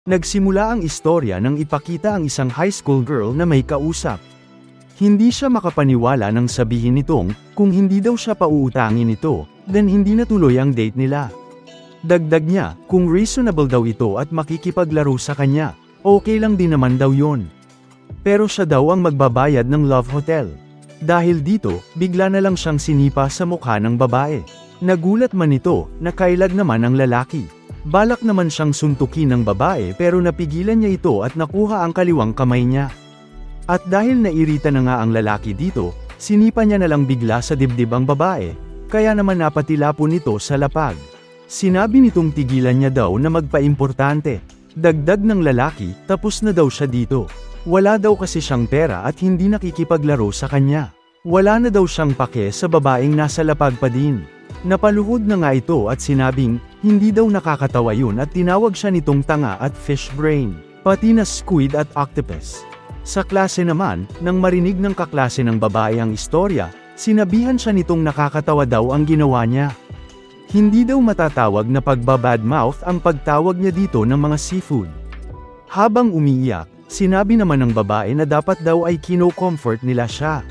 Nagsimula ang istorya nang ipakita ang isang high school girl na may kausap. Hindi siya makapaniwala nang sabihin nitong, kung hindi daw siya pauutangin nito, then hindi natuloy ang date nila. Dagdag niya, kung reasonable daw ito at makikipaglaro sa kanya, okay lang din naman daw yon. Pero siya daw ang magbabayad ng love hotel. Dahil dito, bigla na lang siyang sinipa sa mukha ng babae. Nagulat man ito, nakailag naman ang lalaki. Balak naman siyang suntukin ng babae pero napigilan niya ito at nakuha ang kaliwang kamay niya. At dahil nairita na nga ang lalaki dito, sinipa niya na lang bigla sa dibdib ang babae, kaya naman napatilapon nito sa lapag. Sinabi nitong tigilan niya daw na magpaimportante. Dagdag ng lalaki, tapos na daw siya dito. Wala daw kasi siyang pera at hindi nakikipaglaro sa kanya. Wala na daw siyang pake sa babaeng nasa lapag pa din. Napaluhod na nga ito at sinabing, hindi daw nakakatawa yun at tinawag siya nitong tanga at fish brain, pati na squid at octopus. Sa klase naman, nang marinig ng kaklase ng babae ang istorya, sinabihan siya nitong nakakatawa daw ang ginawa niya. Hindi daw matatawag na pagbabadmouth ang pagtawag niya dito ng mga seafood. Habang umiiyak, sinabi naman ng babae na dapat daw ay kino-comfort nila siya.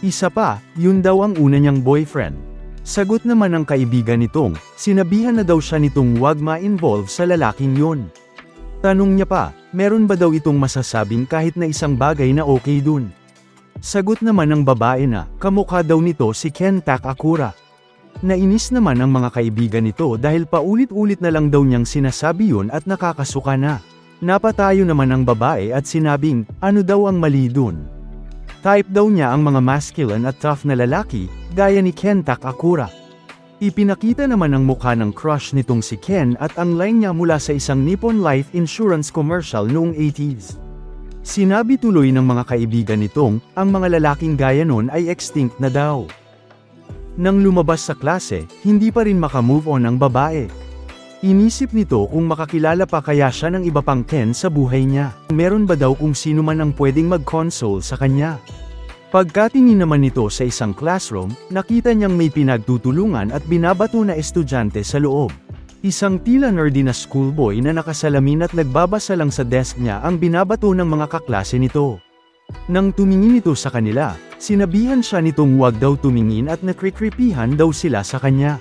Isa pa, yun daw ang una niyang boyfriend. Sagot naman ng kaibigan nitong, sinabihan na daw siya nitong wag ma-involve sa lalaking yun. Tanong niya pa, meron ba daw itong masasabing kahit na isang bagay na okay dun? Sagot naman ng babae na, kamukha daw nito si Ken Takakura. Nainis naman ang mga kaibigan nito dahil paulit-ulit na lang daw niyang sinasabi yun at nakakasuka na. Napatayo naman ang babae at sinabing, ano daw ang mali dun? Type daw niya ang mga masculine at tough na lalaki, gaya ni Ken Takakura. Ipinakita naman ang mukha ng crush nitong si Ken at ang line niya mula sa isang Nippon Life Insurance commercial noong 80s. Sinabi tuloy ng mga kaibigan nitong, ang mga lalaking gaya nun ay extinct na daw. Nang lumabas sa klase, hindi pa rin makamove on ang babae. Inisip nito kung makakilala pa kaya siya ng iba pang Ken sa buhay niya. Meron ba daw kung sino man ang pwedeng mag-console sa kanya? Pagkatingin naman nito sa isang classroom, nakita niyang may pinagtutulungan at binabato na estudyante sa loob. Isang tila nerdy na schoolboy na nakasalamin at nagbabasa lang sa desk niya ang binabato ng mga kaklase nito. Nang tumingin ito sa kanila, sinabihan siya nitong wag daw tumingin at nakrikripihan daw sila sa kanya.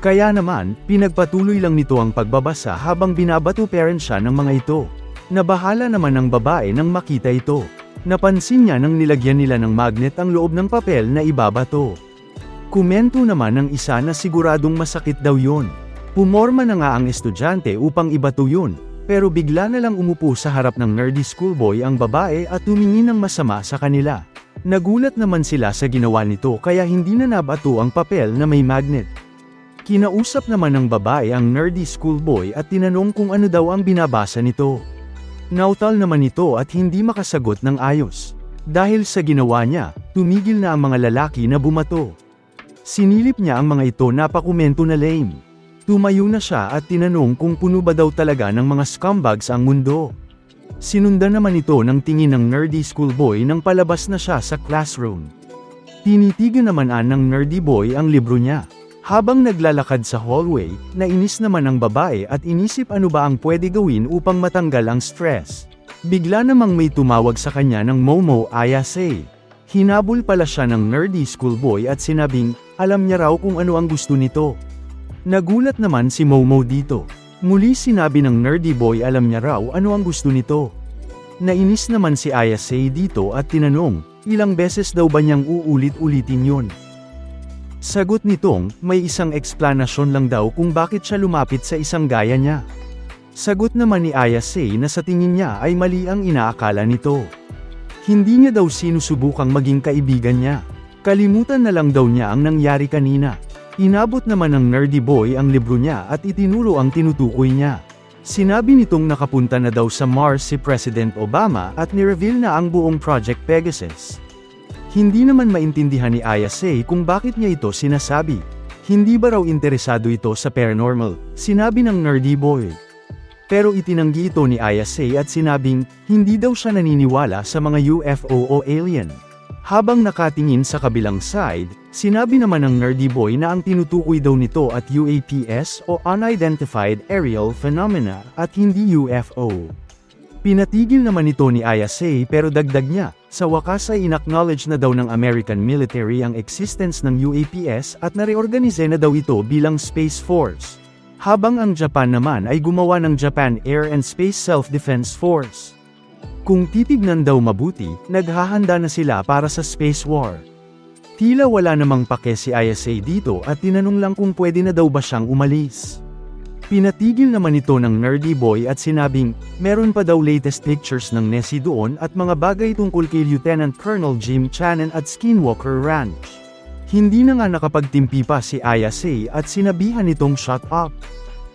Kaya naman, pinagpatuloy lang nito ang pagbabasa habang binabato parent siya ng mga ito. Nabahala naman ang babae nang makita ito. Napansin niya nang nilagyan nila ng magnet ang loob ng papel na ibabato. Komento naman ng isa na siguradong masakit daw yun. Pumorma na nga ang estudyante upang ibato yun, pero bigla na lang umupo sa harap ng nerdy schoolboy ang babae at tumingin ng masama sa kanila. Nagulat naman sila sa ginawa nito kaya hindi na nabato ang papel na may magnet. Kinausap naman ng babae ang nerdy schoolboy at tinanong kung ano daw ang binabasa nito. Nautal naman ito at hindi makasagot ng ayos. Dahil sa ginawa niya, tumigil na ang mga lalaki na bumato. Sinilip niya ang mga ito na pakomento na lame. Tumayo na siya at tinanong kung puno ba daw talaga ng mga scumbags ang mundo. Sinundan naman ito ng tingin ng nerdy schoolboy nang palabas na siya sa classroom. Tinitigan naman ng nerdy boy ang libro niya. Habang naglalakad sa hallway, nainis naman ang babae at inisip ano ba ang pwede gawin upang matanggal ang stress. Bigla namang may tumawag sa kanya ng Momo Ayase. Hinabol pala siya ng nerdy schoolboy at sinabing, alam niya raw kung ano ang gusto nito. Nagulat naman si Momo dito. Muli sinabi ng nerdy boy alam niya raw ano ang gusto nito. Nainis naman si Ayase dito at tinanong, ilang beses daw ba niyang uulit-ulitin yun? Sagot nitong, may isang eksplanasyon lang daw kung bakit siya lumapit sa isang gaya niya. Sagot naman ni Ayase na sa tingin niya ay mali ang inaakala nito. Hindi niya daw sinusubukang maging kaibigan niya. Kalimutan na lang daw niya ang nangyari kanina. Inabot naman ng nerdy boy ang libro niya at itinuro ang tinutukoy niya. Sinabi nitong nakapunta na daw sa Mars si President Obama at nireveal na ang buong Project Pegasus. Hindi naman maintindihan ni Ayase kung bakit niya ito sinasabi. Hindi ba raw interesado ito sa paranormal, sinabi ng nerdy boy. Pero itinanggi ito ni Ayase at sinabing, hindi daw siya naniniwala sa mga UFO o alien. Habang nakatingin sa kabilang side, sinabi naman ng nerdy boy na ang tinutukoy daw nito at UAPs o Unidentified Aerial Phenomena at hindi UFO. Pinatigil naman ito ni Ayase pero dagdag niya, sa wakas ay inacknowledge na daw ng American military ang existence ng UAPs at nareorganize na daw ito bilang Space Force. Habang ang Japan naman ay gumawa ng Japan Air and Space Self-Defense Force. Kung titignan daw mabuti, naghahanda na sila para sa space war. Tila wala namang pake si Ayase dito at tinanong lang kung pwede na daw ba siyang umalis. Pinatigil naman ito ng nerdy boy at sinabing, meron pa daw latest pictures ng Nessie doon at mga bagay tungkol kay Lieutenant Colonel Jim Channon at Skinwalker Ranch. Hindi na nga nakapagtimpi pa si Ayase at sinabihan itong shut up.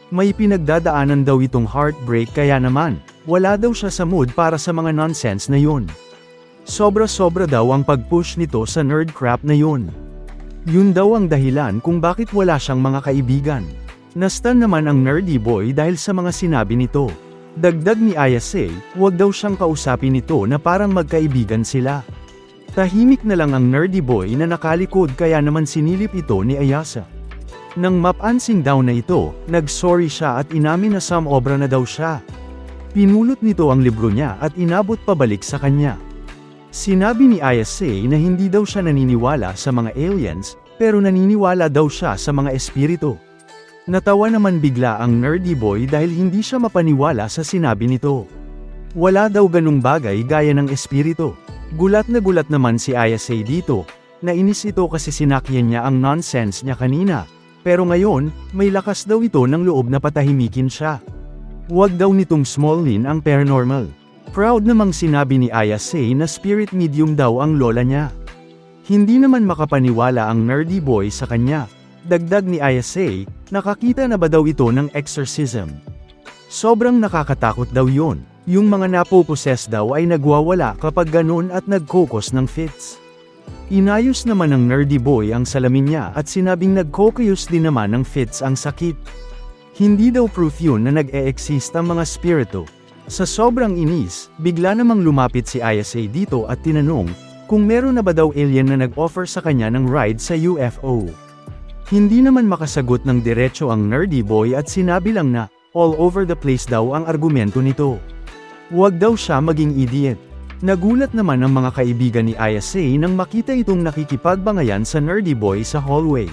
May pinagdadaanan daw itong heartbreak kaya naman, wala daw siya sa mood para sa mga nonsense na yun. Sobra-sobra daw ang pag-push nito sa nerd crap na yun. Yun daw ang dahilan kung bakit wala siyang mga kaibigan. Nastan naman ang nerdy boy dahil sa mga sinabi nito. Dagdag ni Ayase, wag daw siyang kausapin nito na parang magkaibigan sila. Tahimik na lang ang nerdy boy na nakalikod kaya naman sinilip ito ni Ayase. Nang mapansing daw na ito, nag-sorry siya at inamin na obra na daw siya. Pinulot nito ang libro niya at inabot pabalik sa kanya. Sinabi ni Ayase na hindi daw siya naniniwala sa mga aliens, pero naniniwala daw siya sa mga espiritu. Natawa naman bigla ang nerdy boy dahil hindi siya mapaniwala sa sinabi nito. Wala daw ganung bagay gaya ng espiritu. Gulat na gulat naman si Ayase dito. Nainis ito kasi sinakyan niya ang nonsense niya kanina. Pero ngayon, may lakas daw ito ng loob na patahimikin siya. Huwag daw nitong smallin ang paranormal. Proud namang sinabi ni Ayase na spirit medium daw ang lola niya. Hindi naman makapaniwala ang nerdy boy sa kanya. Dagdag ni Ayase, nakakita na ba daw ito ng exorcism? Sobrang nakakatakot daw yun. Yung mga napoposes daw ay nagwawala kapag ganun at nagkokos ng fits. Inayos naman ng nerdy boy ang salamin niya at sinabing nagkokayos din naman ng fits ang sakit. Hindi daw proof yun na nag-e-exist ang mga spirito. Sa sobrang inis, bigla namang lumapit si Ayase dito at tinanong, kung meron na ba daw alien na nag-offer sa kanya ng ride sa UFO. Hindi naman makasagot ng diretso ang nerdy boy at sinabi lang na, all over the place daw ang argumento nito. Huwag daw siya maging idiot. Nagulat naman ang mga kaibigan ni Ayase nang makita itong nakikipagbangayan sa nerdy boy sa hallway.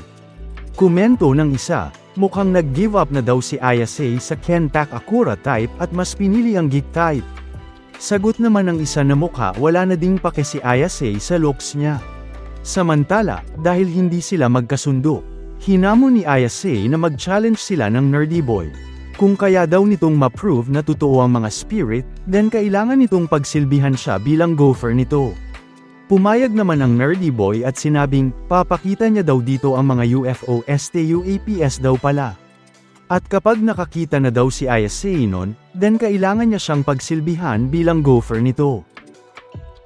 Komento ng isa, mukhang nag-give up na daw si Ayase sa Kentak Akura type at mas pinili ang geek type. Sagot naman ng isa na mukha wala na ding pake si Ayase sa looks niya. Samantala, dahil hindi sila magkasundo, hinamon ni Ayase na mag-challenge sila ng nerdy boy. Kung kaya daw nitong ma-prove na totoo ang mga spirit, then kailangan nitong pagsilbihan siya bilang gopher nito. Pumayag naman ang nerdy boy at sinabing, papakita niya daw dito ang mga UFO UAPs daw pala. At kapag nakakita na daw si Ayase nun, then kailangan niya siyang pagsilbihan bilang gopher nito.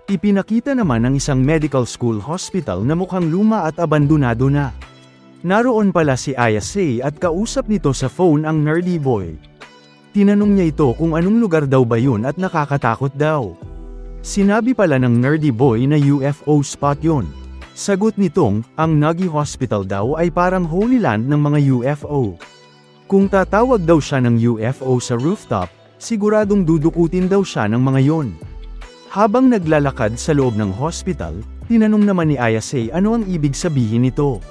Ipinakita naman ng isang medical school hospital na mukhang luma at abandonado na. Naroon pala si Ayase at kausap nito sa phone ang nerdy boy. Tinanong niya ito kung anong lugar daw ba yun at nakakatakot daw. Sinabi pala ng nerdy boy na UFO spot yun. Sagot nitong, ang Nagi Hospital daw ay parang holy land ng mga UFO. Kung tatawag daw siya ng UFO sa rooftop, siguradong dudukutin daw siya ng mga yon. Habang naglalakad sa loob ng hospital, tinanong naman ni Ayase ano ang ibig sabihin nito.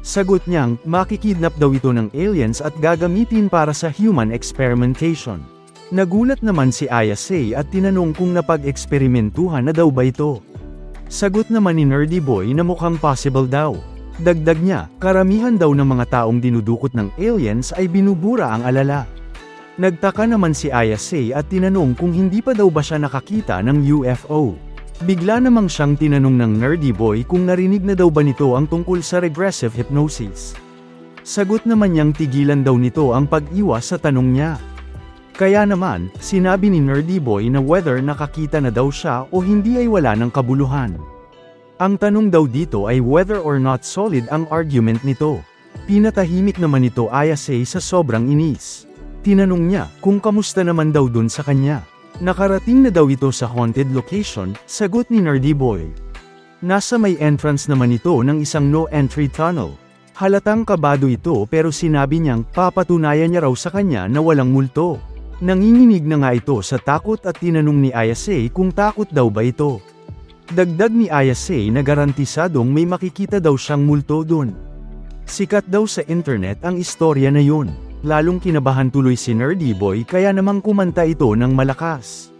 Sagot niyang, makikidnap daw ito ng aliens at gagamitin para sa human experimentation. Nagulat naman si Ayase at tinanong kung napag-eksperimentuhan na daw ba ito. Sagot naman ni nerdy boy na mukhang possible daw. Dagdag niya, karamihan daw ng mga taong dinudukot ng aliens ay binubura ang alala. Nagtaka naman si Ayase at tinanong kung hindi pa daw ba siya nakakita ng UFO. Bigla namang siyang tinanong ng nerdy boy kung narinig na daw ba nito ang tungkol sa regressive hypnosis. Sagot naman niyang tigilan daw nito ang pag-iwas sa tanong niya. Kaya naman, sinabi ni nerdy boy na whether nakakita na daw siya o hindi ay wala ng kabuluhan. Ang tanong daw dito ay whether or not solid ang argument nito. Pinatahimik naman ito Ayase sa sobrang inis. Tinanong niya kung kamusta naman daw dun sa kanya. Nakarating na daw ito sa haunted location, sagot ni nerdy boy. Nasa may entrance naman ito ng isang no-entry tunnel. Halatang kabado ito pero sinabi niyang papatunayan niya raw sa kanya na walang multo. Nanginginig na nga ito sa takot at tinanong ni Ayase kung takot daw ba ito. Dagdag ni Ayase na garantisadong may makikita daw siyang multo dun. Sikat daw sa internet ang istorya na yun. Lalong kinabahan tuloy si Nerdy Boy kaya namang kumanta ito ng malakas.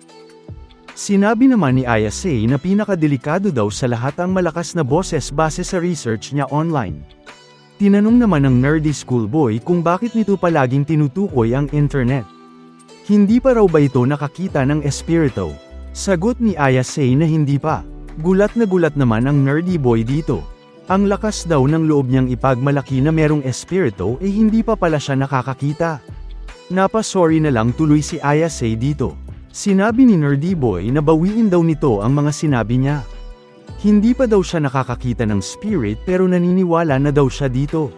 Sinabi naman ni Ayase na pinakadelikado daw sa lahat ang malakas na boses base sa research niya online. Tinanong naman ng nerdy schoolboy kung bakit nito palaging tinutukoy ang internet. Hindi pa raw ba ito nakakita ng espiritu? Sagot ni Ayase na hindi pa. Gulat na gulat naman ang nerdy boy dito. Ang lakas daw ng loob niyang ipagmalaki na merong espiritu hindi pa pala siya nakakakita. Napasorry na lang tuloy si Ayase dito. Sinabi ni Nerdy Boy na bawiin daw nito ang mga sinabi niya. Hindi pa daw siya nakakakita ng spirit pero naniniwala na daw siya dito.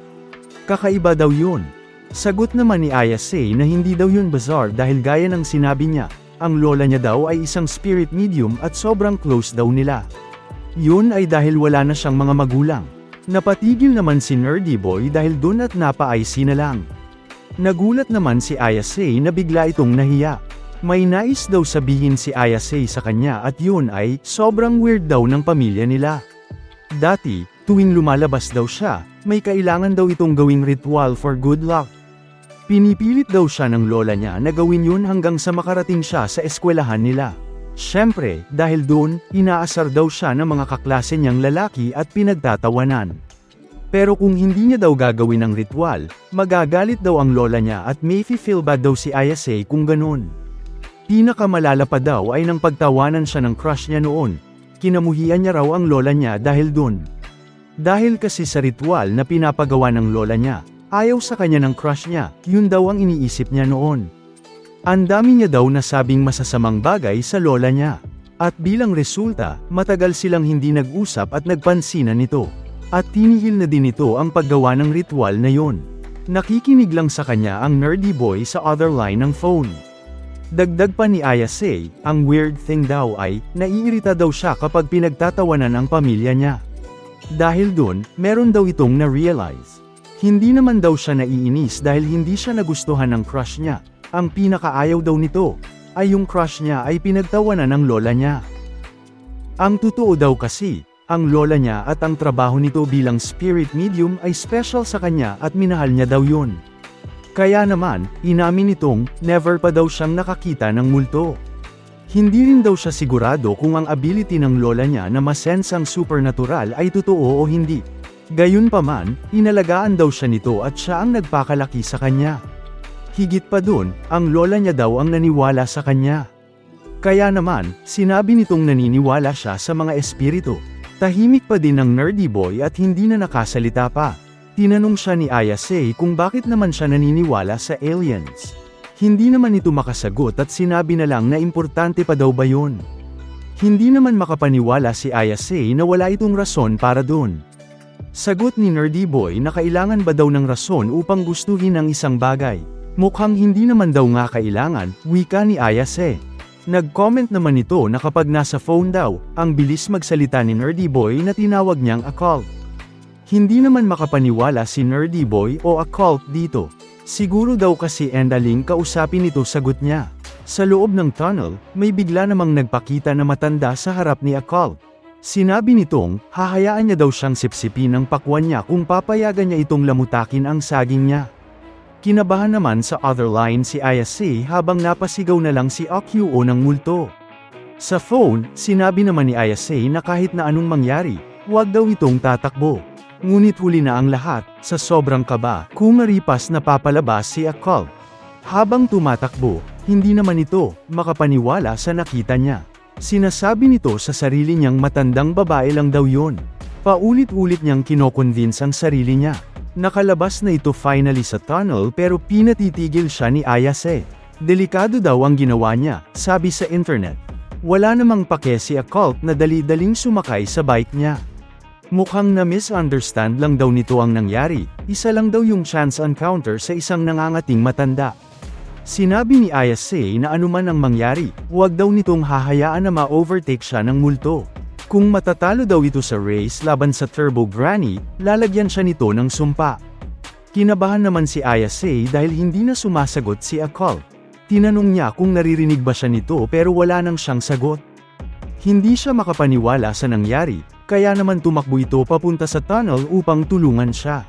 Kakaiba daw yun. Sagot naman ni Ayase na hindi daw yun bizarre dahil gaya ng sinabi niya, ang lola niya daw ay isang spirit medium at sobrang close daw nila. Yun ay dahil wala na siyang mga magulang. Napatigil naman si Nerdy Boy dahil dun at napa-IC na lang. Nagulat naman si Ayase na bigla itong nahiya. May nais daw sabihin si Ayase sa kanya at yun ay, sobrang weird daw ng pamilya nila. Dati, tuwing lumalabas daw siya, may kailangan daw itong gawing ritual for good luck. Pinipilit daw siya ng lola niya na gawin yun hanggang sa makarating siya sa eskwelahan nila. Siyempre, dahil doon, inaasar daw siya ng mga kaklase niyang lalaki at pinagtatawanan. Pero kung hindi niya daw gagawin ang ritual, magagalit daw ang lola niya at may feel bad daw si Ayase kung ganun. Pinakamalala pa daw ay nang pagtawanan siya ng crush niya noon. Kinamuhian niya raw ang lola niya dahil dun. Dahil kasi sa ritual na pinapagawa ng lola niya, ayaw sa kanya ng crush niya, yun daw ang iniisip niya noon. Ang dami niya daw nasabing masasamang bagay sa lola niya. At bilang resulta, matagal silang hindi nag-usap at nagpansinan nito. At tinihil na din ito ang paggawa ng ritual na yun. Nakikinig lang sa kanya ang Nerdy Boy sa other line ng phone. Dagdag pa ni Ayase, ang weird thing daw ay, naiirita daw siya kapag pinagtatawanan ang pamilya niya. Dahil dun, meron daw itong na-realize. Hindi naman daw siya naiinis dahil hindi siya nagustuhan ng crush niya. Ang pinakaayaw daw nito, ay yung crush niya ay pinagtawanan ng lola niya. Ang totoo daw kasi, ang lola niya at ang trabaho nito bilang spirit medium ay special sa kanya at minahal niya daw yun. Kaya naman, inamin nitong, never pa daw siyang nakakita ng multo. Hindi rin daw siya sigurado kung ang ability ng lola niya na masense ang supernatural ay totoo o hindi. Gayunpaman, inalagaan daw siya nito at siya ang nagpakalaki sa kanya. Higit pa dun, ang lola niya daw ang naniwala sa kanya. Kaya naman, sinabi nitong naniniwala siya sa mga espiritu. Tahimik pa din ang Nerdy Boy at hindi na nakasalita pa. Tinanong siya ni Ayase kung bakit naman siya naniniwala sa aliens. Hindi naman ito makasagot at sinabi na lang na importante pa daw ba yun. Hindi naman makapaniwala si Ayase na wala itong rason para dun. Sagot ni Nerdy Boy na kailangan ba daw ng rason upang gustuhin ang isang bagay. Mukhang hindi naman daw nga kailangan, wika ni Ayase. Nag-comment naman ito na kapag nasa phone daw, ang bilis magsalita ni Nerdy Boy na tinawag niyang occult. Hindi naman makapaniwala si Nerdy Boy o occult dito. Siguro daw kasi endaling kausapin ito sagot niya. Sa loob ng tunnel, may bigla namang nagpakita na matanda sa harap ni occult. Sinabi nitong, hahayaan niya daw siyang sipsipin ng pakwan niya kung papayagan niya itong lamutakin ang saging niya. Kinabahan naman sa other line si Ayase habang napasigaw na lang si Okyuo ng multo. Sa phone, sinabi naman ni Ayase na kahit na anong mangyari, huwag daw itong tatakbo. Ngunit huli na ang lahat, sa sobrang kaba, kumaripas na papalabas si occult. Habang tumatakbo, hindi naman ito makapaniwala sa nakita niya. Sinasabi nito sa sarili niyang matandang babae lang daw yun. Paulit-ulit niyang kinoconvince ang sarili niya. Nakalabas na ito finally sa tunnel pero pinatitigil siya ni Ayase. Delikado daw ang ginawa niya, sabi sa internet. Wala namang pake si occult na dali-daling sumakay sa bike niya. Mukhang na-misunderstand lang daw nito ang nangyari, isa lang daw yung chance encounter sa isang nangangating matanda. Sinabi ni Ayase na anuman ang mangyari, huwag daw nitong hahayaan na ma-overtake siya ng multo. Kung matatalo daw ito sa race laban sa Turbo Granny, lalagyan siya nito ng sumpa. Kinabahan naman si Ayase dahil hindi na sumasagot si Occult. Tinanong niya kung naririnig ba siya nito pero wala nang siyang sagot. Hindi siya makapaniwala sa nangyari, kaya naman tumakbo ito papunta sa tunnel upang tulungan siya.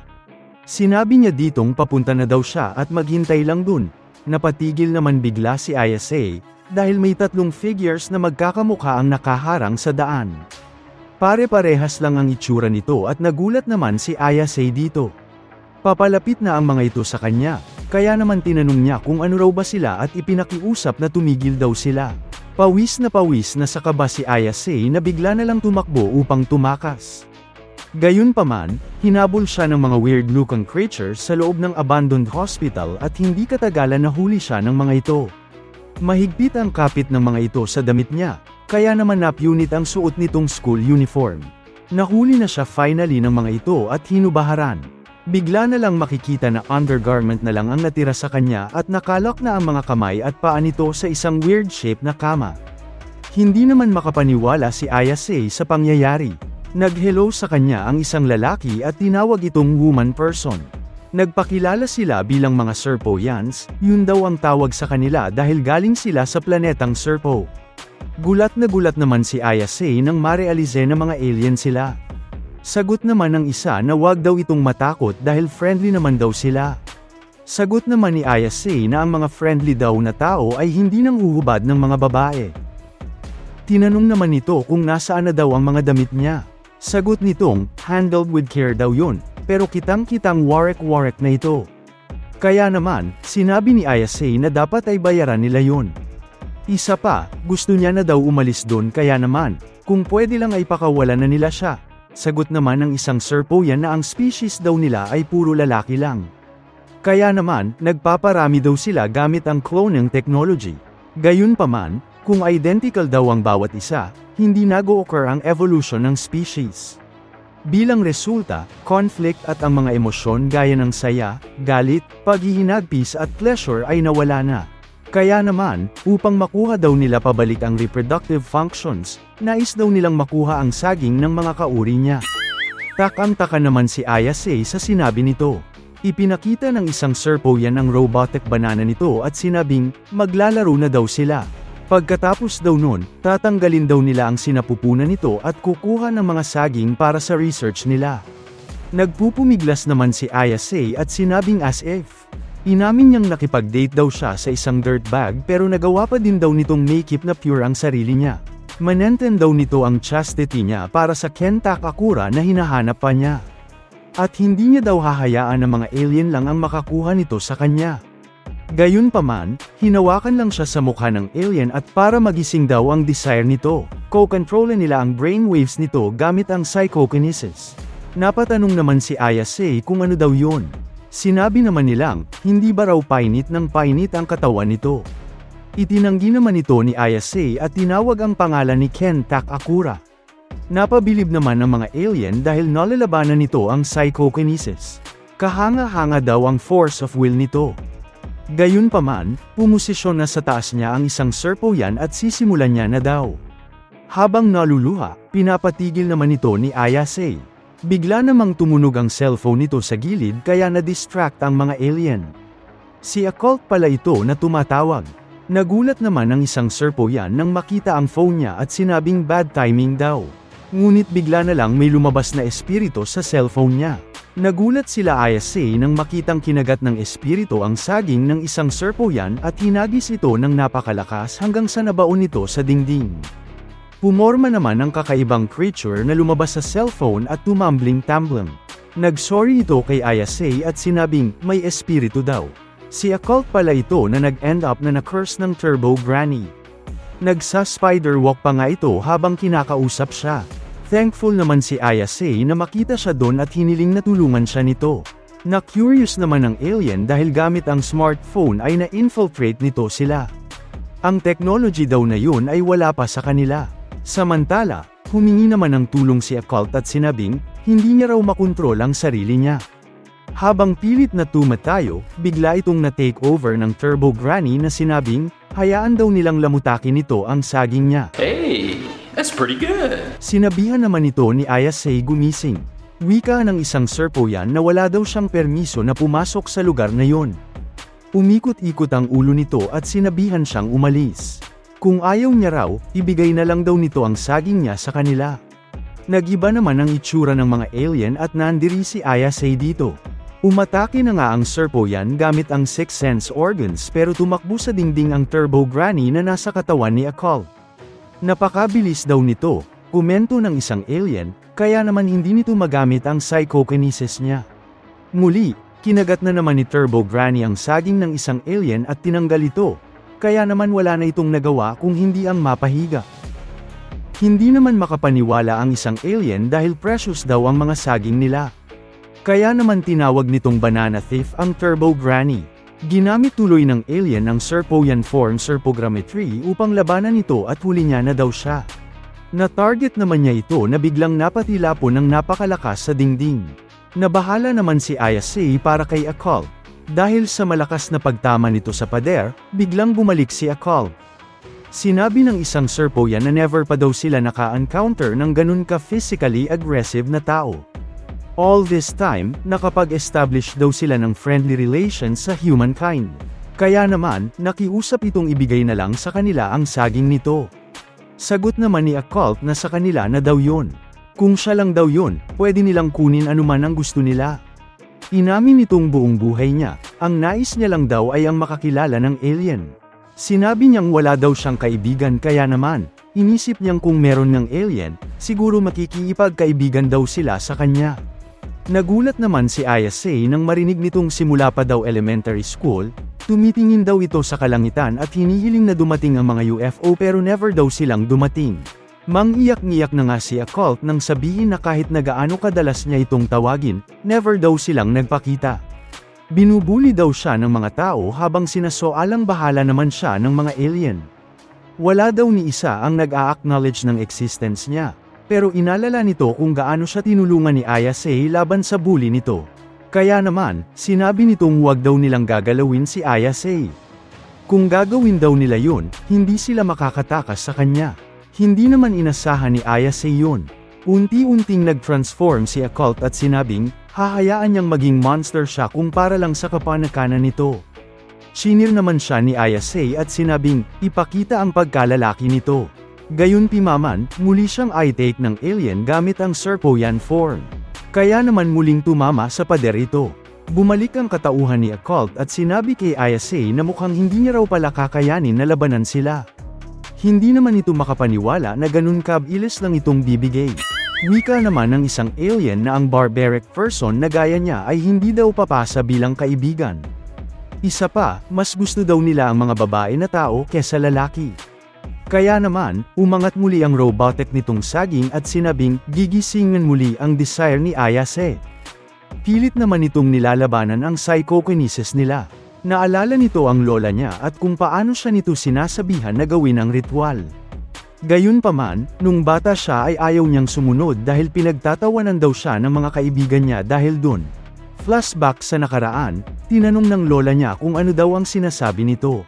Sinabi niya ditong papunta na daw siya at maghintay lang dun. Napatigil naman bigla si Ayase, dahil may 3 figures na magkakamukha ang nakaharang sa daan. Pare-parehas lang ang itsura nito at nagulat naman si Ayase dito. Papalapit na ang mga ito sa kanya, kaya naman tinanong niya kung ano raw ba sila at ipinakiusap na tumigil daw sila. Pawis na sa kaba si Ayase na bigla na lang tumakbo upang tumakas. Gayunpaman, hinabol siya ng mga weird-looking creatures sa loob ng abandoned hospital at hindi katagalan nahuli siya ng mga ito. Mahigpit ang kapit ng mga ito sa damit niya, kaya naman napunit ang suot nitong school uniform. Nahuli na siya finally ng mga ito at hinubaharan. Bigla na lang makikita na undergarment na lang ang natira sa kanya at nakalok na ang mga kamay at paa nito sa isang weird shape na kama. Hindi naman makapaniwala si Ayase sa pangyayari. Nag-hello sa kanya ang isang lalaki at tinawag itong woman person. Nagpakilala sila bilang mga Serpoians, yun daw ang tawag sa kanila dahil galing sila sa planetang Serpo. Gulat na gulat naman si Ayase nang marealize na mga alien sila. Sagot naman ng isa na wag daw itong matakot dahil friendly naman daw sila. Sagot naman ni Ayase na ang mga friendly daw na tao ay hindi nang uhubad ng mga babae. Tinanong naman nito kung nasaan na daw ang mga damit niya. Sagot nitong, handled with care daw yun, pero kitang-kitang warek-warek na ito. Kaya naman, sinabi ni Ayase na dapat ay bayaran nila yun. Isa pa, gusto niya na daw umalis doon kaya naman, kung pwede lang ay pakawalan na nila siya. Sagot naman ng isang Serpoian na ang species daw nila ay puro lalaki lang. Kaya naman, nagpaparami daw sila gamit ang cloning technology. Gayunpaman, kung identical daw ang bawat isa, hindi nag-o-occur ang evolution ng species. Bilang resulta, conflict at ang mga emosyon gaya ng saya, galit, paghihinagpis at pleasure ay nawala na. Kaya naman, upang makuha daw nila pabalik ang reproductive functions, nais daw nilang makuha ang saging ng mga kauri niya. Takang-taka naman si Ayase sa sinabi nito. Ipinakita ng isang Serpoian ang robotic banana nito at sinabing, maglalaro na daw sila. Pagkatapos daw nun, tatanggalin daw nila ang sinapupunan nito at kukuha ng mga saging para sa research nila. Nagpupumiglas naman si Ayase at sinabing as if. Inamin niyang nakipag-date daw siya sa isang dirtbag pero nagawa pa din daw nitong make-up na pure ang sarili niya. Manenten daw nito ang chastity niya para sa Ken Takakura na hinahanap pa niya. At hindi niya daw hahayaan na mga alien lang ang makakuha nito sa kanya. Gayunpaman, hinawakan lang siya sa mukha ng alien at para magising daw ang desire nito, ko-kontrolin nila ang brainwaves nito gamit ang psychokinesis. Napatanong naman si Ayase kung ano daw yun. Sinabi naman nilang, hindi ba raw painit ng painit ang katawan nito. Itinanggi naman ito ni Ayase at tinawag ang pangalan ni Ken Takakura. Napabilib naman ng mga alien dahil nalalabanan nito ang psychokinesis. Kahanga-hanga daw ang force of will nito. Gayunpaman, pumosisyon na sa taas niya ang isang Serpoian at sisimulan niya na daw. Habang naluluha, pinapatigil naman ito ni Ayase. Bigla namang tumunog ang cellphone nito sa gilid kaya na-distract ang mga alien. Si Occult pala ito na tumatawag. Nagulat naman ang isang Serpoian nang makita ang phone niya at sinabing bad timing daw. Ngunit bigla na lang may lumabas na espiritu sa cellphone niya. Nagulat sila Ayase nang makitang kinagat ng espiritu ang saging ng isang Serpoian at hinagis ito ng napakalakas hanggang sa nabaon ito sa dingding. Pumorma naman ang kakaibang creature na lumabas sa cellphone at tumambling-tambling. Nag-sorry ito kay Ayase at sinabing may espiritu daw. Si Occult pala ito na nag-end up na na-curse ng Turbo Granny. Nagsa-spider walk pa nga ito habang kinakausap siya. Thankful naman si Ayase na makita siya doon at hiniling na tulungan siya nito. Na-curious naman ang alien dahil gamit ang smartphone ay na-infiltrate nito sila. Ang technology daw na yun ay wala pa sa kanila. Samantala, humingi naman ng tulong si Occult at sinabing, hindi niya raw makontrol ang sarili niya. Habang pilit na tumatayo, bigla itong na-take over ng Turbo Granny na sinabing, hayaan daw nilang lamutakin nito ang saging niya. Hey, That's pretty good. Sinabihan naman ito ni Ayase gumising. Wika ng isang Serpoyan na wala daw siyang permiso na pumasok sa lugar na yon. Umikot-ikot ang ulo nito at sinabihan siyang umalis. Kung ayaw niya raw, ibigay na lang daw nito ang saging niya sa kanila. Nag-iba naman ang itsura ng mga alien at nandiri si Ayase dito. Umatake na nga ang Serpoyan gamit ang sixth sense organs pero tumakbo sa dingding ang Turbo Granny na nasa katawan ni Occult. Napakabilis daw nito, komento ng isang alien, kaya naman hindi nito magamit ang psychokinesis niya. Muli, kinagat na naman ni Turbo Granny ang saging ng isang alien at tinanggal ito, kaya naman wala na itong nagawa kung hindi ang mapahiga. Hindi naman makapaniwala ang isang alien dahil precious daw ang mga saging nila. Kaya naman tinawag nitong banana thief ang Turbo Granny. Ginamit tuloy ng alien ang Serpoyan form serpogrammetry upang labanan ito at huli niya na daw siya. Na-target naman niya ito na biglang napatilapon ng napakalakas sa dingding. Nabahala naman si Ayase para kay Occult. Dahil sa malakas na pagtama nito sa pader, biglang bumalik si Occult. Sinabi ng isang Serpoyan na never pa daw sila naka-encounter ng ganun ka-physically aggressive na tao. All this time, nakapag-establish daw sila ng friendly relations sa humankind. Kaya naman, nakiusap itong ibigay na lang sa kanila ang saging nito. Sagot naman ni Occult na sa kanila na daw yun. Kung siya lang daw yun, pwede nilang kunin anuman ang gusto nila. Inamin nitong buong buhay niya, ang nais niya lang daw ay ang makakilala ng alien. Sinabi niyang wala daw siyang kaibigan kaya naman, inisip niyang kung meron ng alien, siguro makikipagkaibigan daw sila sa kanya. Nagulat naman si Ayase nang marinig nitong simula pa daw elementary school, tumitingin daw ito sa kalangitan at hinihiling na dumating ang mga UFO pero never daw silang dumating. Mangiyak-ngiyak na nga si Occult nang sabihin na kahit na gaano kadalas niya itong tawagin, never daw silang nagpakita. Binubuli daw siya ng mga tao habang sinasoalang bahala naman siya ng mga alien. Wala daw ni isa ang nag-a-acknowledge ng existence niya, pero inalala nito kung gaano siya tinulungan ni Ayase laban sa bully nito. Kaya naman, sinabi nitong huwag daw nilang gagalawin si Ayase. Kung gagawin daw nila yun, hindi sila makakatakas sa kanya. Hindi naman inasahan ni Ayase yun. Unti-unting nag-transform si Occult at sinabing, hahayaan niyang maging monster siya kung para lang sa kapanakanan nito. Sinir naman siya ni Ayase at sinabing, ipakita ang pagkalalaki nito. Gayunpaman, muli siyang i-take ng alien gamit ang Serpoyan form. Kaya naman muling tumama sa pader ito. Bumalik ang katauhan ni Occult at sinabi kay Ayase na mukhang hindi niya raw pala kakayanin na labanan sila. Hindi naman ito makapaniwala na ganun kabilis lang itong bibigay. Wika naman ng isang alien na ang barbaric person na gaya niya ay hindi daw papasa bilang kaibigan. Isa pa, mas gusto daw nila ang mga babae na tao kesa lalaki. Kaya naman, umangat muli ang robotic nitong saging at sinabing, gigisingan muli ang desire ni Ayase. Pilit naman itong nilalabanan ang psychokinesis nila. Naalala nito ang lola niya at kung paano siya nito sinasabihan na gawin ang ritual. Gayunpaman, nung bata siya ay ayaw niyang sumunod dahil pinagtatawanan daw siya ng mga kaibigan niya dahil dun. Flashback sa nakaraan, tinanong ng lola niya kung ano daw ang sinasabi nito.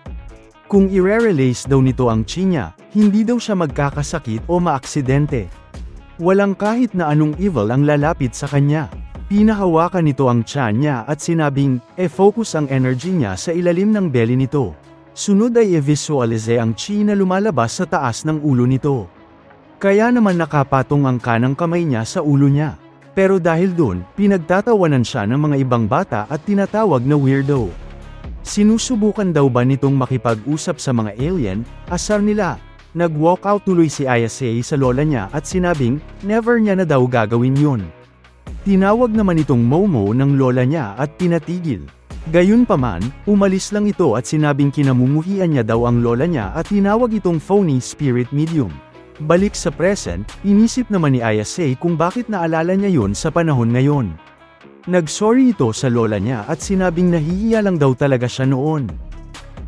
Kung i-release daw nito ang chi niya, hindi daw siya magkakasakit o maaksidente. Walang kahit na anong evil ang lalapit sa kanya. Pinahawakan nito ang tiyan niya at sinabing, focus ang energy niya sa ilalim ng belly nito. Sunod ay i-visualize ang chi na lumalabas sa taas ng ulo nito. Kaya naman nakapatong ang kanang kamay niya sa ulo niya. Pero dahil dun, pinagtatawanan siya ng mga ibang bata at tinatawag na weirdo. Sinusubukan daw ba nitong makipag-usap sa mga alien? Asar nila. Nag-walkout tuloy si Ayase sa lola niya at sinabing, never niya na daw gagawin yun. Tinawag naman itong Momo ng lola niya at pinatigil. Gayunpaman, umalis lang ito at sinabing kinamumuhian niya daw ang lola niya at tinawag itong phony spirit medium. Balik sa present, inisip naman ni Ayase kung bakit naalala niya yun sa panahon ngayon. Nag-sorry ito sa lola niya at sinabing nahihiya lang daw talaga siya noon.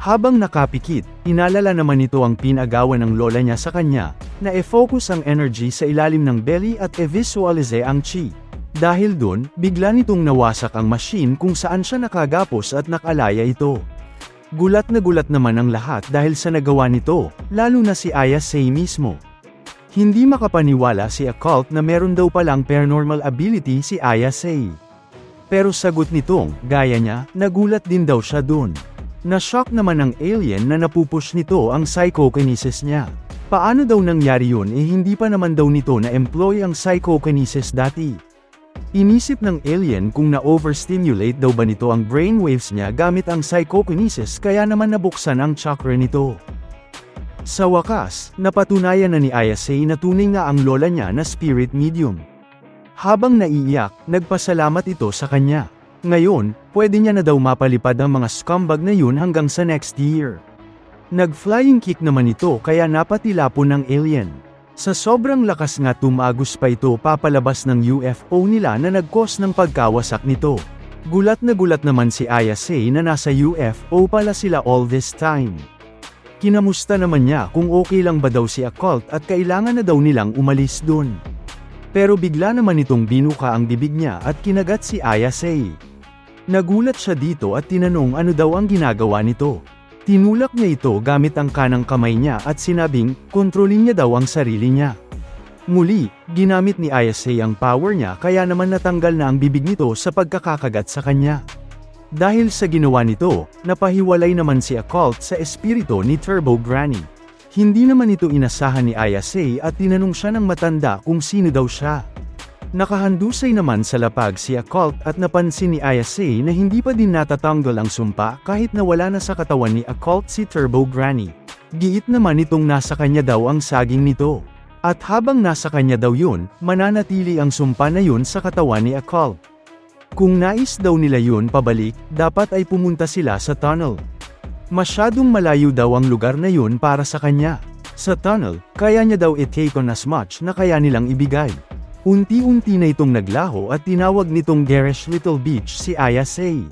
Habang nakapikit, inalala naman ito ang pinagawa ng lola niya sa kanya, na e-focus ang energy sa ilalim ng belly at e-visualize ang chi. Dahil dun, bigla nitong nawasak ang machine kung saan siya nakagapos at nakalaya ito. Gulat na gulat naman ang lahat dahil sa nagawa nito, lalo na si Ayase mismo. Hindi makapaniwala si Occult na meron daw palang paranormal ability si Ayase. Pero sagot nitong, gaya niya, nagulat din daw siya dun. Na-shock naman ng alien na napupush nito ang psychokinesis niya. Paano daw nangyari yun hindi pa naman daw nito na-employ ang psychokinesis dati. Inisip ng alien kung na-overstimulate daw ba nito ang brainwaves niya gamit ang psychokinesis kaya naman nabuksan ang chakra nito. Sa wakas, napatunayan na ni Ayase na tunay nga ang lola niya na spirit medium. Habang naiiyak, nagpasalamat ito sa kanya. Ngayon, pwede niya na daw mapalipad ang mga scumbag na yun hanggang sa next year. Nag-flying kick naman ito kaya napatilapon ng alien. Sa sobrang lakas nga tumagos pa ito papalabas ng UFO nila na nag-cause ng pagkawasak nito. Gulat naman si Ayase na nasa UFO pala sila all this time. Kinamusta naman niya kung okay lang ba daw si Occult at kailangan na daw nilang umalis dun. Pero bigla naman itong binuka ang bibig niya at kinagat si Ayase. Nagulat siya dito at tinanong ano daw ang ginagawa nito. Tinulak niya ito gamit ang kanang kamay niya at sinabing, kontrolin niya daw ang sarili niya. Muli, ginamit ni Ayase ang power niya kaya naman natanggal na ang bibig nito sa pagkakakagat sa kanya. Dahil sa ginawa nito, napahiwalay naman si Occult sa espiritu ni Turbo Granny. Hindi naman ito inasahan ni Ayase at tinanong siya ng matanda kung sino daw siya. Nakahandusay naman sa lapag si Occult at napansin ni Ayase na hindi pa din natatanggal ang sumpa kahit na wala na sa katawan ni Occult si Turbo Granny. Giit naman itong nasa kanya daw ang saging nito. At habang nasa kanya daw yun, mananatili ang sumpa na yun sa katawan ni Occult. Kung nais daw nila yun pabalik, dapat ay pumunta sila sa tunnel. Masyadong malayo daw ang lugar na yun para sa kanya. Sa tunnel, kaya niya daw i-take on as much na kaya nilang ibigay. Unti-unti na itong naglaho at tinawag nitong Garish Little Beach si Ayase.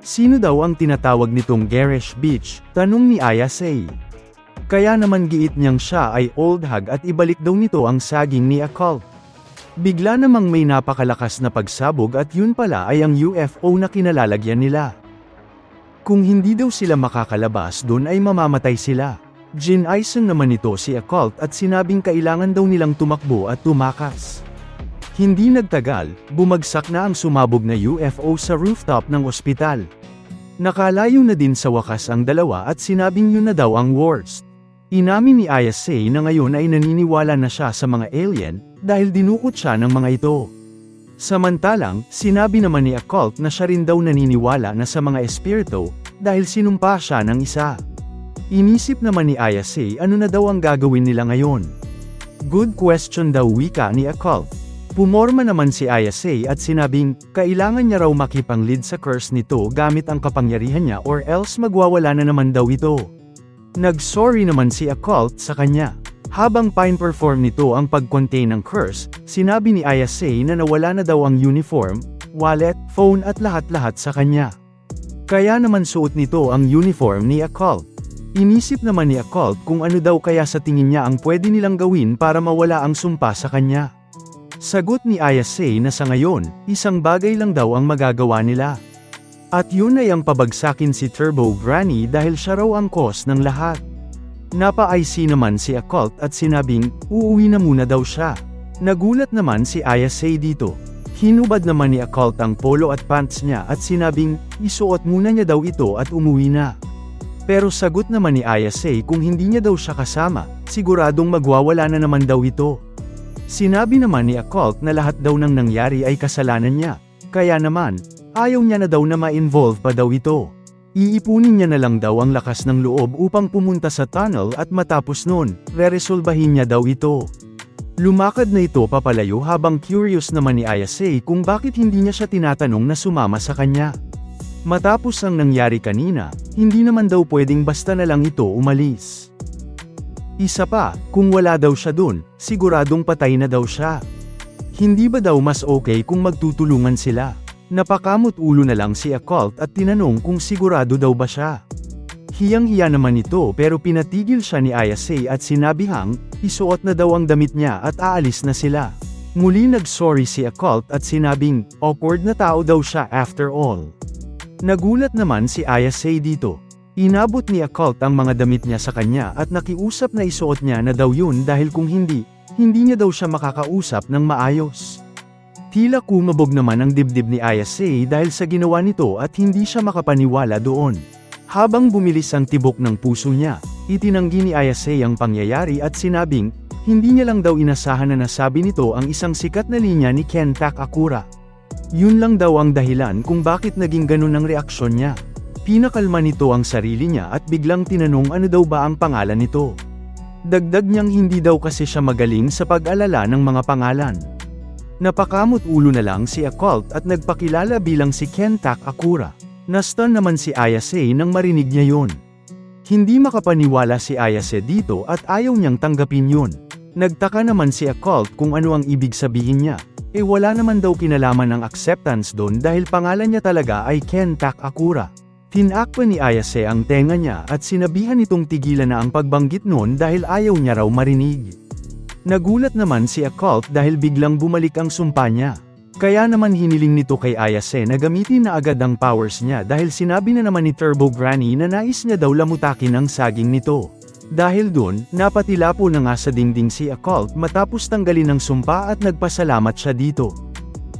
Sino daw ang tinatawag nitong Garish Beach? Tanong ni Ayase. Kaya naman giit niyang siya ay old hag at ibalik daw nito ang saging ni Occult. Bigla namang may napakalakas na pagsabog at yun pala ay ang UFO na kinalalagyan nila. Kung hindi daw sila makakalabas doon ay mamamatay sila. Ginaisan naman ito si Occult at sinabing kailangan daw nilang tumakbo at tumakas. Hindi nagtagal, bumagsak na ang sumabog na UFO sa rooftop ng ospital. Nakalayo na din sa wakas ang dalawa at sinabing yun na daw ang worst. Inamin ni Ayase na ngayon ay naniniwala na siya sa mga alien dahil dinukot siya ng mga ito. Samantalang, sinabi naman ni Occult na siya rin daw naniniwala na sa mga espiritu, dahil sinumpa siya ng isa. Inisip naman ni Ayase ano na daw ang gagawin nila ngayon. Good question daw wika ni Occult. Pumorma naman si Ayase at sinabing, kailangan niya raw makipanglid sa curse nito gamit ang kapangyarihan niya or else magwawala na naman daw ito. Nag-sorry naman si Occult sa kanya. Habang pine-perform nito ang pag-contain ng curse, sinabi ni Ayase na nawala na daw ang uniform, wallet, phone at lahat-lahat sa kanya. Kaya naman suot nito ang uniform ni Occult. Inisip naman ni Occult kung ano daw kaya sa tingin niya ang pwede nilang gawin para mawala ang sumpa sa kanya. Sagot ni Ayase na sa ngayon, isang bagay lang daw ang magagawa nila. At yun ay ang pabagsakin si Turbo Granny dahil siya raw ang cause ng lahat. Napa-IC naman si Occult at sinabing, uuwi na muna daw siya. Nagulat naman si Ayase dito. Hinubad naman ni Occult ang polo at pants niya at sinabing, isuot muna niya daw ito at umuwi na. Pero sagot naman ni Ayase kung hindi niya daw siya kasama, siguradong magwawala na naman daw ito. Sinabi naman ni Occult na lahat daw ng nangyari ay kasalanan niya. Kaya naman, ayaw niya na daw na ma-involve pa daw ito. Iipunin niya na lang daw ang lakas ng loob upang pumunta sa tunnel at matapos nun, reresolbahin niya daw ito. Lumakad na ito papalayo habang curious naman ni Ayase kung bakit hindi niya siya tinatanong na sumama sa kanya. Matapos ang nangyari kanina, hindi naman daw pwedeng basta na lang ito umalis. Isa pa, kung wala daw siya dun, siguradong patay na daw siya. Hindi ba daw mas okay kung magtutulungan sila? Napakamot ulo na lang si Occult at tinanong kung sigurado daw ba siya. Hiyang-hiya naman ito pero pinatigil siya ni Ayase at sinabihang, isuot na daw ang damit niya at aalis na sila. Muli nag-sorry si Occult at sinabing, awkward na tao daw siya after all. Nagulat naman si Ayase dito. Inabot ni Occult ang mga damit niya sa kanya at nakiusap na isuot niya na daw yun dahil kung hindi, hindi niya daw siya makakausap ng maayos. Tila kumabog naman ang dibdib ni Ayase dahil sa ginawa nito at hindi siya makapaniwala doon. Habang bumilis ang tibok ng puso niya, itinanggi ni Ayase ang pangyayari at sinabing, hindi niya lang daw inasahan na nasabi nito ang isang sikat na linya ni Ken Takakura. Yun lang daw ang dahilan kung bakit naging ganun ang reaksyon niya. Pinakalma nito ang sarili niya at biglang tinanong ano daw ba ang pangalan nito. Dagdag niyang hindi daw kasi siya magaling sa pag-alala ng mga pangalan. Napakamot ulo na lang si Occult at nagpakilala bilang si Ken Takakura. Na-stun naman si Ayase nang marinig niya yun. Hindi makapaniwala si Ayase dito at ayaw niyang tanggapin yun. Nagtaka naman si Occult kung ano ang ibig sabihin niya. Wala naman daw kinalaman ng acceptance doon dahil pangalan niya talaga ay Ken Takakura. Tinakpan ni Ayase ang tenga niya at sinabihan itong tigilan na ang pagbanggit noon dahil ayaw niya raw marinig. Nagulat naman si Occult dahil biglang bumalik ang sumpa niya. Kaya naman hiniling nito kay Ayase na gamitin na agad ang powers niya dahil sinabi na naman ni Turbo Granny na nais niya daw lamutakin ang saging nito. Dahil dun, napatilapo na nga sa dingding si Occult matapos tanggalin ang sumpa at nagpasalamat siya dito.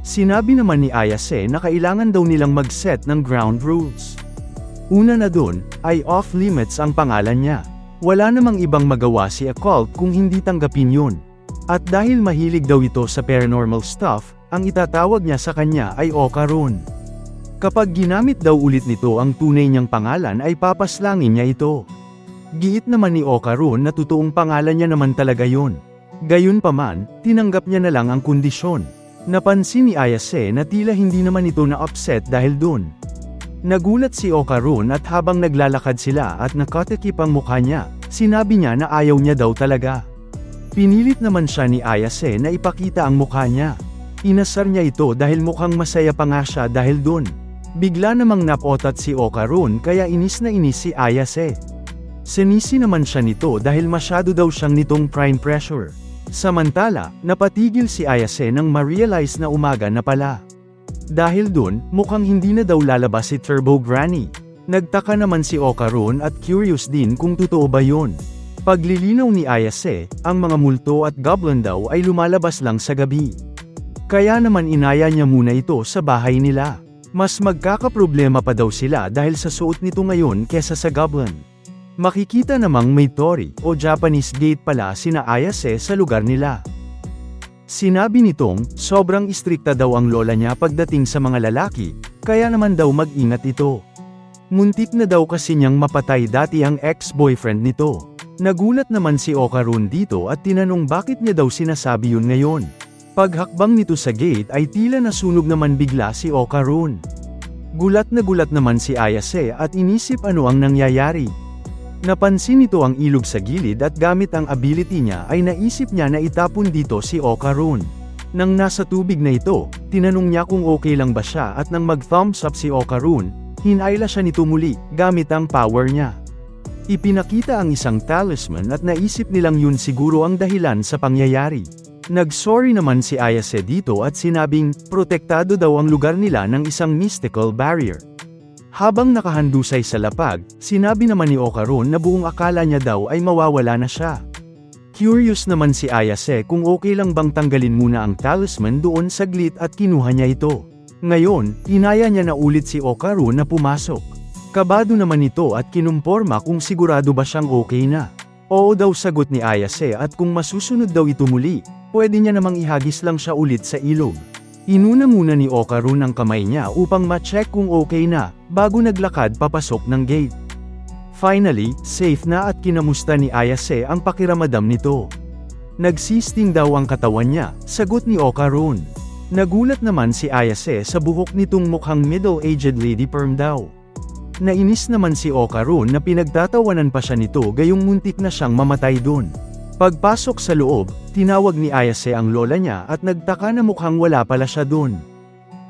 Sinabi naman ni Ayase na kailangan daw nilang mag-set ng ground rules. Una na dun, ay off-limits ang pangalan niya. Wala namang ibang magawa si Occult kung hindi tanggapin yun. At dahil mahilig daw ito sa paranormal stuff, ang itatawag niya sa kanya ay Okarun. Kapag ginamit daw ulit nito ang tunay niyang pangalan ay papaslangin niya ito. Giit naman ni Okarun na totoong pangalan niya naman talaga yun. Gayunpaman, tinanggap niya na lang ang kondisyon. Napansin ni Ayase na tila hindi naman ito na-upset dahil dun. Nagulat si Okarun at habang naglalakad sila at nakatikip ang mukha niya, sinabi niya na ayaw niya daw talaga. Pinilit naman siya ni Ayase na ipakita ang mukha niya. Inasar niya ito dahil mukhang masaya pa nga siya dahil dun. Bigla namang napotat si Okarun kaya inis na inis si Ayase. Sinisi naman siya nito dahil masyado daw siyang nitong prime pressure. Samantala, napatigil si Ayase nang ma-realize na umaga na pala. Dahil dun, mukhang hindi na daw lalabas si Turbo Granny. Nagtaka naman si Okarun at curious din kung totoo ba yun. Paglilinaw ni Ayase, ang mga multo at goblin daw ay lumalabas lang sa gabi. Kaya naman inaya niya muna ito sa bahay nila. Mas magkakaproblema pa daw sila dahil sa suot nito ngayon kesa sa goblin. Makikita namang may tori o Japanese gate pala sina Ayase sa lugar nila. Sinabi nitong, sobrang istrikta daw ang lola niya pagdating sa mga lalaki, kaya naman daw mag-ingat ito. Muntik na daw kasi niyang mapatay dati ang ex-boyfriend nito. Nagulat naman si Okarun dito at tinanong bakit niya daw sinasabi yun ngayon. Paghakbang nito sa gate ay tila nasunog naman bigla si Okarun. Gulat naman si Ayase at inisip ano ang nangyayari. Napansin nito ang ilog sa gilid at gamit ang ability niya ay naisip niya na itapon dito si Okarun. Nang nasa tubig na ito, tinanong niya kung okay lang ba siya at nang mag-thumbs up si Okarun, hinayla siya nito muli, gamit ang power niya. Ipinakita ang isang talisman at naisip nilang yun siguro ang dahilan sa pangyayari. Nag-sorry naman si Ayase dito at sinabing, protektado daw ang lugar nila ng isang mystical barrier. Habang nakahandusay sa lapag, sinabi naman ni Okarun na buong akala niya daw ay mawawala na siya. Curious naman si Ayase kung okay lang bang tanggalin muna ang talisman doon saglit at kinuha niya ito. Ngayon, inaya niya na ulit si Okarun na pumasok. Kabado naman ito at kinumporma kung sigurado ba siyang okay na. Oo daw sagot ni Ayase at kung masusunod daw ito muli, pwede niya namang ihagis lang siya ulit sa ilog. Inuna muna ni Okarun ang kamay niya upang ma-check kung okay na, bago naglakad papasok ng gate. Finally, safe na at kinamusta ni Ayase ang pakiramdam nito. Nagsisting daw ang katawan niya, sagot ni Okarun. Nagulat naman si Ayase sa buhok nitong mukhang middle-aged lady perm daw. Nainis naman si Okarun na pinagtatawanan pa siya nito gayong muntik na siyang mamatay dun. Pagpasok sa loob, tinawag ni Ayase ang lola niya at nagtaka na mukhang wala pala siya dun.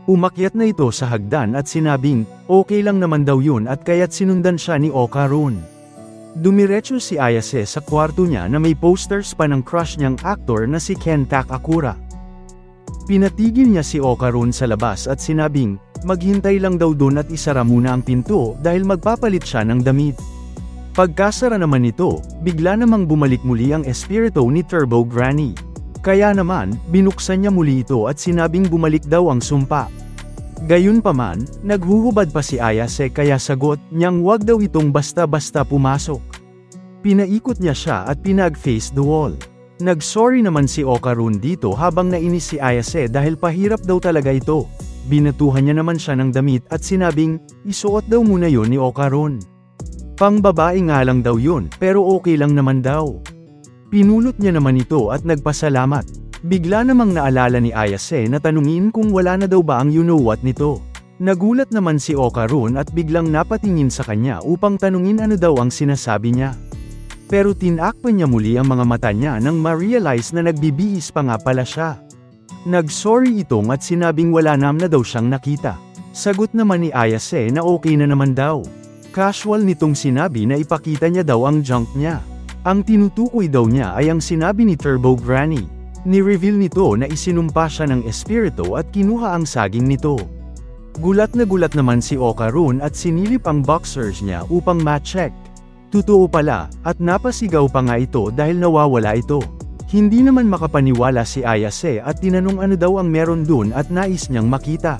Umakyat na ito sa hagdan at sinabing, okay lang naman daw yun at kaya't sinundan siya ni Okarun. Dumiretso si Ayase sa kwarto niya na may posters pa ng crush niyang aktor na si Ken Takakura. Pinatigil niya si Okarun sa labas at sinabing, maghintay lang daw dun at isara muna ang pinto dahil magpapalit siya ng damit. Pagkasara naman nito, bigla namang bumalik muli ang espiritu ni Turbo Granny. Kaya naman, binuksan niya muli ito at sinabing bumalik daw ang sumpa. Gayunpaman, naghuhubad pa si Ayase kaya sagot niyang wag daw itong basta-basta pumasok. Pinaikot niya siya at pinag-face the wall. Nag-sorry naman si Okarun dito habang nainis si Ayase dahil pahirap daw talaga ito. Binatuhan niya naman siya ng damit at sinabing, isuot daw muna yon ni Okarun. Pang babae nga lang daw yun, pero okay lang naman daw. Pinulot niya naman ito at nagpasalamat. Bigla namang naalala ni Ayase na tanungin kung wala na daw ba ang you know what nito. Nagulat naman si Okarun at biglang napatingin sa kanya upang tanungin ano daw ang sinasabi niya. Pero tinakpan niya muli ang mga mata niya nang ma-realize na nagbibihis pa nga pala siya. Nag-sorry itong at sinabing wala na daw siyang nakita. Sagot naman ni Ayase na okay na naman daw. Casual nitong sinabi na ipakita niya daw ang junk niya. Ang tinutukoy daw niya ay ang sinabi ni Turbo Granny. Ni-reveal nito na isinumpa siya ng espiritu at kinuha ang saging nito. Gulat na gulat naman si Okarun at sinilip ang boxers niya upang ma-check. Totoo pala, at napasigaw pa nga ito dahil nawawala ito. Hindi naman makapaniwala si Ayase at tinanong ano daw ang meron dun at nais niyang makita.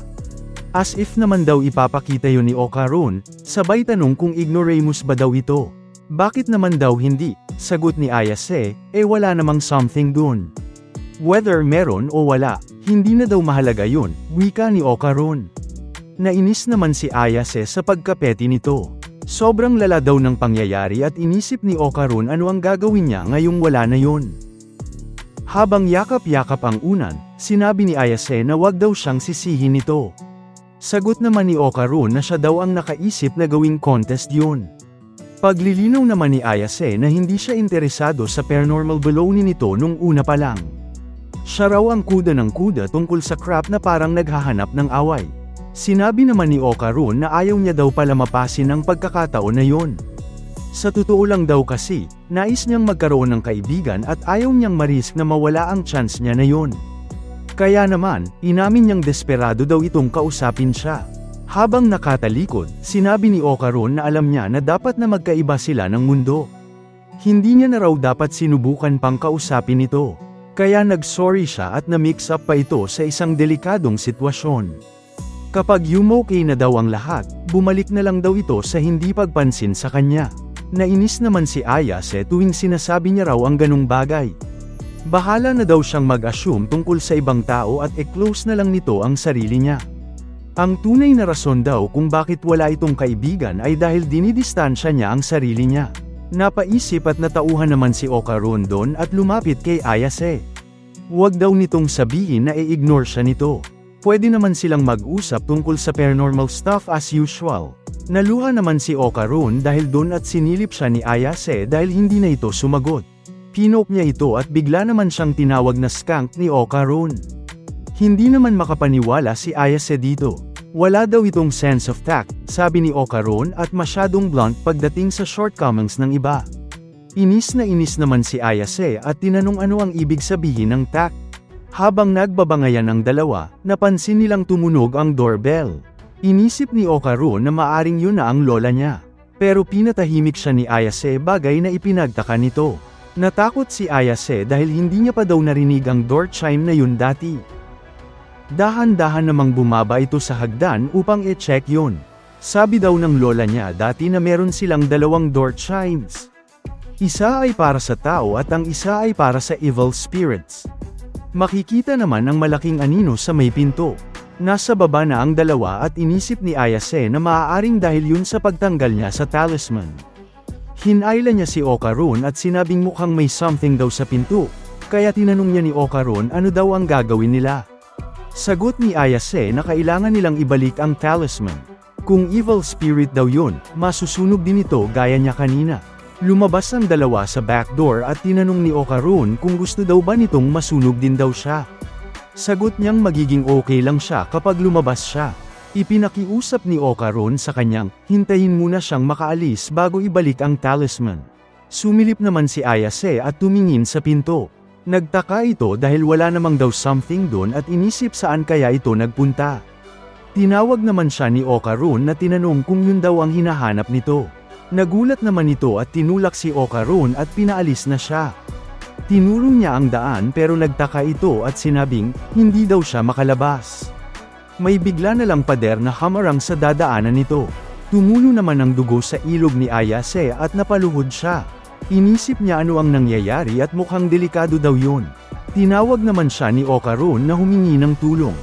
As if naman daw ipapakita yun ni Okarun, sabay tanong kung ignoramus ba daw ito. Bakit naman daw hindi? Sagot ni Ayase, wala namang something dun. Whether meron o wala, hindi na daw mahalaga yun, wika ni Okarun. Nainis naman si Ayase sa pagkapeti nito. Sobrang lala daw ng pangyayari at inisip ni Okarun ano ang gagawin niya ngayong wala na yun. Habang yakap-yakap ang unan, sinabi ni Ayase na wag daw siyang sisihin nito. Sagot naman ni Okarun na siya daw ang nakaisip na gawing contest yun. Paglilinaw naman ni Ayase na hindi siya interesado sa paranormal baloney nito nung una pa lang. Siya raw ang kuda ng kuda tungkol sa crap na parang naghahanap ng away. Sinabi naman ni Okarun na ayaw niya daw pala mapasin ang pagkakataon na yon. Sa totoo lang daw kasi, nais niyang magkaroon ng kaibigan at ayaw niyang marisk na mawala ang chance niya na yon. Kaya naman, inamin niyang desperado daw itong kausapin siya. Habang nakatalikod, sinabi ni Okarun na alam niya na dapat na magkaiba sila ng mundo. Hindi niya na raw dapat sinubukan pang kausapin ito. Kaya nag-sorry siya at na-mix up pa ito sa isang delikadong sitwasyon. Kapag okay na daw ang lahat, bumalik na lang daw ito sa hindi pagpansin sa kanya. Nainis naman si Ayase tuwing sinasabi niya raw ang ganung bagay. Bahala na daw siyang mag-assume tungkol sa ibang tao at e-close na lang nito ang sarili niya. Ang tunay na rason daw kung bakit wala itong kaibigan ay dahil dinidistansya niya ang sarili niya. Napaisip at natauhan naman si Okarun doon at lumapit kay Ayase. Huwag daw nitong sabihin na i-ignore siya nito. Pwede naman silang mag-usap tungkol sa paranormal stuff as usual. Naluha naman si Okarun dahil doon at sinilip siya ni Ayase dahil hindi na ito sumagot. Pinok niya ito at bigla naman siyang tinawag na skank ni Okarun. Hindi naman makapaniwala si Ayase dito. Wala daw itong sense of tact, sabi ni Okarun at masyadong blunt pagdating sa shortcomings ng iba. Inis naman si Ayase at tinanong ano ang ibig sabihin ng tact. Habang nagbabangayan ang dalawa, napansin nilang tumunog ang doorbell. Inisip ni Okarun na maaring yun na ang lola niya. Pero pinatahimik siya ni Ayase bagay na ipinagtaka nito. Natakot si Ayase dahil hindi niya pa daw narinig ang door chime na yun dati. Dahan-dahan namang bumaba ito sa hagdan upang i-check yun. Sabi daw ng lola niya dati na meron silang dalawang door chimes. Isa ay para sa tao at ang isa ay para sa evil spirits. Makikita naman ang malaking anino sa may pinto. Nasa baba na ang dalawa at inisip ni Ayase na maaaring dahil yun sa pagtanggal niya sa talisman. Hinayla niya si Okarun at sinabing mukhang may something daw sa pinto, kaya tinanong niya ni Okarun ano daw ang gagawin nila. Sagot ni Ayase na kailangan nilang ibalik ang talisman. Kung evil spirit daw yun, masusunog din ito gaya niya kanina. Lumabas ang dalawa sa back door at tinanong ni Okarun kung gusto daw ba nitong masunog din daw siya. Sagot niyang magiging okay lang siya kapag lumabas siya. Ipinakiusap ni Okarun sa kanyang, hintayin muna siyang makaalis bago ibalik ang talisman. Sumilip naman si Ayase at tumingin sa pinto. Nagtaka ito dahil wala namang daw something doon at inisip saan kaya ito nagpunta. Tinawag naman siya ni Okarun na tinanong kung yun daw ang hinahanap nito. Nagulat naman ito at tinulak si Okarun at pinaalis na siya. Tinuro niya ang daan pero nagtaka ito at sinabing, hindi daw siya makalabas. May bigla na lang pader na hamarang sa dadaanan nito. Tumulo naman ang dugo sa ilog ni Ayase at napaluhod siya. Inisip niya ano ang nangyayari at mukhang delikado daw yun. Tinawag naman siya ni Okarun na humingi ng tulong.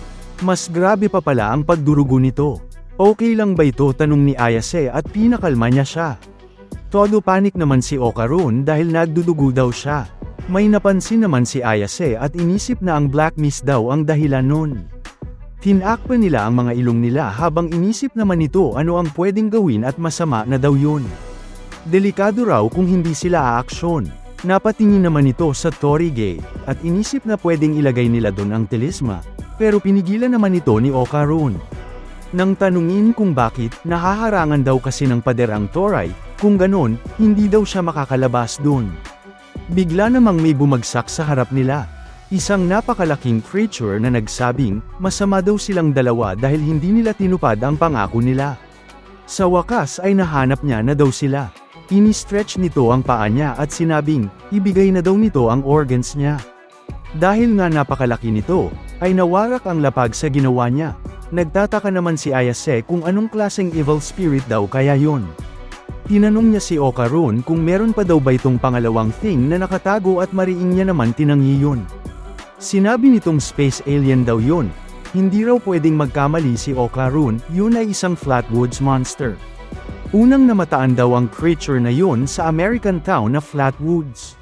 Mas grabe pa pala ang pagdurugo nito. Okay lang ba ito, tanong ni Ayase at pinakalma niya siya. Todo panik naman si Okarun dahil nagdudugo daw siya. May napansin naman si Ayase at inisip na ang black mist daw ang dahilan nun. Tinakpan nila ang mga ilong nila habang inisip naman nito ano ang pwedeng gawin at masama na daw yun. Delikado raw kung hindi sila aaksyon. Napatingin naman ito sa Torige, at inisip na pwedeng ilagay nila doon ang tilisma, pero pinigilan naman ito ni Okarun. Nang tanungin kung bakit, nahaharangan daw kasi ng pader ang Toray, kung ganon, hindi daw siya makakalabas doon. Bigla namang may bumagsak sa harap nila. Isang napakalaking creature na nagsabing, masama daw silang dalawa dahil hindi nila tinupad ang pangako nila. Sa wakas ay nahanap niya na daw sila. Ini-stretch nito ang paa niya at sinabing, ibigay na daw nito ang organs niya. Dahil nga napakalaki nito, ay nawarak ang lapag sa ginawa niya. Nagtataka naman si Ayase kung anong klaseng evil spirit daw kaya yun. Tinanong niya si Okarun kung meron pa daw ba itong pangalawang thing na nakatago at mariing niya naman tinanggi yun. Sinabi nitong space alien daw yun. Hindi raw pwedeng magkamali si Okarun, yun ay isang Flatwoods monster. Unang namataan daw ang creature na yun sa American town na Flatwoods.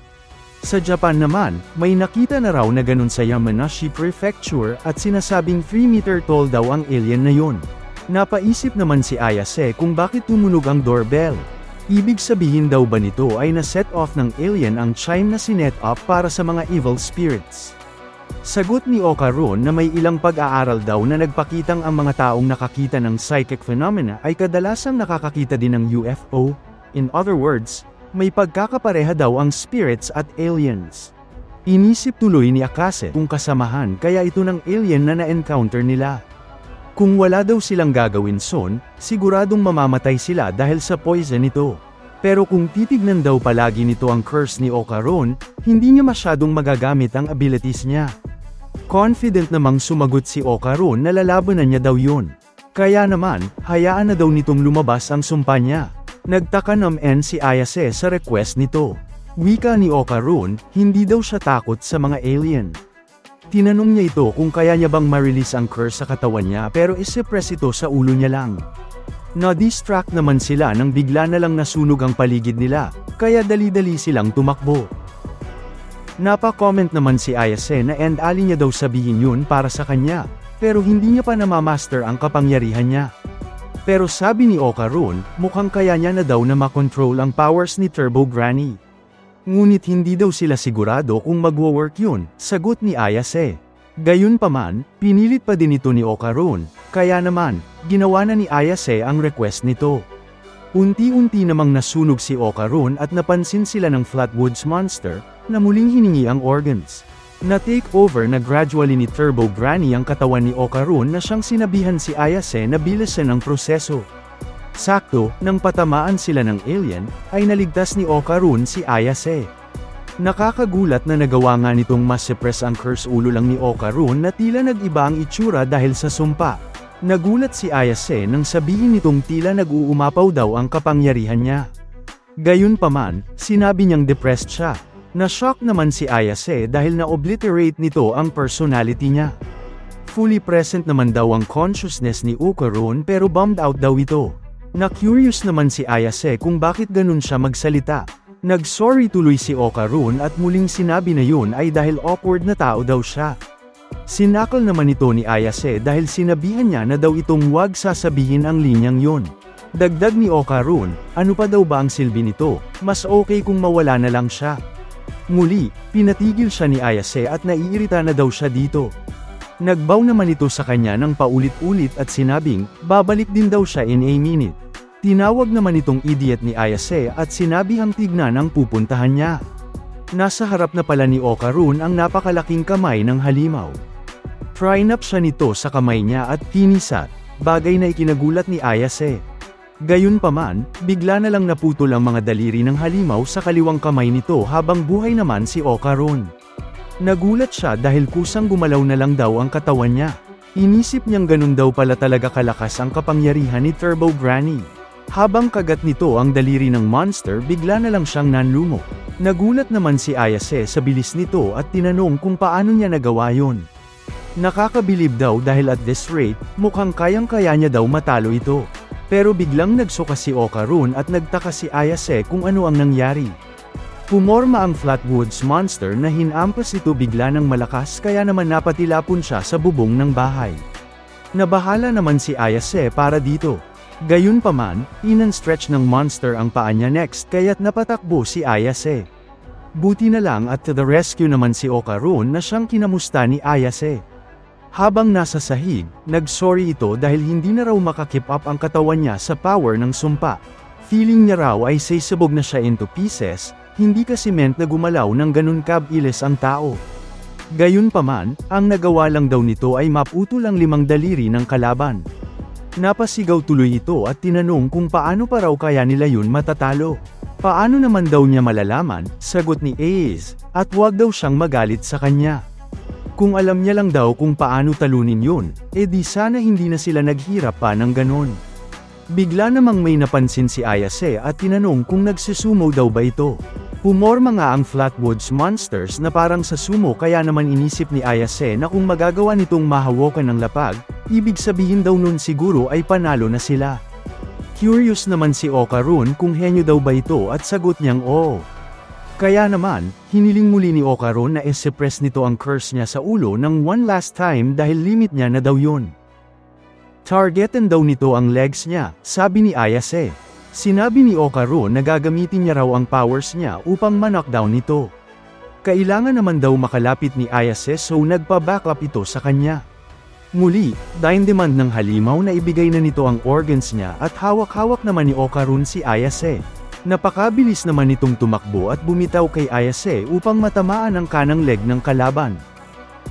Sa Japan naman, may nakita na raw na ganun sa Yamanashi Prefecture at sinasabing 3-meter tall daw ang alien na yun. Napaisip naman si Ayase kung bakit tumunog ang doorbell. Ibig sabihin daw ba nito ay na-set off ng alien ang chime na sinet up para sa mga evil spirits. Sagot ni Okarun na may ilang pag-aaral daw na nagpakitang ang mga taong nakakita ng psychic phenomena ay kadalasang nakakakita din ng UFO. In other words, may pagkakapareha daw ang spirits at aliens. Inisip tuloy ni Akase kung kasamahan kaya ito ng alien na na-encounter nila. Kung wala daw silang gagawin son, siguradong mamamatay sila dahil sa poison nito. Pero kung titignan daw palagi nito ang curse ni Okarun, hindi niya masyadong magagamit ang abilities niya. Confident namang sumagot si Okarun na lalabanan niya daw yun. Kaya naman, hayaan na daw nitong lumabas ang sumpa niya. Nagtaka naman si Ayase sa request nito. Wika ni Okarun, hindi daw siya takot sa mga alien. Tinanong niya ito kung kaya niya bang ma-release ang curse sa katawan niya pero isippress ito sa ulo niya lang. Na-distract naman sila nang bigla na lang nasunog ang paligid nila, kaya dali-dali silang tumakbo. Napa-comment naman si Ayase na ali niya daw sabihin yun para sa kanya, pero hindi niya pa namamaster ang kapangyarihan niya. Pero sabi ni Okarun, mukhang kaya niya na daw na makontrol ang powers ni Turbo Granny. Ngunit hindi daw sila sigurado kung magwo-work yun, sagot ni Ayase. Gayunpaman, pinilit pa din ito ni Okarun, kaya naman, ginawa na ni Ayase ang request nito. Unti-unti namang nasunog si Okarun at napansin sila ng Flatwoods monster, na muling hiningi ang organs. Na-take over na gradually ni Turbo Granny ang katawan ni Okarun na siyang sinabihan si Ayase na bilisan ang proseso. Sakto, nang patamaan sila ng alien, ay naligtas ni Okarun si Ayase. Nakakagulat na nagawa nga nitong mas-suppress ang curse ulo lang ni Okarun na tila nag-iba ang itsura dahil sa sumpa. Nagulat si Ayase nang sabihin nitong tila nag-uumapaw daw ang kapangyarihan niya. Gayunpaman, sinabi niyang depressed siya. Na-shock naman si Ayase dahil na-obliterate nito ang personality niya. Fully present naman daw ang consciousness ni Okarun pero bummed out daw ito. Na-curious naman si Ayase kung bakit ganun siya magsalita. Nag-sorry tuloy si Okarun at muling sinabi na yun ay dahil awkward na tao daw siya. Sinakal naman ito ni Ayase dahil sinabihan niya na daw itong wag sasabihin ang linyang yun. Dagdag ni Okarun, ano pa daw ba ang silbi nito, mas okay kung mawala na lang siya. Muli, pinatigil siya ni Ayase at naiirita na daw siya dito. Nagbaw naman ito sa kanya ng paulit-ulit at sinabing, babalik din daw siya in a minute. Tinawag naman itong idiot ni Ayase at sinabihang tignan ang pupuntahan niya. Nasa harap na pala ni Okarun ang napakalaking kamay ng halimaw. Trinap siya nito sa kamay niya at kinisat, bagay na ikinagulat ni Ayase. Gayunpaman, bigla na lang naputol ang mga daliri ng halimaw sa kaliwang kamay nito habang buhay naman si Okarun. Nagulat siya dahil kusang gumalaw na lang daw ang katawan niya. Inisip niyang ganun daw pala talaga kalakas ang kapangyarihan ni Turbo Granny. Habang kagat nito ang daliri ng monster, bigla na lang siyang nanlumo. Nagulat naman si Ayase sa bilis nito at tinanong kung paano niya nagawa yon. Nakakabilib daw dahil at this rate, mukhang kayang-kaya niya daw matalo ito. Pero biglang nagsuka si Okarun at nagtaka si Ayase kung ano ang nangyari. Pumorma ang Flatwoods Monster na hinampas ito bigla ng malakas kaya naman napatilapon siya sa bubong ng bahay. Nabahala naman si Ayase para dito. Gayunpaman, inunstretch ng monster ang paa niya next kaya't napatakbo si Ayase. Buti na lang at to the rescue naman si Okarun na siyang kinamusta ni Ayase. Habang nasa sahig, nag-sorry ito dahil hindi na raw makakip up ang katawan niya sa power ng sumpa. Feeling niya raw ay sisabog na siya into pieces, hindi kasi meant na gumalaw ng ganun kabilis ang tao. Gayunpaman, ang nagawa lang daw nito ay maputol ang 5 daliri ng kalaban. Napasigaw tuloy ito at tinanong kung paano pa raw kaya nila yun matatalo. Paano naman daw niya malalaman, sagot ni Ace, at huwag daw siyang magalit sa kanya. Kung alam niya lang daw kung paano talunin yun, di sana hindi na sila naghirap pa ng ganon. Bigla namang may napansin si Ayase at tinanong kung nagsusumo daw ba ito. Pumorma nga ang Flatwoods Monsters na parang sa sumo kaya naman inisip ni Ayase na kung magagawa nitong mahawakan ng lapag, ibig sabihin daw nun siguro ay panalo na sila. Curious naman si Okarun kung henyo daw ba ito at sagot niyang oo. Kaya naman, hiniling muli ni Okarun na suppress nito ang curse niya sa ulo ng one last time dahil limit niya na daw yun. Targetan daw nito ang legs niya, sabi ni Ayase. Sinabi ni Okarun na gagamitin niya raw ang powers niya upang ma-knockdown nito. Kailangan naman daw makalapit ni Ayase so nagpa-backup ito sa kanya. Muli, dine demand ng halimaw na ibigay na nito ang organs niya at hawak-hawak naman ni Okarun si Ayase. Napakabilis naman nitong tumakbo at bumitaw kay Ayase upang matamaan ang kanang leg ng kalaban.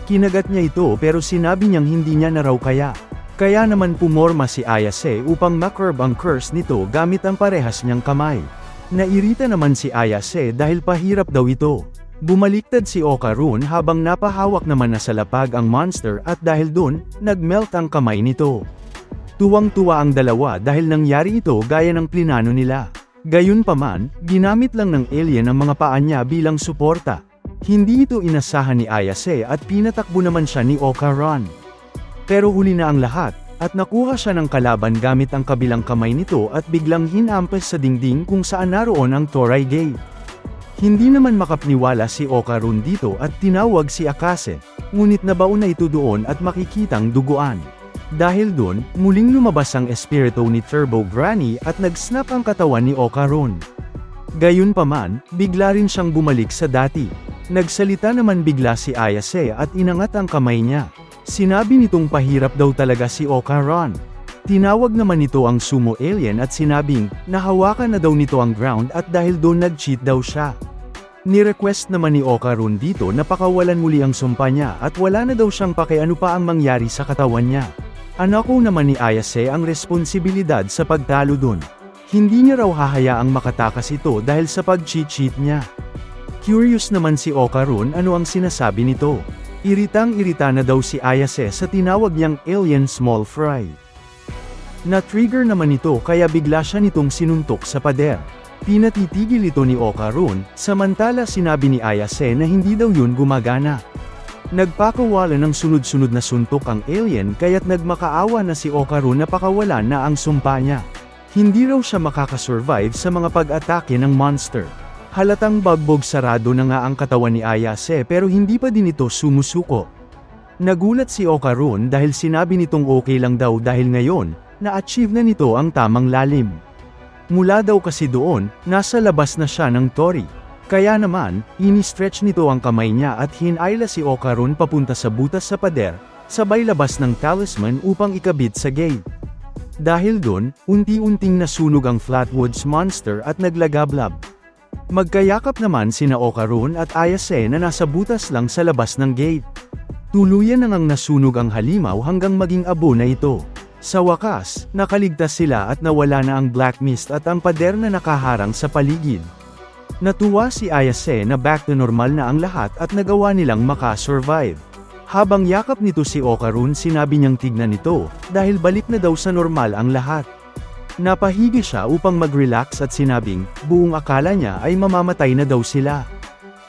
Kinagat niya ito pero sinabi niyang hindi niya na raw kaya. Kaya naman pumorma si Ayase upang makurb ang curse nito gamit ang parehas niyang kamay. Nairita naman si Ayase dahil pahirap daw ito. Bumaliktad si Okarun habang napahawak naman na sa lapag ang monster at dahil dun, nagmelt ang kamay nito. Tuwang-tuwa ang dalawa dahil nangyari ito gaya ng plinano nila. Gayunpaman, ginamit lang ng alien ang mga paa niya bilang suporta. Hindi ito inasahan ni Ayase at pinatakbo naman siya ni Okarun. Pero huli na ang lahat, at nakuha siya ng kalaban gamit ang kabilang kamay nito at biglang hinampas sa dingding kung saan naroon ang Toray Gate. Hindi naman makapaniwala si Okarun dito at tinawag si Akase, ngunit nabaon na ito doon at makikitang duguan. Dahil doon, muling lumabas ang espiritu ni Turbo Granny at nag-snap ang katawan ni Okarun. Gayunpaman, bigla rin siyang bumalik sa dati. Nagsalita naman bigla si Ayase at inangat ang kamay niya. Sinabi nitong pahirap daw talaga si Okarun. Tinawag naman nito ang sumo alien at sinabing, nahawakan na daw nito ang ground at dahil doon nag-cheat daw siya. Ni-request naman ni Okarun dito na pakawalan muli ang sumpa niya at wala na daw siyang pakiano pa ang mangyari sa katawan niya. Anako naman ni Ayase ang responsibilidad sa pagtalo dun. Hindi niya raw hahayaang makatakas ito dahil sa pag-cheat niya. Curious naman si Okarun ano ang sinasabi nito. Iritang-irita na daw si Ayase sa tinawag niyang alien small fry. Na-trigger naman ito kaya bigla siya nitong sinuntok sa pader. Pinatitigil ito ni Okarun, samantala sinabi ni Ayase na hindi daw yun gumagana. Nagpakawala ng sunod-sunod na suntok ang alien kaya't nagmakaawa na si Okarun na pakawalan na ang sumpa niya. Hindi raw siya makakasurvive sa mga pag-atake ng monster. Halatang bagbog sarado na nga ang katawan ni Ayase pero hindi pa din ito sumusuko. Nagulat si Okarun dahil sinabi nitong okay lang daw dahil ngayon, na-achieve na nito ang tamang lalim. Mula daw kasi doon, nasa labas na siya ng Tory. Kaya naman, ini-stretch nito ang kamay niya at hinayla si Okarun papunta sa butas sa pader, sabay labas ng talisman upang ikabit sa gate. Dahil dun, unti-unting nasunog ang Flatwoods Monster at naglagablab. Magkayakap naman sina Okarun at Ayase na nasa butas lang sa labas ng gate. Tuluyan nang nasunog ang halimaw hanggang maging abo na ito. Sa wakas, nakaligtas sila at nawala na ang black mist at ang pader na nakaharang sa paligid. Natuwa si Ayase na back to normal na ang lahat at nagawa nilang makasurvive. Habang yakap nito si Okarun, sinabi niyang tignan ito, dahil balik na daw sa normal ang lahat. Napahigi siya upang mag-relax at sinabing, buong akala niya ay mamamatay na daw sila.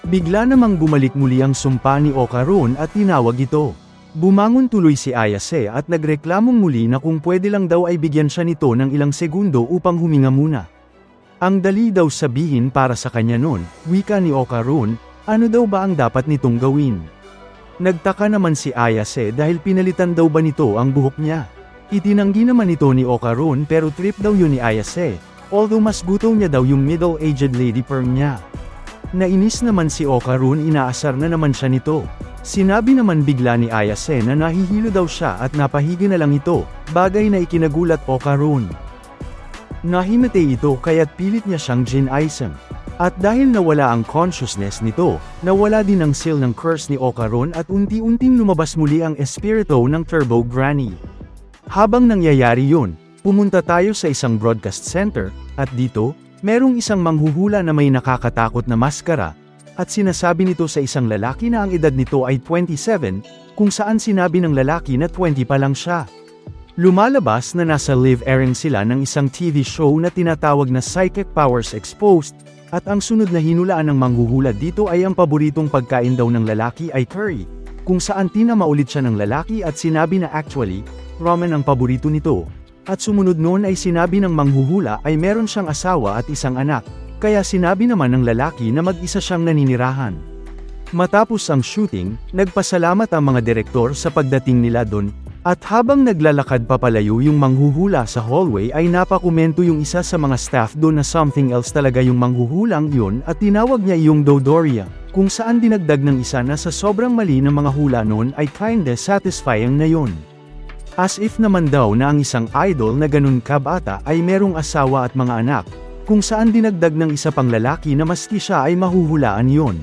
Bigla namang bumalik muli ang sumpa ni Okarun at tinawag ito. Bumangon tuloy si Ayase at nagreklamong muli na kung pwede lang daw ay bigyan siya nito ng ilang segundo upang huminga muna. Ang dali daw sabihin para sa kanya nun, wika ni Okarun, ano daw ba ang dapat nitong gawin? Nagtaka naman si Ayase dahil pinalitan daw ba nito ang buhok niya. Itinanggi naman ito ni Okarun pero trip daw yun ni Ayase, although mas gusto niya daw yung middle-aged lady perm niya. Nainis naman si Okarun, inaasar na naman siya nito. Sinabi naman bigla ni Ayase na nahihilo daw siya at napahigi na lang ito, bagay na ikinagulat Okarun. Nahimatay ito kaya't pilit niya siyang ginaisang. At dahil nawala ang consciousness nito, nawala din ang seal ng curse ni Okarun at unti-unting lumabas muli ang espiritu ng Turbo Granny. Habang nangyayari yun, pumunta tayo sa isang broadcast center, at dito, merong isang manghuhula na may nakakatakot na maskara, at sinasabi nito sa isang lalaki na ang edad nito ay 27, kung saan sinabi ng lalaki na 20 pa lang siya. Lumalabas na nasa live airing sila ng isang TV show na tinatawag na Psychic Powers Exposed, at ang sunod na hinulaan ng manghuhula dito ay ang paboritong pagkain daw ng lalaki ay curry, kung saan tinamaulit siya ng lalaki at sinabi na actually, ramen ang paborito nito, at sumunod noon ay sinabi ng manghuhula ay meron siyang asawa at isang anak. Kaya sinabi naman ng lalaki na mag-isa siyang naninirahan. Matapos ang shooting, nagpasalamat ang mga direktor sa pagdating nila doon, at habang naglalakad papalayo yung manghuhula sa hallway ay napakomento yung isa sa mga staff doon na something else talaga yung manghuhulang yun at tinawag niya yung Dodoria, kung saan dinagdag ng isa na sa sobrang mali ng mga hula noon ay kinda satisfying na yun. As if naman daw na ang isang idol na ganun kabata ay merong asawa at mga anak, kung saan dinagdag ng isa pang lalaki na maski siya ay mahuhulaan yon.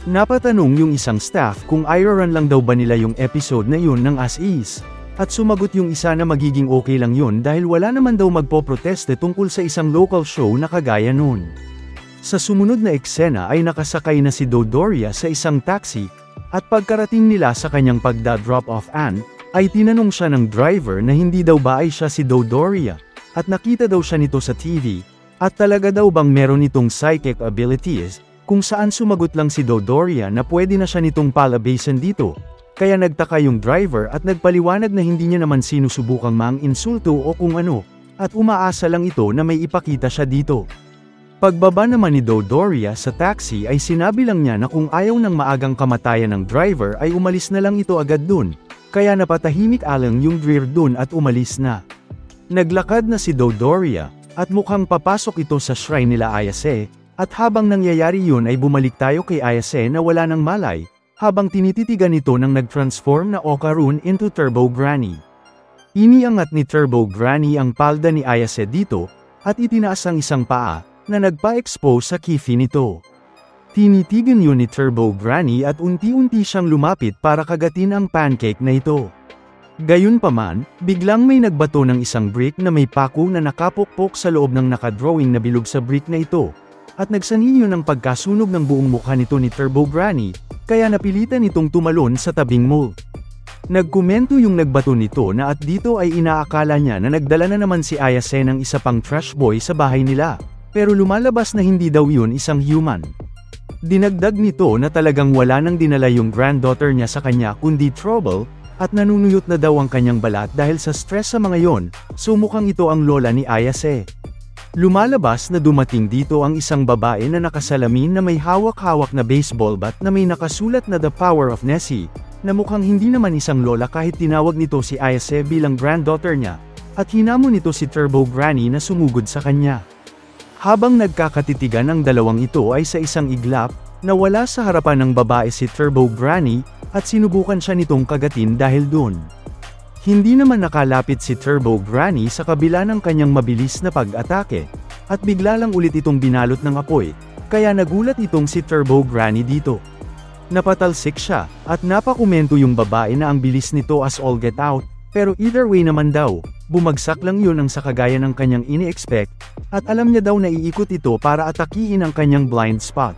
Napatanong yung isang staff kung i-run lang daw ba nila yung episode na yun ng as is, at sumagot yung isa na magiging okay lang yun dahil wala naman daw magpoproteste tungkol sa isang local show na kagaya nun. Sa sumunod na eksena ay nakasakay na si Dodoria sa isang taxi, at pagkarating nila sa kanyang pagda-drop off ay tinanong siya ng driver na hindi daw ba ay siya si Dodoria, at nakita daw siya nito sa TV. At talaga daw bang meron itong psychic abilities, kung saan sumagot lang si Dodoria na pwede na siya nitong palabasin dito. Kaya nagtaka yung driver at nagpaliwanag na hindi niya naman sinusubukang mang-insulto o kung ano, at umaasa lang ito na may ipakita siya dito. Pagbaba naman ni Dodoria sa taxi ay sinabi lang niya na kung ayaw ng maagang kamatayan ng driver ay umalis na lang ito agad dun, kaya napatahimik alang yung driver dun at umalis na. Naglakad na si Dodoria, at mukhang papasok ito sa shrine nila Ayase, at habang nangyayari yun ay bumalik tayo kay Ayase na wala ng malay, habang tinititigan nito nang nag-transform na Okarun into Turbo Granny. Iniangat ni Turbo Granny ang palda ni Ayase dito, at itinaas ang isang paa, na nagpa-expose sa kifi nito. Tinitigan yun ni Turbo Granny at unti-unti siyang lumapit para kagatin ang pancake na ito. Gayunpaman, biglang may nagbato ng isang brick na may pako na nakapukpok sa loob ng nakadrawing na bilog sa brick na ito, at nagsanhi yun ng pagkasunog ng buong mukha nito ni Turbo Granny, kaya napilitan itong tumalon sa tabing mold. Nagkomento yung nagbato nito na at dito ay inaakala niya na nagdala na naman si Ayase ng isa pang trash boy sa bahay nila, pero lumalabas na hindi daw yun isang human. Dinagdag nito na talagang wala nang dinala yung granddaughter niya sa kanya kundi trouble, at nanunuyot na daw ang kanyang balat dahil sa stress sa mga yon, so mukhang ito ang lola ni Ayase. Lumalabas na dumating dito ang isang babae na nakasalamin na may hawak-hawak na baseball bat na may nakasulat na The Power of Nessie, na mukhang hindi naman isang lola kahit tinawag nito si Ayase bilang granddaughter niya, at hinamon nito si Turbo Granny na sumugod sa kanya. Habang nagkakatitigan ang dalawang ito ay sa isang iglap, nawala sa harapan ng babae si Turbo Granny, at sinubukan siya nitong kagatin dahil dun. Hindi naman nakalapit si Turbo Granny sa kabila ng kanyang mabilis na pag-atake, at bigla lang ulit itong binalot ng apoy, kaya nagulat itong si Turbo Granny dito. Napatalsik siya, at napakomento yung babae na ang bilis nito as all get out, Pero either way naman daw, bumagsak lang yun ang sa kagaya ng kanyang ini-expect, at alam niya daw na iikot ito para atakihin ang kanyang blind spot.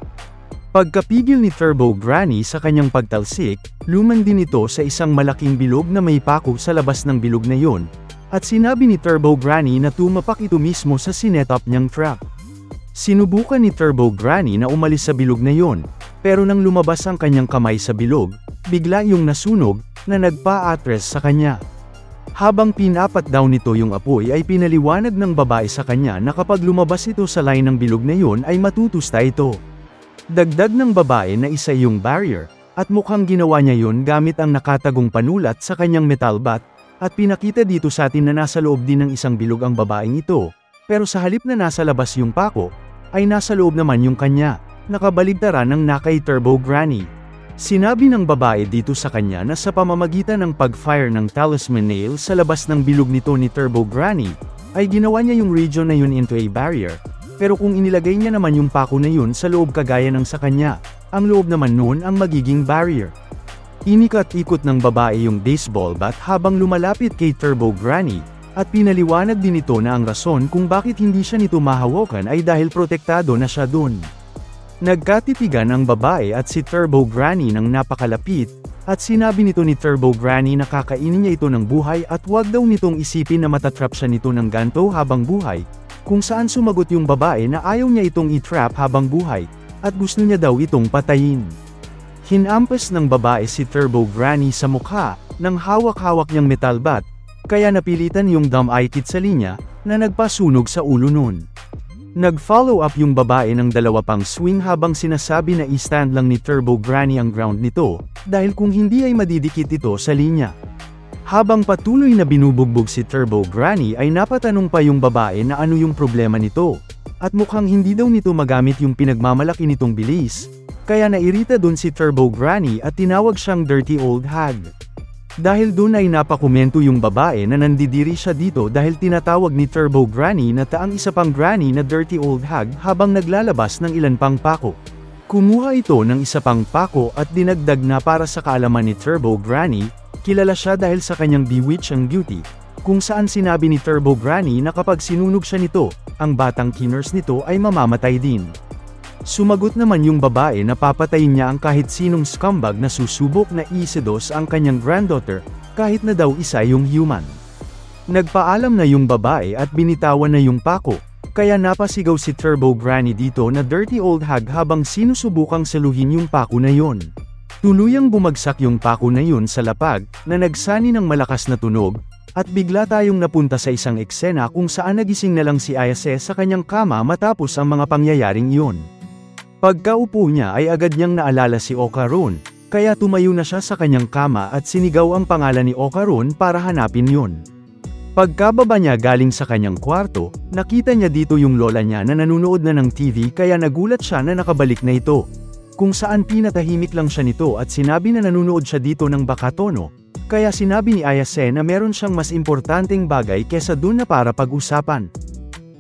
Pagkapigil ni Turbo Granny sa kanyang pagtalsik, luman din ito sa isang malaking bilog na may pako sa labas ng bilog na yun, at sinabi ni Turbo Granny na tumapak ito mismo sa sinetop niyang trap. Sinubukan ni Turbo Granny na umalis sa bilog na yon, pero nang lumabas ang kanyang kamay sa bilog, bigla yung nasunog, na nagpa-atres sa kanya. Habang pinapat daw nito yung apoy ay pinaliwanag ng babae sa kanya na kapag lumabas ito sa line ng bilog na yon ay matutusta ito. Dagdag ng babae na isa yung barrier, at mukhang ginawa niya yun gamit ang nakatagong panulat sa kanyang metal bat, at pinakita dito sa atin na nasa loob din ng isang bilog ang babaeng ito, pero sa halip na nasa labas yung pako, ay nasa loob naman yung kanya, nakabaligtaran ng nakay Turbo Granny. Sinabi ng babae dito sa kanya na sa pamamagitan ng pag-fire ng talisman nail sa labas ng bilog nito ni Turbo Granny, ay ginawa niya yung region na yun into a barrier, pero kung inilagay niya naman yung pako na yun sa loob kagaya ng sa kanya, ang loob naman nun ang magiging barrier. Inikat-ikot ng babae yung baseball bat habang lumalapit kay Turbo Granny, at pinaliwanag din ito na ang rason kung bakit hindi siya nito mahawakan ay dahil protektado na siya dun. Nagkatitigan ang babae at si Turbo Granny nang napakalapit, at sinabi nito ni Turbo Granny na kakainin niya ito ng buhay at wag daw nitong isipin na matatrap siya nito ng ganto habang buhay, kung saan sumagot yung babae na ayaw niya itong itrap habang buhay, at gusto niya daw itong patayin. Hinampas ng babae si Turbo Granny sa mukha, ng hawak-hawak niyang metal bat, kaya napilitan yung dumb eye kit sa linya, na nagpasunog sa ulo nun. Nag-follow up yung babae ng dalawa pang swing habang sinasabi na i-stand lang ni Turbo Granny ang ground nito, dahil kung hindi ay madidikit ito sa linya. Habang patuloy na binubugbog si Turbo Granny ay napatanong pa yung babae na ano yung problema nito, at mukhang hindi daw nito magamit yung pinagmamalaki nitong bilis, kaya nairita dun si Turbo Granny at tinawag siyang dirty old hag. Dahil dun ay napakomento yung babae na nandidiri siya dito dahil tinatawag ni Turbo Granny na taang isa pang granny na dirty old hag habang naglalabas ng ilan pang pako. Kumuha ito ng isa pang pako at dinagdag na para sa kaalaman ni Turbo Granny, kilala siya dahil sa kanyang bewitching beauty, kung saan sinabi ni Turbo Granny na kapag sinunog siya nito, ang batang kiners nito ay mamamatay din. Sumagot naman yung babae na papatayin niya ang kahit sinong scumbag na susubok na isedos ang kanyang granddaughter, kahit na daw isa yung human. Nagpaalam na yung babae at binitawan na yung pako, kaya napasigaw si Turbo Granny dito na dirty old hag habang sinusubukang saluhin yung pako na yon. Tuluyang bumagsak yung pako na yun sa lapag, na nagsani ng malakas na tunog, at bigla tayong napunta sa isang eksena kung saan nagising na lang si Ayase sa kanyang kama matapos ang mga pangyayaring iyon. Pagkaupo niya ay agad niyang naalala si Okaron, kaya tumayo na siya sa kanyang kama at sinigaw ang pangalan ni Okaron para hanapin yun. Pagkababa niya galing sa kanyang kwarto, nakita niya dito yung lola niya na nanunood na ng TV kaya nagulat siya na nakabalik na ito. Kung saan pinatahimik lang siya nito at sinabi na nanunood siya dito ng Bakatono, kaya sinabi ni Ayase na meron siyang mas importanteng bagay kesa dun na para pag-usapan.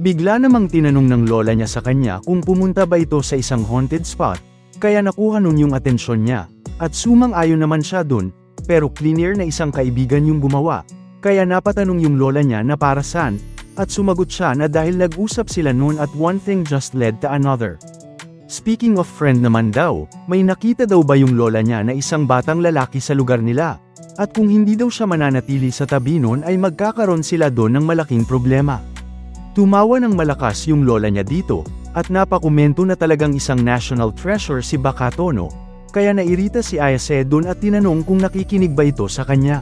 Bigla namang tinanong ng lola niya sa kanya kung pumunta ba ito sa isang haunted spot, kaya nakuha nun yung atensyon niya, at sumang-ayon naman siya dun, pero cleaner na isang kaibigan yung gumawa, kaya napatanong yung lola niya na para saan, at sumagot siya na dahil nag-usap sila noon at one thing just led to another. Speaking of friend naman daw, may nakita daw ba yung lola niya na isang batang lalaki sa lugar nila, at kung hindi daw siya mananatili sa tabi nun ay magkakaroon sila doon ng malaking problema. Tumawa ng malakas yung lola niya dito, at napakomento na talagang isang national treasure si Bakatono, kaya nairita si Ayase doon at tinanong kung nakikinig ba ito sa kanya.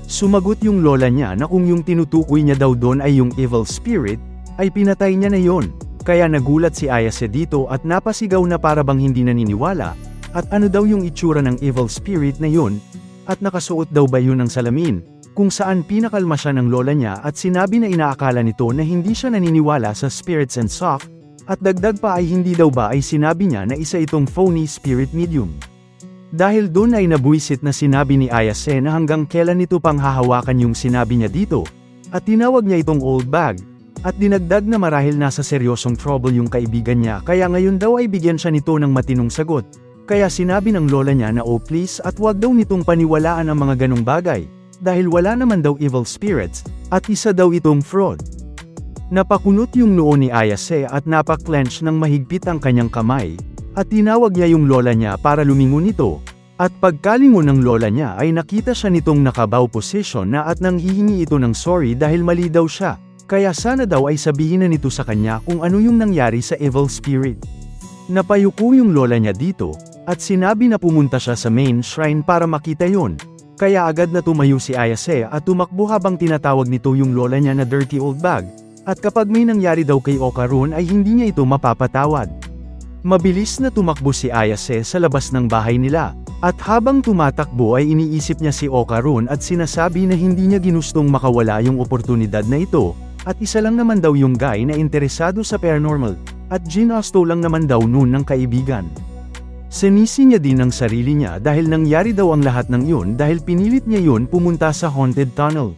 Sumagot yung lola niya na kung yung tinutukoy niya daw doon ay yung evil spirit, ay pinatay niya na yon, kaya nagulat si Ayase dito at napasigaw na para bang hindi naniniwala, at ano daw yung itsura ng evil spirit na yon, at nakasuot daw ba yun ng salamin, kung saan pinakalma siya ng lola niya at sinabi na inaakala nito na hindi siya naniniwala sa spirits and soft, at dagdag pa ay hindi daw ba ay sinabi niya na isa itong phony spirit medium. Dahil doon ay nabuisit na sinabi ni Ayase na hanggang kailan nito pang hahawakan yung sinabi niya dito, at tinawag niya itong old bag, at dinagdag na marahil nasa seryosong trouble yung kaibigan niya kaya ngayon daw ay bigyan siya nito ng matinong sagot, kaya sinabi ng lola niya na oh please at wag daw nitong paniwalaan ang mga ganong bagay. dahil wala naman daw evil spirits, at isa daw itong fraud. Napakunot yung noo ni Ayase at napaklench ng mahigpit ang kanyang kamay, at tinawag niya yung lola niya para lumingon ito, at pagkalingon ng lola niya ay nakita siya nitong nakabow position na at nanghihingi ito ng sorry dahil mali daw siya, kaya sana daw ay sabihin na nito sa kanya kung ano yung nangyari sa evil spirit. Napayuko yung lola niya dito, at sinabi na pumunta siya sa main shrine para makita yon. Kaya agad na tumayo si Ayase at tumakbo habang tinatawag nito yung lola niya na dirty old bag, at kapag may nangyari daw kay Okarun ay hindi niya ito mapapatawad. Mabilis na tumakbo si Ayase sa labas ng bahay nila, at habang tumatakbo ay iniisip niya si Okarun at sinasabi na hindi niya ginustong makawala yung oportunidad na ito, at isa lang naman daw yung guy na interesado sa paranormal, at ginasto lang naman daw noon ng kaibigan. Sinisi niya din ang sarili niya dahil nangyari daw ang lahat ng yun dahil pinilit niya yun pumunta sa haunted tunnel.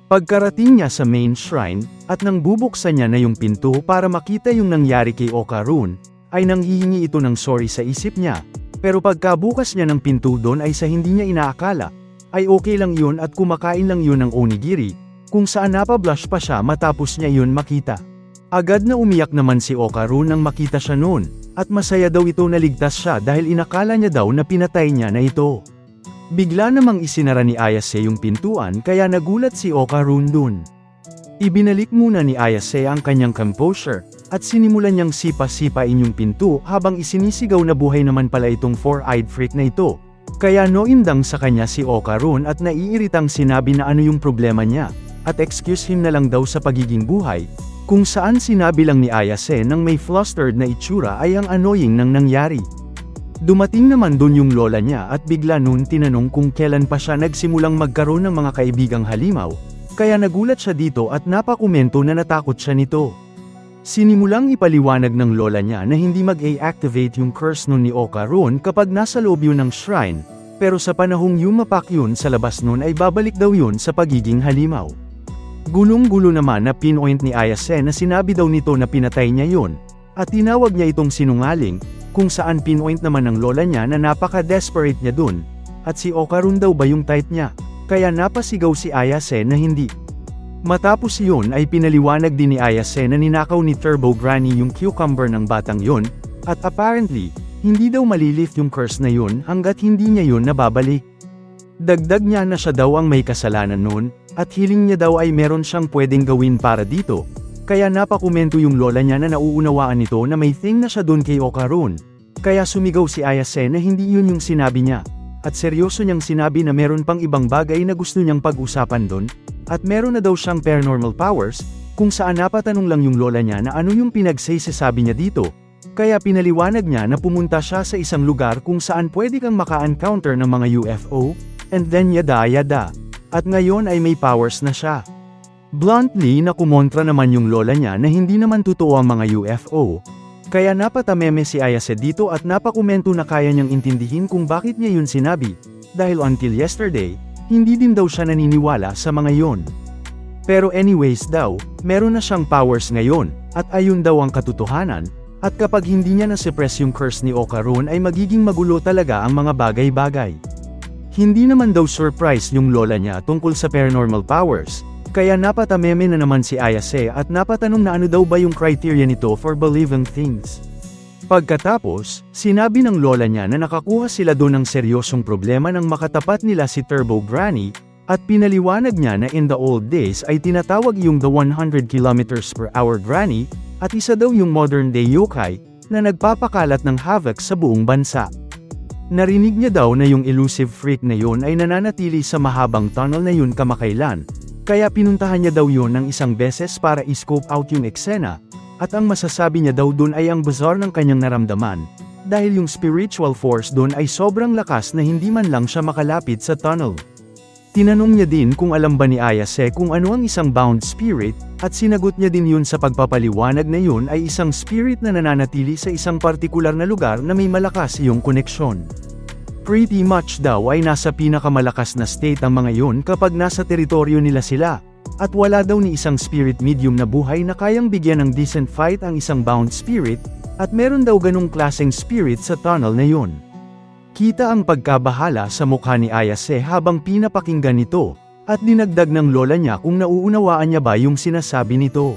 Pagkarating niya sa main shrine, at nang bubuksan niya na yung pinto para makita yung nangyari kay Okarun, ay nanghihingi ito ng sorry sa isip niya, pero pagkabukas niya ng pinto doon ay sa hindi niya inaakala, ay okay lang yun at kumakain lang yun ng onigiri, kung saan napablush pa siya matapos niya yun makita. Agad na umiyak naman si Okarun nang makita siya noon, at masaya daw ito na ligtas siya dahil inakala niya daw na pinatay niya na ito. Bigla namang isinara ni Ayase yung pintuan kaya nagulat si Okarun dun. Ibinalik muna ni Ayase ang kanyang composure, at sinimulan niyang sipa-sipain yung pinto habang isinisigaw na buhay naman pala itong four-eyed freak na ito. Kaya noimdang sa kanya si Okarun at naiiritang sinabi na ano yung problema niya, at excuse him na lang daw sa pagiging buhay, kung saan sinabi lang ni Ayase nang may flustered na itsura ay ang annoying nang nangyari. Dumating naman dun yung lola niya at bigla nun tinanong kung kailan pa siya nagsimulang magkaroon ng mga kaibigang halimaw, kaya nagulat siya dito at napakomento na natakot siya nito. Sinimulang ipaliwanag ng lola niya na hindi mag-a-activate yung curse nun ni Okarun kapag nasa loob yun ng shrine, pero sa panahong yumapak yun sa labas nun ay babalik daw yun sa pagiging halimaw. Gulong-gulo naman na pinoint ni Ayase na sinabi daw nito na pinatay niya yun, at tinawag niya itong sinungaling, kung saan pinoint naman ng lola niya na napaka-desperate niya dun, at si Okarun daw ba yung type niya, kaya napasigaw si Ayase na hindi. Matapos yun ay pinaliwanag din ni Ayase na ninakaw ni Turbo Granny yung cucumber ng batang yun, at apparently, hindi daw malilift yung curse na yun hanggat hindi niya yun nababalik. Dagdag niya na siya daw ang may kasalanan nun, at hiling niya daw ay meron siyang pwedeng gawin para dito, kaya napakomento yung lola niya na nauunawaan nito na may thing na siya dun kay Okarun, kaya sumigaw si Ayase na hindi yun yung sinabi niya, at seryoso niyang sinabi na meron pang ibang bagay na gusto niyang pag-usapan dun, at meron na daw siyang paranormal powers, kung saan napatanong lang yung lola niya na ano yung pinagsasabi niya dito, kaya pinaliwanag niya na pumunta siya sa isang lugar kung saan pwede kang maka-encounter ng mga UFO, and then yada. At ngayon ay may powers na siya. Bluntly na kumontra naman yung lola niya na hindi naman totoo ang mga UFO. Kaya napatameme si Ayase dito at napakomento na kaya niyang intindihin kung bakit niya yun sinabi, dahil until yesterday, hindi din daw siya naniniwala sa mga yon. Pero anyways daw, meron na siyang powers ngayon, at ayun daw ang katotohanan, at kapag hindi niya na-suppress yung curse ni Okarun ay magiging magulo talaga ang mga bagay-bagay. Hindi naman daw surprise yung lola niya tungkol sa paranormal powers, kaya napatameme na naman si Ayase at napatanong na ano daw ba yung criteria nito for believing things. Pagkatapos, sinabi ng lola niya na nakakuha sila doon ng seryosong problema nang makatapat nila si Turbo Granny, at pinaliwanag niya na in the old days ay tinatawag yung the 100 km/h Granny, at isa daw yung modern day yokai, na nagpapakalat ng havoc sa buong bansa. Narinig niya daw na yung elusive freak na yun ay nananatili sa mahabang tunnel na yun kamakailan, kaya pinuntahan niya daw yun ng isang beses para i-scope out yung eksena, at ang masasabi niya daw dun ay ang bizarre ng kanyang naramdaman, dahil yung spiritual force dun ay sobrang lakas na hindi man lang siya makalapit sa tunnel. Tinanong niya din kung alam ba ni Ayase kung ano ang isang bound spirit, at sinagot niya din yun sa pagpapaliwanag na yun ay isang spirit na nananatili sa isang partikular na lugar na may malakas iyong koneksyon. Pretty much daw ay nasa pinakamalakas na state ang mga yun kapag nasa teritoryo nila sila, at wala daw ni isang spirit medium na buhay na kayang bigyan ng decent fight ang isang bound spirit, at meron daw ganung klaseng spirit sa tunnel na yun. Kita ang pagkabahala sa mukha ni Ayase habang pinapakinggan nito, At dinagdag ng lola niya kung nauunawaan niya ba yung sinasabi nito.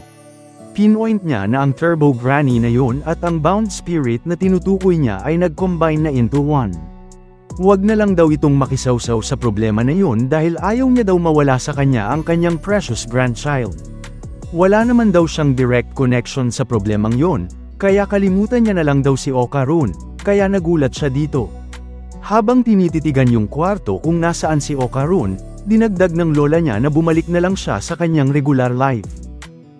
Pinpoint niya na ang Turbo Granny na yun at ang Bound Spirit na tinutukoy niya ay nag-combine na into one. Huwag na lang daw itong makisawsaw sa problema na yun dahil ayaw niya daw mawala sa kanya ang kanyang precious grandchild. Wala naman daw siyang direct connection sa problemang yun, kaya kalimutan niya na lang daw si Okarun, kaya nagulat siya dito. Habang tinititigan yung kwarto kung nasaan si Okarun, dinagdag ng lola niya na bumalik na lang siya sa kanyang regular life.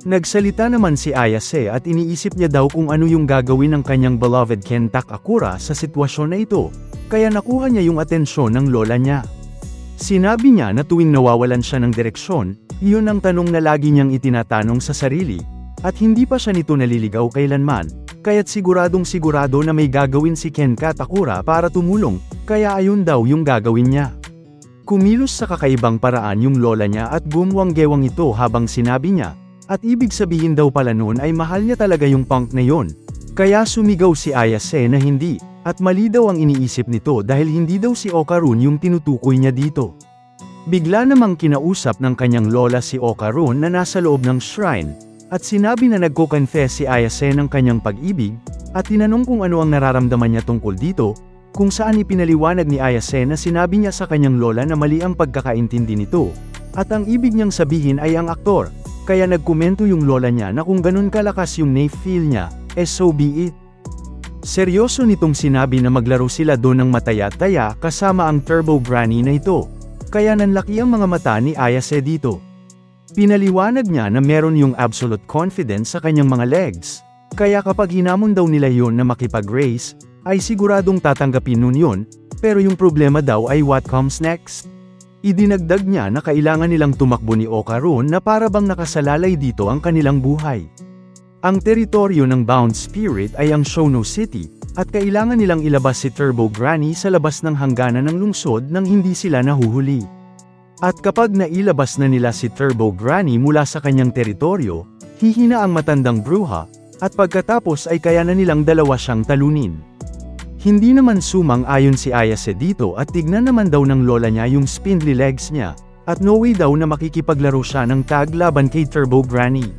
Nagsalita naman si Ayase at iniisip niya daw kung ano yung gagawin ng kanyang beloved Ken Takakura sa sitwasyon na ito, kaya nakuha niya yung atensyon ng lola niya. Sinabi niya na tuwing nawawalan siya ng direksyon, iyon ang tanong na lagi niyang itinatanong sa sarili, at hindi pa siya nito naliligaw kailanman, kaya't siguradong sigurado na may gagawin si Ken Takakura para tumulong, kaya ayun daw yung gagawin niya. Kumilos sa kakaibang paraan yung lola niya at gumwang-gewang ito habang sinabi niya, at ibig sabihin daw pala noon ay mahal niya talaga yung punk na yon. Kaya sumigaw si Ayase na hindi, at mali daw ang iniisip nito dahil hindi daw si Okarun yung tinutukoy niya dito. Bigla namang kinausap ng kanyang lola si Okarun na nasa loob ng shrine, at sinabi na nagko-confess si Ayase ng kanyang pag-ibig, at tinanong kung ano ang nararamdaman niya tungkol dito, kung saan ipinaliwanag ni Ayase na sinabi niya sa kanyang lola na mali ang pagkakaintindi nito, at ang ibig niyang sabihin ay ang aktor. Kaya nagkomento yung lola niya na kung ganun kalakas yung feel niya, so be it. Seryoso nitong sinabi na maglaro sila doon ng mataya-taya kasama ang Turbo Granny na ito. Kaya nanlaki ang mga mata ni Ayase dito. Pinaliwanag niya na meron yung absolute confidence sa kanyang mga legs. Kaya kapag hinamon daw nila yon na makipag-race, ay siguradong tatanggapin nun yun, pero yung problema daw ay what comes next. Idinagdag niya na kailangan nilang tumakbo ni Okarun na para bang nakasalalay dito ang kanilang buhay. Ang teritoryo ng Bound Spirit ay ang Shono City, at kailangan nilang ilabas si Turbo Granny sa labas ng hangganan ng lungsod nang hindi sila nahuhuli. At kapag nailabas na nila si Turbo Granny mula sa kanyang teritoryo, hihina ang matandang bruha, at pagkatapos ay kaya na nilang dalawa siyang talunin. Hindi naman sumang-ayon si Ayase dito at tignan naman daw ng lola niya yung spindly legs niya, at no way daw na makikipaglaro siya ng tag laban kay Turbo Granny.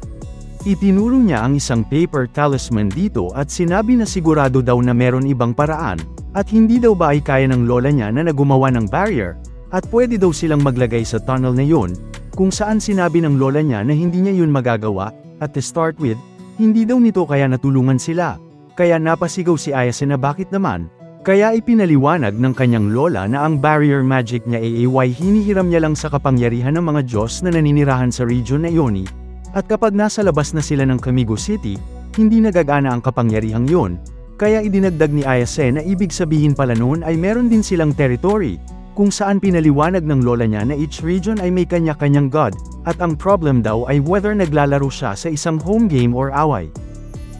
Itinuro niya ang isang paper talisman dito at sinabi na sigurado daw na meron ibang paraan, at hindi daw ba ay kaya ng lola niya na gumawa ng barrier, at pwede daw silang maglagay sa tunnel na yun, kung saan sinabi ng lola niya na hindi niya yun magagawa, at to start with, hindi daw nito kaya natulungan sila. Kaya napasigaw si Ayase na bakit naman, kaya ipinaliwanag ng kanyang lola na ang barrier magic niya ay hinihiram niya lang sa kapangyarihan ng mga Diyos na naninirahan sa region na iyon, at kapag nasa labas na sila ng Kamigo City, hindi nagagana ang kapangyarihang yon, kaya idinagdag ni Ayase na ibig sabihin pala noon ay meron din silang territory, kung saan pinaliwanag ng lola niya na each region ay may kanya-kanyang god, at ang problem daw ay whether naglalaro siya sa isang home game or away.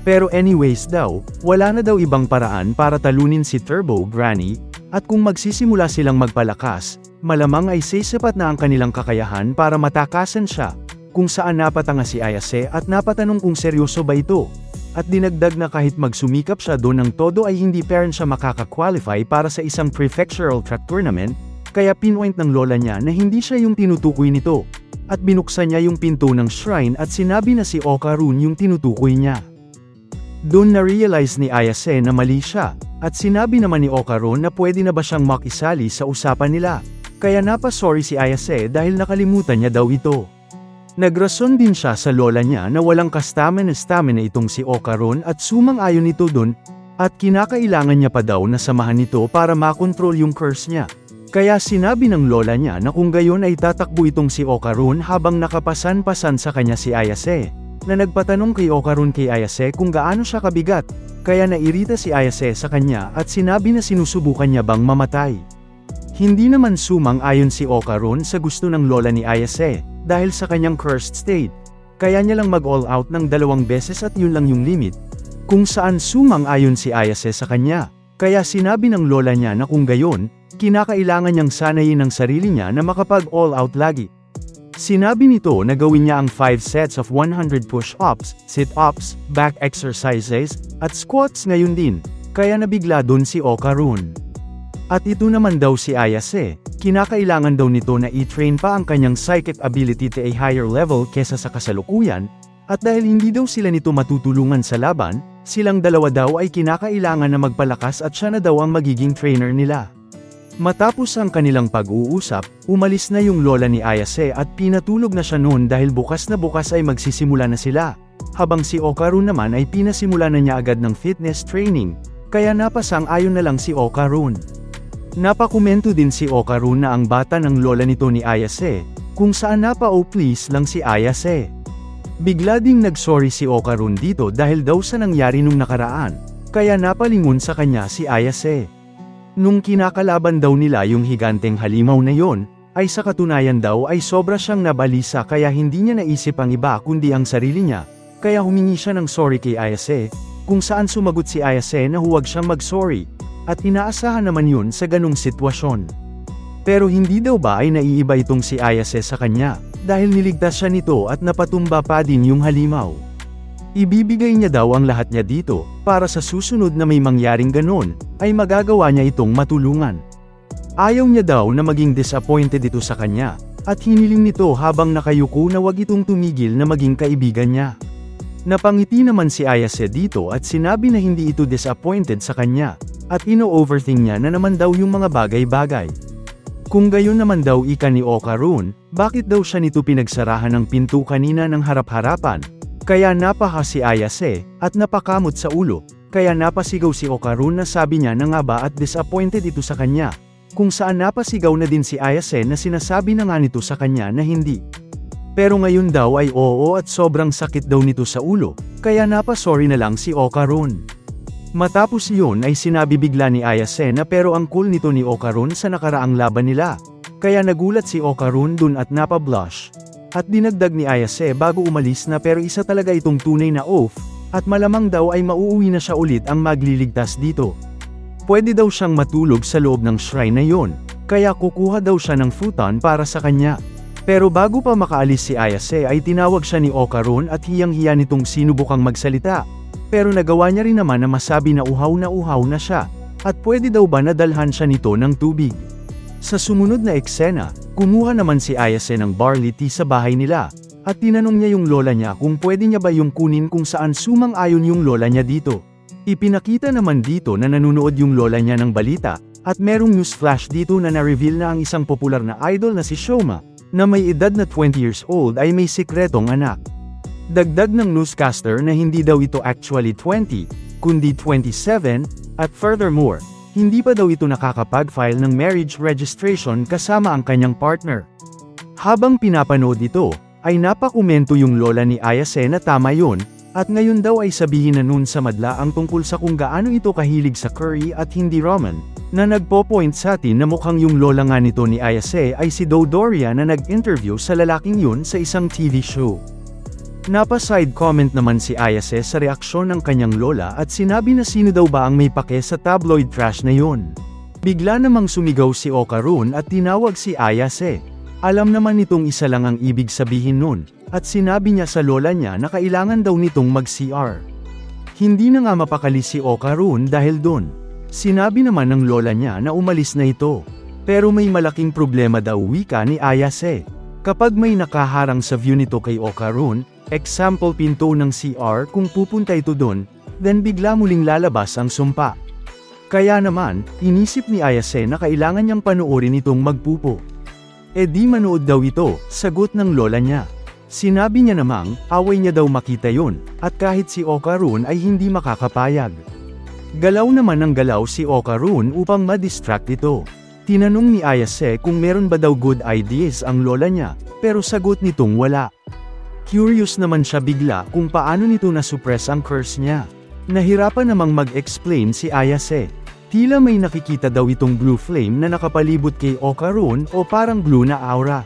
Pero anyways daw, wala na daw ibang paraan para talunin si Turbo Granny, at kung magsisimula silang magpalakas, malamang ay sasapat na ang kanilang kakayahan para matakasan siya, kung saan napatanga si Ayase at napatanong kung seryoso ba ito, at dinagdag na kahit magsumikap siya doon ng todo ay hindi pa rin siya makaka-qualify para sa isang prefectural track tournament, kaya pinpoint ng lola niya na hindi siya yung tinutukoy nito, at binuksan niya yung pinto ng shrine at sinabi na si Okarun yung tinutukoy niya. Doon na-realize ni Ayase na mali siya, at sinabi naman ni Okarun na pwede na ba siyang makisali sa usapan nila, kaya napasorry si Ayase dahil nakalimutan niya daw ito. Nagrason din siya sa lola niya na walang kastamina itong si Okarun at sumang-ayon ito dun, at kinakailangan niya pa daw na samahan nito para makontrol yung curse niya. Kaya sinabi ng lola niya na kung gayon ay tatakbo itong si Okarun habang nakapasan-pasan sa kanya si Ayase. Na nagpatanong kay Okarun kay Ayase kung gaano siya kabigat, kaya nairita si Ayase sa kanya at sinabi na sinusubukan niya bang mamatay. Hindi naman sumang-ayon si Okarun sa gusto ng lola ni Ayase, dahil sa kanyang cursed state, kaya niya lang mag-all out ng 2 beses at yun lang yung limit, kung saan sumang-ayon si Ayase sa kanya, kaya sinabi ng lola niya na kung gayon, kinakailangan niyang sanayin ang sarili niya na makapag-all out lagi. Sinabi nito na gawin niya ang 5 sets of 100 push-ups, sit-ups, back exercises, at squats ngayon din, kaya nabigla dun si Okarun. At ito naman daw si Ayase, kinakailangan daw nito na i-train pa ang kanyang psychic ability to a higher level kesa sa kasalukuyan, at dahil hindi daw sila nito matutulungan sa laban, silang dalawa daw ay kinakailangan na magpalakas at siya na daw ang magiging trainer nila. Matapos ang kanilang pag-uusap, umalis na yung lola ni Ayase at pinatulog na siya noon dahil bukas ay magsisimula na sila, habang si Okarun naman ay pinasimula na niya agad ng fitness training, kaya napasang-ayon na lang si Okarun. Napakomento din si Okarun na ang bata ng lola nito ni Ayase, kung saan napa-oh-please lang si Ayase. Bigla ding nag-sorry si Okarun dito dahil daw sa nangyari nung nakaraan, kaya napalingon sa kanya si Ayase. Nung kinakalaban daw nila yung higanteng halimaw na yon, ay sa katunayan daw ay sobra siyang nabalisa kaya hindi niya naisip ang iba kundi ang sarili niya, kaya humingi siya ng sorry kay Ayase, kung saan sumagot si Ayase na huwag siyang mag-sorry, at inaasahan naman yun sa ganung sitwasyon. Pero hindi daw ba ay naiiba itong si Ayase sa kanya, dahil niligtas siya nito at napatumba pa din yung halimaw. Ibibigay niya daw ang lahat niya dito, para sa susunod na may mangyaring ganon, ay magagawa niya itong matulungan. Ayaw niya daw na maging disappointed ito sa kanya, at hiniling nito habang nakayuko na wag itong tumigil na maging kaibigan niya. Napangiti naman si Ayase dito at sinabi na hindi ito disappointed sa kanya, at ino-overthink niya na naman daw yung mga bagay-bagay. Kung gayon naman daw ika ni Okarun, bakit daw siya nito pinagsarahan ng pinto kanina ng harap-harapan? Kaya napaha si Ayase, at napakamot sa ulo, kaya napasigaw si Okarun na sabi niya na nga ba at disappointed ito sa kanya, kung saan napasigaw na din si Ayase na sinasabi na nga nito sa kanya na hindi. Pero ngayon daw ay oo at sobrang sakit daw nito sa ulo, kaya napasorry na lang si Okarun. Matapos yun ay sinabi bigla ni Ayase na pero ang cool nito ni Okarun sa nakaraang laban nila, kaya nagulat si Okarun dun at napablush. At dinagdag ni Ayase bago umalis na pero isa talaga itong tunay na oath, at malamang daw ay mauuwi na siya ulit ang magliligtas dito. Pwede daw siyang matulog sa loob ng shrine na yon, kaya kukuha daw siya ng futon para sa kanya. Pero bago pa makaalis si Ayase ay tinawag siya ni Okarun at hiyang-hiya nitong sinubukang magsalita. Pero nagawa niya rin naman na masabi na uhaw na siya, at pwede daw ba nadalhan siya nito ng tubig. Sa sumunod na eksena, kumuha naman si Ayase ng barley tea sa bahay nila, at tinanong niya yung lola niya kung pwede niya ba yung kunin kung saan sumang-ayon yung lola niya dito. Ipinakita naman dito na nanunood yung lola niya ng balita, at merong news flash dito na na-reveal na ang isang popular na idol na si Shoma, na may edad na 20 years old ay may sikretong anak. Dagdag ng newscaster na hindi daw ito actually 20, kundi 27, at furthermore, hindi pa daw ito nakakapag-file ng marriage registration kasama ang kanyang partner. Habang pinapanood ito, ay napakomento yung lola ni Ayase na tama yun, at ngayon daw ay sabihin na nun sa madla ang tungkol sa kung gaano ito kahilig sa curry at hindi ramen, na nagpo-point sa atin na mukhang yung lola nga nito ni Ayase ay si Dodoria na nag-interview sa lalaking yun sa isang TV show. Napa-side comment naman si Ayase sa reaksyon ng kanyang lola at sinabi na sino daw ba ang may pake sa tabloid trash na yun. Bigla namang sumigaw si Okarun at tinawag si Ayase. Alam naman nitong isa lang ang ibig sabihin nun, at sinabi niya sa lola niya na kailangan daw nitong mag-CR. Hindi na nga mapakali si Okarun dahil dun. Sinabi naman ng lola niya na umalis na ito. Pero may malaking problema daw wika ni Ayase. Kapag may nakaharang sa view nito kay Okarun, example pinto ng CR kung pupunta ito dun, then bigla muling lalabas ang sumpa. Kaya naman, inisip ni Ayase na kailangan niyang panoorin itong magpupo. E di manood daw ito, sagot ng lola niya. Sinabi niya namang, away niya daw makita yun, at kahit si Okarun ay hindi makakapayag. Galaw naman ng galaw si Okarun upang ma-distract ito. Tinanong ni Ayase kung meron ba daw good ideas ang lola niya, pero sagot nitong wala. Curious naman siya bigla kung paano nito na-suppress ang curse niya. Nahirapan namang mag-explain si Ayase. Tila may nakikita daw itong blue flame na nakapalibot kay Okarun o parang blue na aura.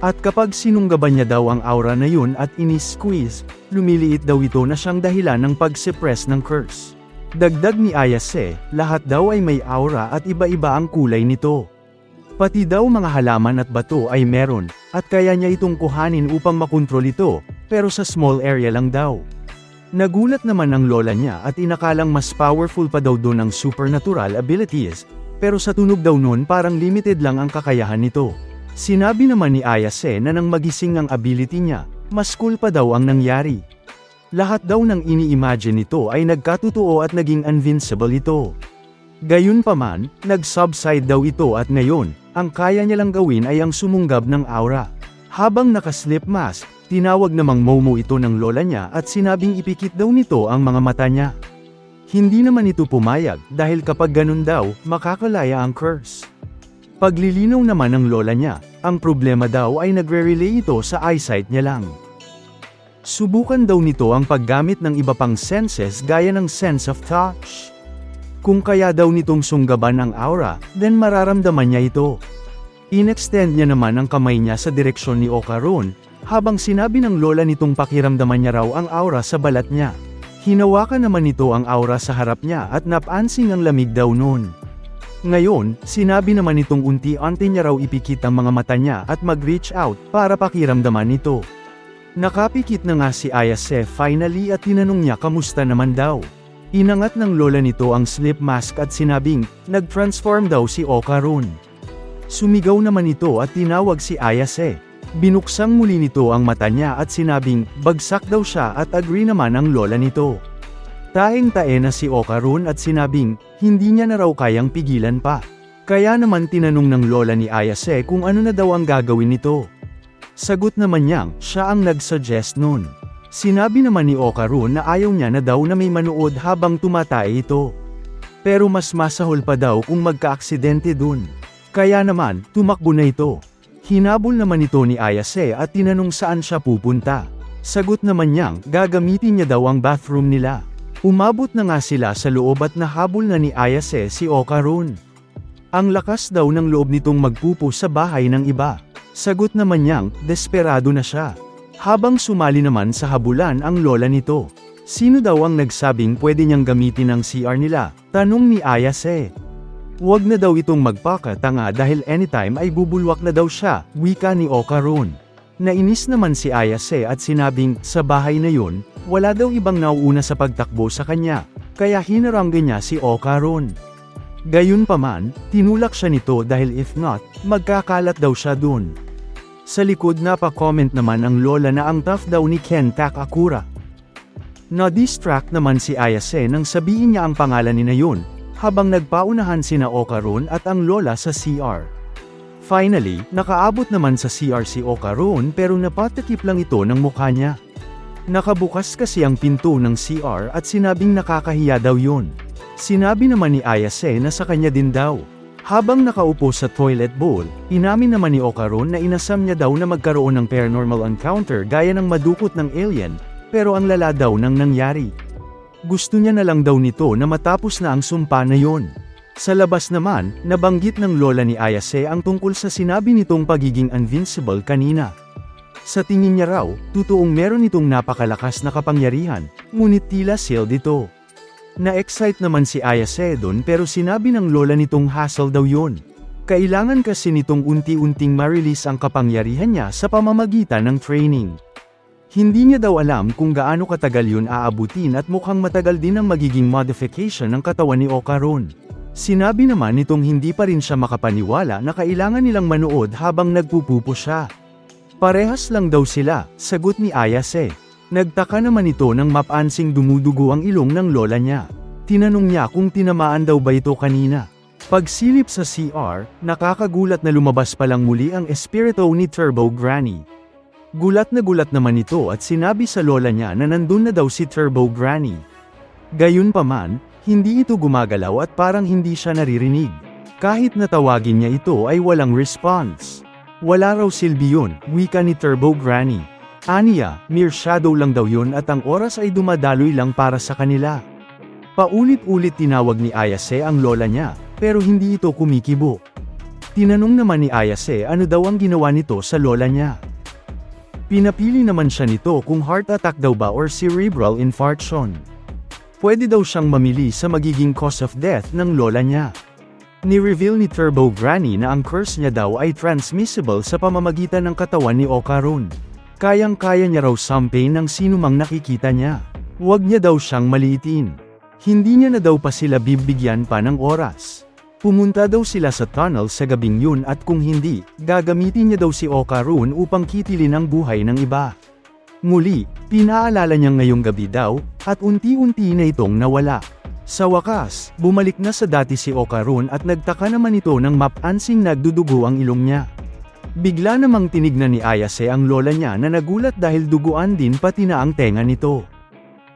At kapag sinunggaban niya daw ang aura na yun at inis-squeeze, lumiliit daw ito na siyang dahilan ng pag-suppress ng curse. Dagdag ni Ayase, lahat daw ay may aura at iba-iba ang kulay nito. Pati daw mga halaman at bato ay meron, at kaya niya itong kuhanin upang makontrol ito, pero sa small area lang daw. Nagulat naman ang lola niya at inakalang mas powerful pa daw doon ang supernatural abilities, pero sa tunog daw nun parang limited lang ang kakayahan nito. Sinabi naman ni Ayase na nang magising ang ability niya, mas cool pa daw ang nangyari. Lahat daw ng ini-imagine nito ay nagkatotoo at naging invincible ito. Gayunpaman, nag-subside daw ito at ngayon, ang kaya niya lang gawin ay ang sumunggab ng aura. Habang naka-slip mask, tinawag namang Momo ito ng lola niya at sinabing ipikit daw nito ang mga mata niya. Hindi naman ito pumayag dahil kapag ganun daw, makakalaya ang curse. Paglilinaw naman ng lola niya, ang problema daw ay nagre-relay ito sa eyesight niya lang. Subukan daw nito ang paggamit ng iba pang senses gaya ng sense of touch. Kung kaya daw nitong sunggaban ang aura, then mararamdaman niya ito. In-extend niya naman ang kamay niya sa direksyon ni Okarun, habang sinabi ng lola nitong pakiramdaman niya raw ang aura sa balat niya. Hinawakan naman nito ang aura sa harap niya at napansing ang lamig daw noon. Ngayon, sinabi naman nitong unti-unti niya raw ipikit ang mga mata niya at mag-reach out para pakiramdaman nito. Nakapikit na nga si Ayase finally at tinanong niya kamusta naman daw. Inangat ng lola nito ang slip mask at sinabing, nag-transform daw si Okarun. Sumigaw naman ito at tinawag si Ayase. Binuksang muli nito ang mata niya at sinabing, bagsak daw siya at agree naman ang lola nito. Taeng-tae na si Okarun at sinabing, hindi niya na raw kayang pigilan pa. Kaya naman tinanong ng lola ni Ayase kung ano na daw ang gagawin nito. Sagot naman niyang, siya ang nag-suggest nun. Sinabi naman ni Okarun na ayaw niya na daw na may manood habang tumatay ito. Pero mas masahol pa daw kung magka-aksidente dun. Kaya naman, tumakbo na ito. Hinabol naman ito ni Ayase at tinanong saan siya pupunta. Sagot naman niyang, gagamitin niya daw ang bathroom nila. Umabot na nga sila sa loob at nahabol na ni Ayase si Okarun. Ang lakas daw ng loob nitong magpupo sa bahay ng iba. Sagot naman niyang, desperado na siya. Habang sumali naman sa habulan ang lola nito. Sino daw ang nagsabing pwede niyang gamitin ang CR nila? Tanong ni Ayase. Huwag na daw itong magpakatanga dahil anytime ay bubulwak na daw siya, wika ni Okarun. Nainis naman si Ayase at sinabing, sa bahay na yun, wala daw ibang nauuna sa pagtakbo sa kanya, kaya hinaranggan niya si Okarun. Gayunpaman, tinulak siya nito dahil if not, magkakalat daw siya dun. Sa likod pa-comment naman ang lola na ang tough daw ni Ken Takakura. Na-distract naman si Ayase nang sabihin niya ang pangalan ni na yun, habang nagpaunahan sina Okarun at ang lola sa CR. Finally, nakaabot naman sa CR si Okarun pero napatakip lang ito ng mukha niya. Nakabukas kasi ang pinto ng CR at sinabing nakakahiya daw yun. Sinabi naman ni Ayase na sa kanya din daw. Habang nakaupo sa toilet bowl, inamin naman ni Okarun na inasam niya daw na magkaroon ng paranormal encounter gaya ng madukot ng alien, pero ang lala daw nang nangyari. Gusto niya na lang daw nito na matapos na ang sumpa na yon. Sa labas naman, nabanggit ng lola ni Ayase ang tungkol sa sinabi nitong pagiging invincible kanina. Sa tingin niya raw, totoong meron itong napakalakas na kapangyarihan, ngunit tila sealed ito. Na-excite naman si Ayase doon pero sinabi ng lola nitong hassle daw yun. Kailangan kasi nitong unti-unting ma-release ang kapangyarihan niya sa pamamagitan ng training. Hindi niya daw alam kung gaano katagal yun aabutin at mukhang matagal din ang magiging modification ng katawan ni Okarun. Sinabi naman nitong hindi pa rin siya makapaniwala na kailangan nilang manood habang nagpupupo siya. Parehas lang daw sila, sagot ni Ayase. Nagtaka naman ito nang mapansing dumudugo ang ilong ng lola niya. Tinanong niya kung tinamaan daw ba ito kanina. Pagsilip sa CR, nakakagulat na lumabas palang muli ang espiritu ni Turbo Granny. Gulat naman ito at sinabi sa lola niya na nandun na daw si Turbo Granny. Gayunpaman, hindi ito gumagalaw at parang hindi siya naririnig. Kahit natawagin niya ito ay walang response. Wala raw silbi yun, wika ni Turbo Granny. Aniya, mere shadow lang daw yun at ang oras ay dumadaloy lang para sa kanila. Paulit-ulit tinawag ni Ayase ang lola niya, pero hindi ito kumikibo. Tinanong naman ni Ayase ano daw ang ginawa nito sa lola niya. Pinapili naman siya nito kung heart attack daw ba or cerebral infarction. Pwede daw siyang mamili sa magiging cause of death ng lola niya. Ni-reveal ni Turbo Granny na ang curse niya daw ay transmissible sa pamamagitan ng katawan ni Okarun. Kayang-kaya niya raw sampain ng sinumang nakikita niya. Huwag niya daw siyang maliitin. Hindi niya na daw pa sila bibigyan pa ng oras. Pumunta daw sila sa tunnel sa gabing yun at kung hindi, gagamitin niya daw si Okarun upang kitilin ang buhay ng iba. Muli, pinaalala niya ngayong gabi daw, at unti-unti na itong nawala. Sa wakas, bumalik na sa dati si Okarun at nagtaka naman ito nang mapansing nagdudugo ang ilong niya. Bigla namang tinignan ni Ayase ang lola niya na nagulat dahil duguan din pati na ang tenga nito.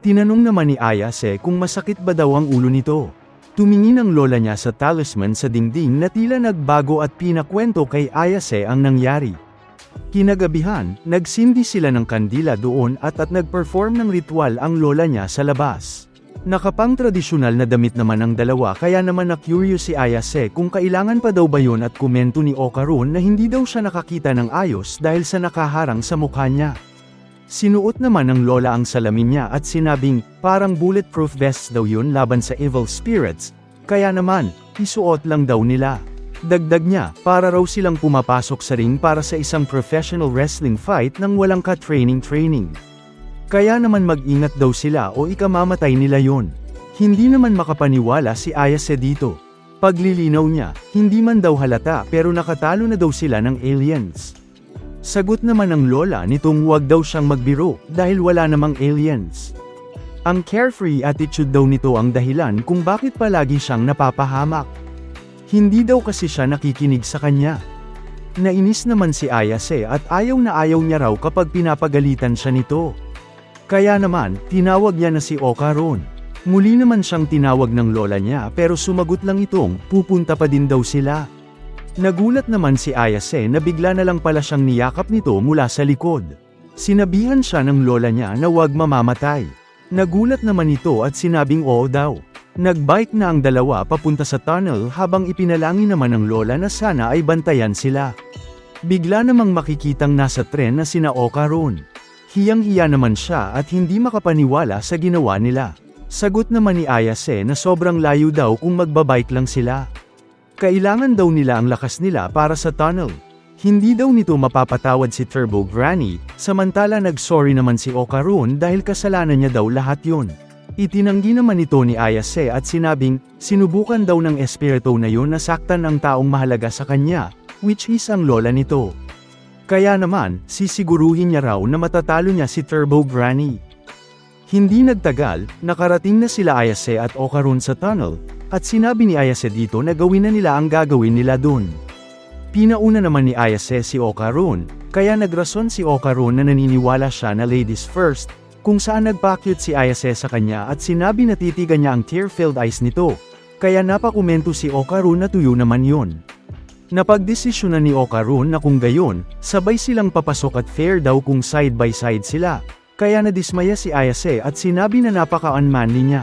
Tinanong naman ni Ayase kung masakit ba daw ang ulo nito. Tumingin ang lola niya sa talisman sa dingding na tila nagbago at pinakwento kay Ayase ang nangyari. Kinagabihan, nagsindi sila ng kandila doon at nagperform ng ritual ang lola niya sa labas. Nakapang tradisyonal na damit naman ang dalawa kaya naman na-curious si Ayase kung kailangan pa daw ba yun at komento ni Okarun na hindi daw siya nakakita ng ayos dahil sa nakaharang sa mukha niya. Sinuot naman ng lola ang salamin niya at sinabing, parang bulletproof vest daw yun laban sa evil spirits, kaya naman, isuot lang daw nila. Dagdag niya, para raw silang pumapasok sa ring para sa isang professional wrestling fight nang walang ka-training. Kaya naman mag-ingat daw sila o ikamamatay nila yon. Hindi naman makapaniwala si Ayase dito. Paglilinaw niya, hindi man daw halata pero nakatalo na daw sila ng aliens. Sagot naman ng lola nitong huwag daw siyang magbiro dahil wala namang aliens. Ang carefree attitude daw nito ang dahilan kung bakit palagi siyang napapahamak. Hindi daw kasi siya nakikinig sa kanya. Nainis naman si Ayase at ayaw niya raw kapag pinapagalitan siya nito. Kaya naman, tinawag niya na si Okarun. Muli naman siyang tinawag ng lola niya pero sumagot lang itong, pupunta pa din daw sila. Nagulat naman si Ayase na bigla na lang pala siyang niyakap nito mula sa likod. Sinabihan siya ng lola niya na huwag mamamatay. Nagulat naman ito at sinabing oo daw. Nagbike na ang dalawa papunta sa tunnel habang ipinalangin naman ng lola na sana ay bantayan sila. Bigla namang makikitang nasa tren na sina Okarun. Hiyang-hiya naman siya at hindi makapaniwala sa ginawa nila. Sagot naman ni Ayase na sobrang layo daw kung magbabike lang sila. Kailangan daw nila ang lakas nila para sa tunnel. Hindi daw nito mapapatawad si Turbo Granny, samantala nag-sorry naman si Okarun dahil kasalanan niya daw lahat yun. Itinanggi naman ito ni Ayase at sinabing, sinubukan daw ng espiritu na yun na saktan ang taong mahalaga sa kanya, which is ang lola nito. Kaya naman, sisiguruhin niya raw na matatalo niya si Turbo Granny. Hindi nagtagal, nakarating na sila Ayase at Okarun sa tunnel, at sinabi ni Ayase dito na gawin na nila ang gagawin nila dun. Pinauna naman ni Ayase si Okarun, kaya nagrason si Okarun na naniniwala siya na ladies first, kung saan nagpakyut si Ayase sa kanya at sinabi na titigan niya ang tear-filled eyes nito, kaya napakomento si Okarun na tuyo naman yun. Napagdesisyonan ni Okarun na kung gayon, sabay silang papasok at fair daw kung side by side sila, kaya nadismaya si Ayase at sinabi na napaka-unmanly niya.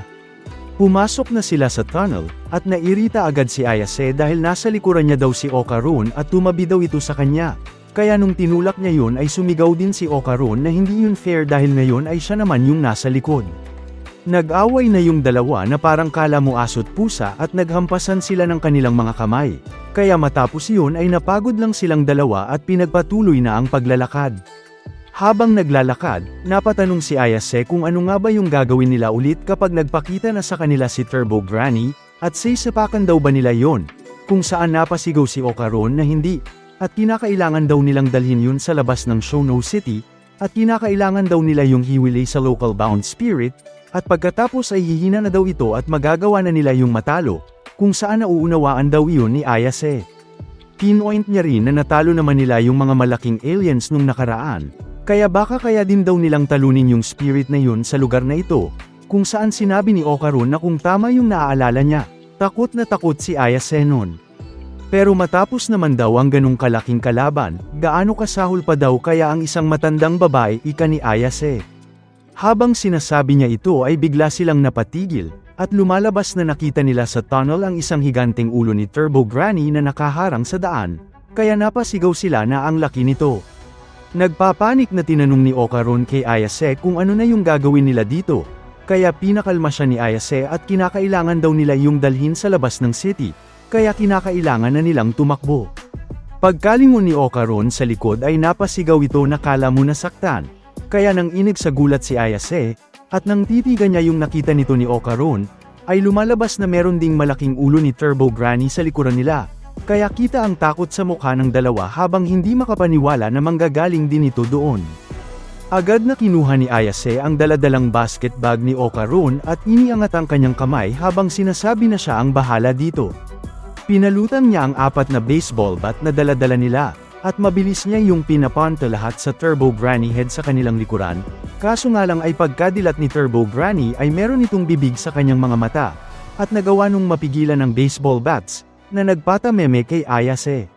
Pumasok na sila sa tunnel, at nairita agad si Ayase dahil nasa likuran niya daw si Okarun at tumabi daw ito sa kanya. Kaya nung tinulak niya yun ay sumigaw din si Okarun na hindi yun fair dahil ngayon ay siya naman yung nasa likod. Nag-away na yung dalawa na parang kala mo aso't pusa at naghampasan sila ng kanilang mga kamay. Kaya matapos yun ay napagod lang silang dalawa at pinagpatuloy na ang paglalakad. Habang naglalakad, napatanong si Ayase kung ano nga ba yung gagawin nila ulit kapag nagpakita na sa kanila si Turbo Granny, at sisapakan daw ba nila yon, kung saan napasigaw si Okarun na hindi, at kinakailangan daw nilang dalhin yun sa labas ng Shono City, at kinakailangan daw nila yung hiwilay sa local bound spirit, at pagkatapos ay hihina na daw ito at magagawa na nila yung matalo, kung saan nauunawaan daw yun ni Ayase. Pinoint niya rin na natalo naman nila yung mga malaking aliens nung nakaraan. Kaya baka kaya din daw nilang talunin yung spirit na yun sa lugar na ito, kung saan sinabi ni Okarun na kung tama yung naaalala niya, takot na takot si Ayase nun. Pero matapos naman daw ang ganung kalaking kalaban, gaano kasahol pa daw kaya ang isang matandang babae ika ni Ayase. Habang sinasabi niya ito ay bigla silang napatigil, at lumalabas na nakita nila sa tunnel ang isang higanteng ulo ni Turbo Granny na nakaharang sa daan, kaya napasigaw sila na ang laki nito. Nagpapanik na tinanong ni Okarun kay Ayase kung ano na yung gagawin nila dito, kaya pinakalma siya ni Ayase at kinakailangan daw nila yung dalhin sa labas ng city, kaya kinakailangan na nilang tumakbo. Pagkalingon ni Okarun sa likod ay napasigaw ito na kala mo nasaktan, kaya nang inig sa gulat si Ayase, at nang titigan niya yung nakita nito ni Okarun, ay lumalabas na meron ding malaking ulo ni Turbo Granny sa likuran nila. Kaya kita ang takot sa mukha ng dalawa habang hindi makapaniwala na manggagaling din ito doon. Agad na kinuha ni Ayase ang daladalang basket bag ni Okarun at iniangat ang kanyang kamay habang sinasabi na siya ang bahala dito. Pinalutan niya ang 4 na baseball bat na daladala nila, at mabilis niya yung pinapunta lahat sa Turbo Granny head sa kanilang likuran, kaso nga lang ay pagkadilat ni Turbo Granny ay meron itong bibig sa kanyang mga mata, at nagawa nung mapigilan ng baseball bats, na nagpatameme kay Ayase.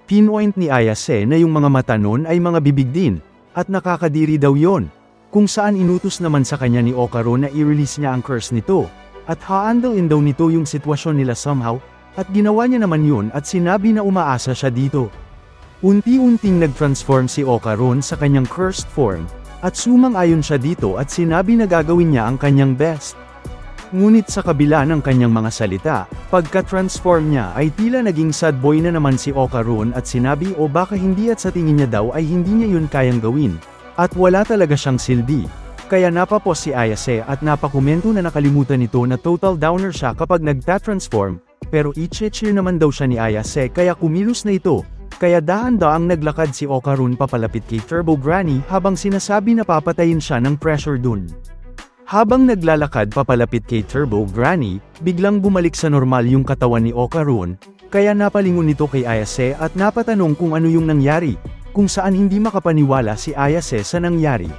Pinpoint ni Ayase na yung mga mata nun ay mga bibig din, at nakakadiri daw yon, kung saan inutos naman sa kanya ni Okarun na i-release niya ang curse nito, at haandelin daw nito yung sitwasyon nila somehow, at ginawa niya naman yun at sinabi na umaasa siya dito. Unti-unting nag-transform si Okarun sa kanyang cursed form, at sumang-ayon siya dito at sinabi na gagawin niya ang kanyang best. Ngunit sa kabila ng kanyang mga salita, pagka-transform niya ay tila naging sad boy na naman si Okarun at sinabi o baka hindi at sa tingin niya daw ay hindi niya yun kayang gawin, at wala talaga siyang silbi. Kaya napapos si Ayase at napakomento na nakalimutan nito na total downer siya kapag nagta-transform, pero i-cheer naman daw siya ni Ayase kaya kumilos na ito, kaya dahan-daang naglakad si Okarun papalapit kay Turbo Granny habang sinasabi na papatayin siya ng pressure dun. Habang naglalakad papalapit kay Turbo Granny, biglang bumalik sa normal yung katawan ni Okarun, kaya napalingon nito kay Ayase at napatanong kung ano yung nangyari, kung saan hindi makapaniwala si Ayase sa nangyari.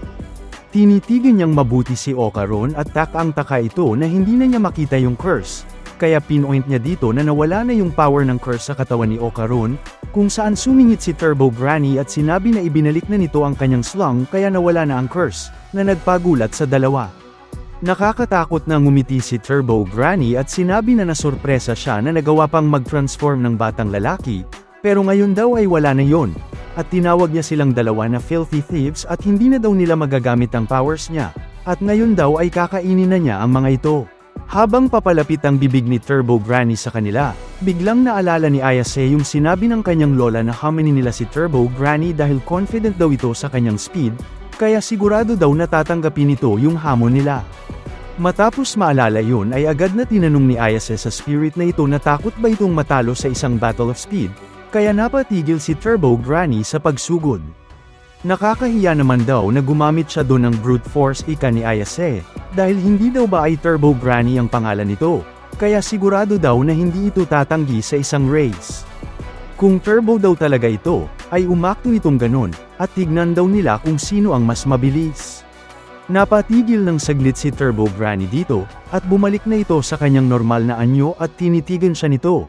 Tinitigan niyang mabuti si Okarun at takang-taka ito na hindi na niya makita yung curse, kaya pinpoint niya dito na nawala na yung power ng curse sa katawan ni Okarun, kung saan sumingit si Turbo Granny at sinabi na ibinalik na nito ang kanyang slung kaya nawala na ang curse, na nagpagulat sa dalawa. Nakakatakot na ngumiti si Turbo Granny at sinabi na nasurpresa siya na nagawa pang mag-transform ng batang lalaki, pero ngayon daw ay wala na yon, at tinawag niya silang dalawa na filthy thieves at hindi na daw nila magagamit ang powers niya, at ngayon daw ay kakainin na niya ang mga ito. Habang papalapit ang bibig ni Turbo Granny sa kanila, biglang naalala ni Ayase yung sinabi ng kanyang lola na haminin nila si Turbo Granny dahil confident daw ito sa kanyang speed, kaya sigurado daw natatanggapin nito yung hamon nila. Matapos maalala yun ay agad na tinanong ni Ayase sa spirit na ito na takot ba itong matalo sa isang battle of speed, kaya napatigil si Turbo Granny sa pagsugod. Nakakahiya naman daw na gumamit siya doon ng brute force ika ni Ayase, dahil hindi daw ba ay Turbo Granny ang pangalan nito, kaya sigurado daw na hindi ito tatanggi sa isang race. Kung turbo daw talaga ito, ay umakto itong ganun, at tignan daw nila kung sino ang mas mabilis. Napatigil ng saglit si Turbo Granny dito, at bumalik na ito sa kanyang normal na anyo at tinitigan siya nito.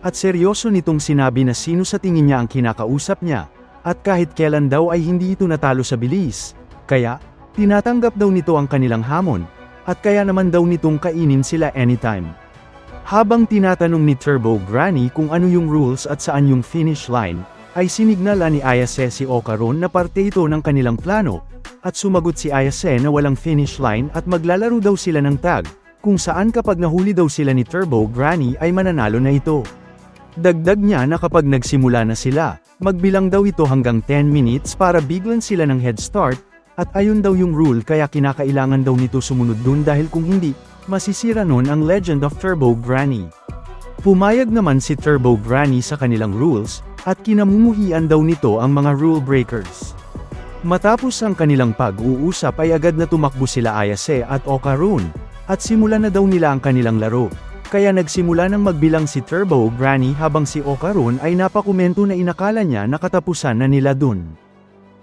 At seryoso nitong sinabi na sino sa tingin niya ang kinakausap niya, at kahit kailan daw ay hindi ito natalo sa bilis, kaya, tinatanggap daw nito ang kanilang hamon, at kaya naman daw nitong kainin sila anytime. Habang tinatanong ni Turbo Granny kung ano yung rules at saan yung finish line, ay sinignala ni Ayase si Okarun na parte ito ng kanilang plano, at sumagot si Ayase na walang finish line at maglalaro daw sila ng tag, kung saan kapag nahuli daw sila ni Turbo Granny ay mananalo na ito. Dagdag niya na kapag nagsimula na sila, magbilang daw ito hanggang 10 minutes para biglan sila ng head start, at ayun daw yung rule kaya kinakailangan daw nito sumunod dun dahil kung hindi, masisira nun ang Legend of Turbo Granny. Pumayag naman si Turbo Granny sa kanilang rules, at kinamumuhian daw nito ang mga rule breakers. Matapos ang kanilang pag-uusap ay agad na tumakbo sila Ayase at Okarun, at simulan na daw nila ang kanilang laro, kaya nagsimula ng magbilang si Turbo Granny habang si Okarun ay napakomento na inakala niya na katapusan na nila dun.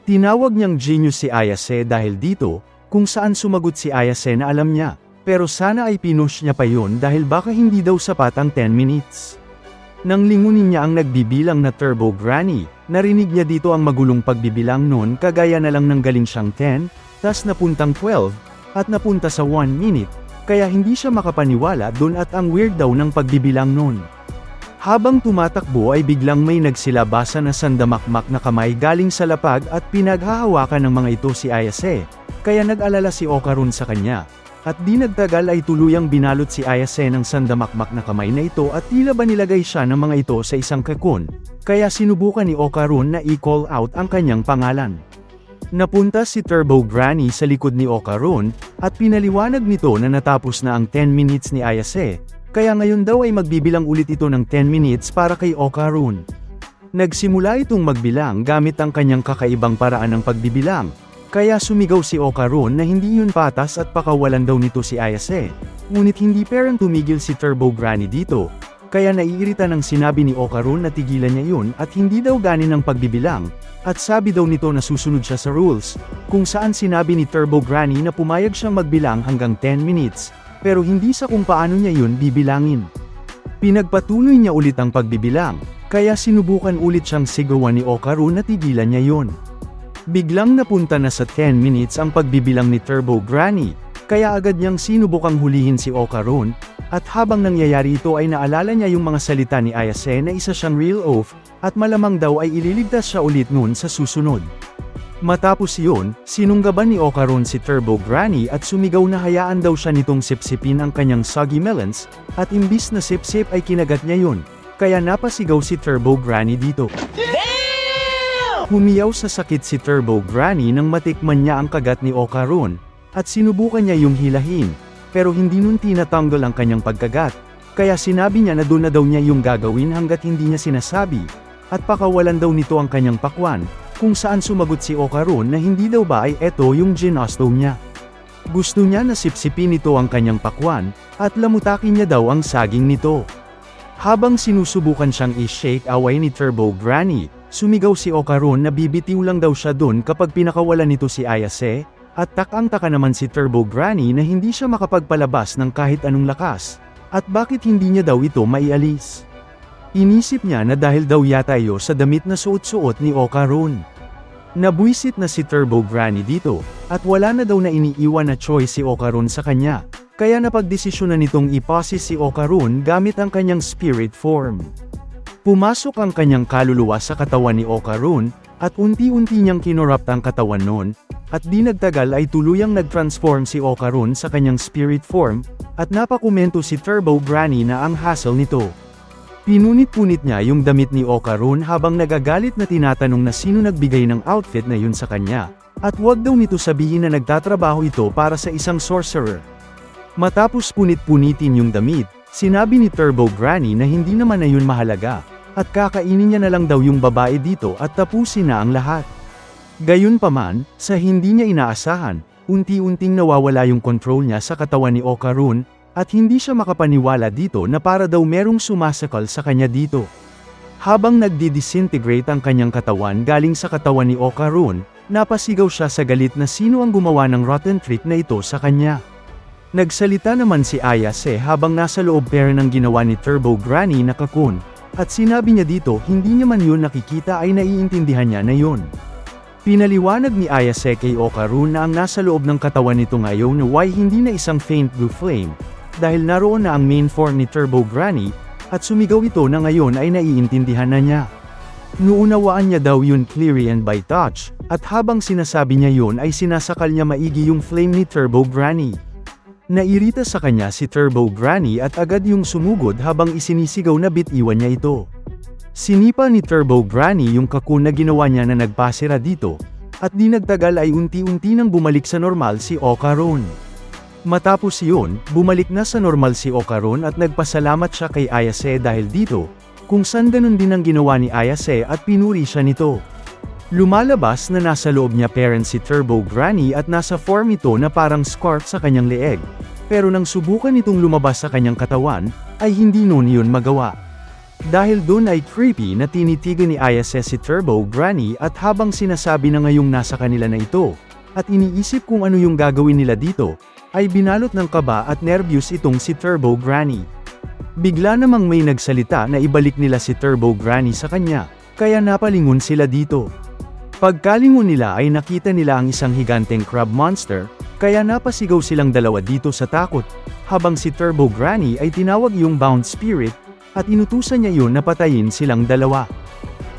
Tinawag niyang genius si Ayase dahil dito, kung saan sumagot si Ayase na alam niya, pero sana ay pinush niya pa yun dahil baka hindi daw sapat ang 10 minutes. Nang lingunin niya ang nagbibilang na Turbo Granny, narinig niya dito ang magulong pagbibilang nun kagaya na lang ng galing siyang 10, tas napuntang 12, at napunta sa 1 minute, kaya hindi siya makapaniwala dun at ang weird daw ng pagbibilang nun. Habang tumatakbo ay biglang may nagsilabasa na sandamakmak na kamay galing sa lapag at pinaghahawakan ng mga ito si Ayase, kaya nag-alala si Okarun sa kanya. At di nagtagal ay tuluyang binalot si Ayase ng sandamakmak na kamay na ito at tila ba nilagay siya ng mga ito sa isang kakun, kaya sinubukan ni Okarun na i-call out ang kanyang pangalan. Napunta si Turbo Granny sa likod ni Okarun, at pinaliwanag nito na natapos na ang 10 minutes ni Ayase, kaya ngayon daw ay magbibilang ulit ito ng 10 minutes para kay Okarun. Nagsimula itong magbilang gamit ang kanyang kakaibang paraan ng pagbibilang, kaya sumigaw si Okarun na hindi yun patas at pakawalan daw nito si Ayase. Ngunit hindi perang tumigil si Turbo Granny dito, kaya naiirita ng sinabi ni Okarun na tigilan niya yun at hindi daw ganin ang pagbibilang, at sabi daw nito na susunod siya sa rules, kung saan sinabi ni Turbo Granny na pumayag siyang magbilang hanggang 10 minutes, pero hindi sa kung paano niya yun bibilangin. Pinagpatuloy niya ulit ang pagbibilang, kaya sinubukan ulit siyang sigawan ni Okarun na tigilan niya yun. Biglang napunta na sa 10 minutes ang pagbibilang ni Turbo Granny, kaya agad niyang sinubukang hulihin si Okarun, at habang nangyayari ito ay naalala niya yung mga salita ni Ayase na isa siyang real oaf, at malamang daw ay ililigtas siya ulit noon sa susunod. Matapos yun, sinunggaban ni Okarun si Turbo Granny at sumigaw na hayaan daw siya nitong sipsipin ang kanyang soggy melons, at imbis na sip-sip ay kinagat niya yun, kaya napasigaw si Turbo Granny dito. Humiyaw sa sakit si Turbo Granny nang matikman niya ang kagat ni Okarun, at sinubukan niya yung hilahin, pero hindi nun tinatanggal ang kanyang pagkagat, kaya sinabi niya na doon na daw niya yung gagawin hanggat hindi niya sinasabi, at pakawalan daw nito ang kanyang pakwan, kung saan sumagot si Okarun na hindi daw ba ay eto yung ginusto niya. Gusto niya na sipsipin nito ang kanyang pakwan, at lamutakin niya daw ang saging nito. Habang sinusubukan siyang i-shake away ni Turbo Granny, sumigaw si Okarun na bibitiw lang daw siya doon kapag pinakawalan nito si Ayase, at takang-taka naman si Turbo Granny na hindi siya makapagpalabas ng kahit anong lakas, at bakit hindi niya daw ito maialis. Inisip niya na dahil daw yata iyo sa damit na suot-suot ni Okarun. Nabwisit na si Turbo Granny dito, at wala na daw na iniiwan na choice si Okarun sa kanya, kaya napagdesisyon na nitong iposes si Okarun gamit ang kanyang spirit form. Pumasok ang kanyang kaluluwa sa katawan ni Okarun, at unti-unti niyang kinorupt ang katawan nun, at di nagtagal ay tuluyang nag-transform si Okarun sa kanyang spirit form, at napakomento si Turbo Granny na ang hassle nito. Pinunit-punit niya yung damit ni Okarun habang nagagalit na tinatanong na sino nagbigay ng outfit na yun sa kanya, at wag daw nito sabihin na nagtatrabaho ito para sa isang sorcerer. Matapos punit-punitin yung damit, sinabi ni Turbo Granny na hindi naman na yun mahalaga, at kakainin niya na lang daw yung babae dito at tapusin na ang lahat. Gayunpaman, sa hindi niya inaasahan, unti-unting nawawala yung control niya sa katawan ni Okarun, at hindi siya makapaniwala dito na para daw merong sumasakal sa kanya dito. Habang nagdi-disintegrate ang kanyang katawan galing sa katawan ni Okarun, napasigaw siya sa galit na sino ang gumawa ng rotten trick na ito sa kanya. Nagsalita naman si Ayase habang nasa loob pera ng ginawa ni Turbo Granny na kakun, at sinabi niya dito hindi niya man yun nakikita ay naiintindihan niya na yun. Pinaliwanag ni Ayase kay Okarun na ang nasa loob ng katawan nito ngayon ay hindi na isang faint blue flame, dahil naroon na ang main form ni Turbo Granny, at sumigaw ito na ngayon ay naiintindihan na niya. Nuunawaan niya daw yun clearly and by touch, at habang sinasabi niya yun ay sinasakal niya maigi yung flame ni Turbo Granny. Nairita sa kanya si Turbo Granny at agad yung sumugod habang isinisigaw na bitiwan niya ito. Sinipa ni Turbo Granny yung kakun na ginawa niya na nagpasira dito, at di nagtagal ay unti-unti nang bumalik sa normal si Okarun. Matapos yun, bumalik na sa normal si Okarun at nagpasalamat siya kay Ayase dahil dito, kung saan ganun din ang ginawa ni Ayase at pinuri siya nito. Lumalabas na nasa loob niya parents si Turbo Granny at nasa form ito na parang scarf sa kanyang leeg, pero nang subukan itong lumabas sa kanyang katawan, ay hindi nun yun magawa. Dahil doon ay creepy na tinitigan ni Ayase si Turbo Granny at habang sinasabi na ngayong nasa kanila na ito, at iniisip kung ano yung gagawin nila dito, ay binalot ng kaba at nervyos itong si Turbo Granny. Bigla namang may nagsalita na ibalik nila si Turbo Granny sa kanya, kaya napalingon sila dito. Pagkalingon nila ay nakita nila ang isang higanteng crab monster, kaya napasigaw silang dalawa dito sa takot, habang si Turbo Granny ay tinawag yung bound spirit, at inutusan niya yun na patayin silang dalawa.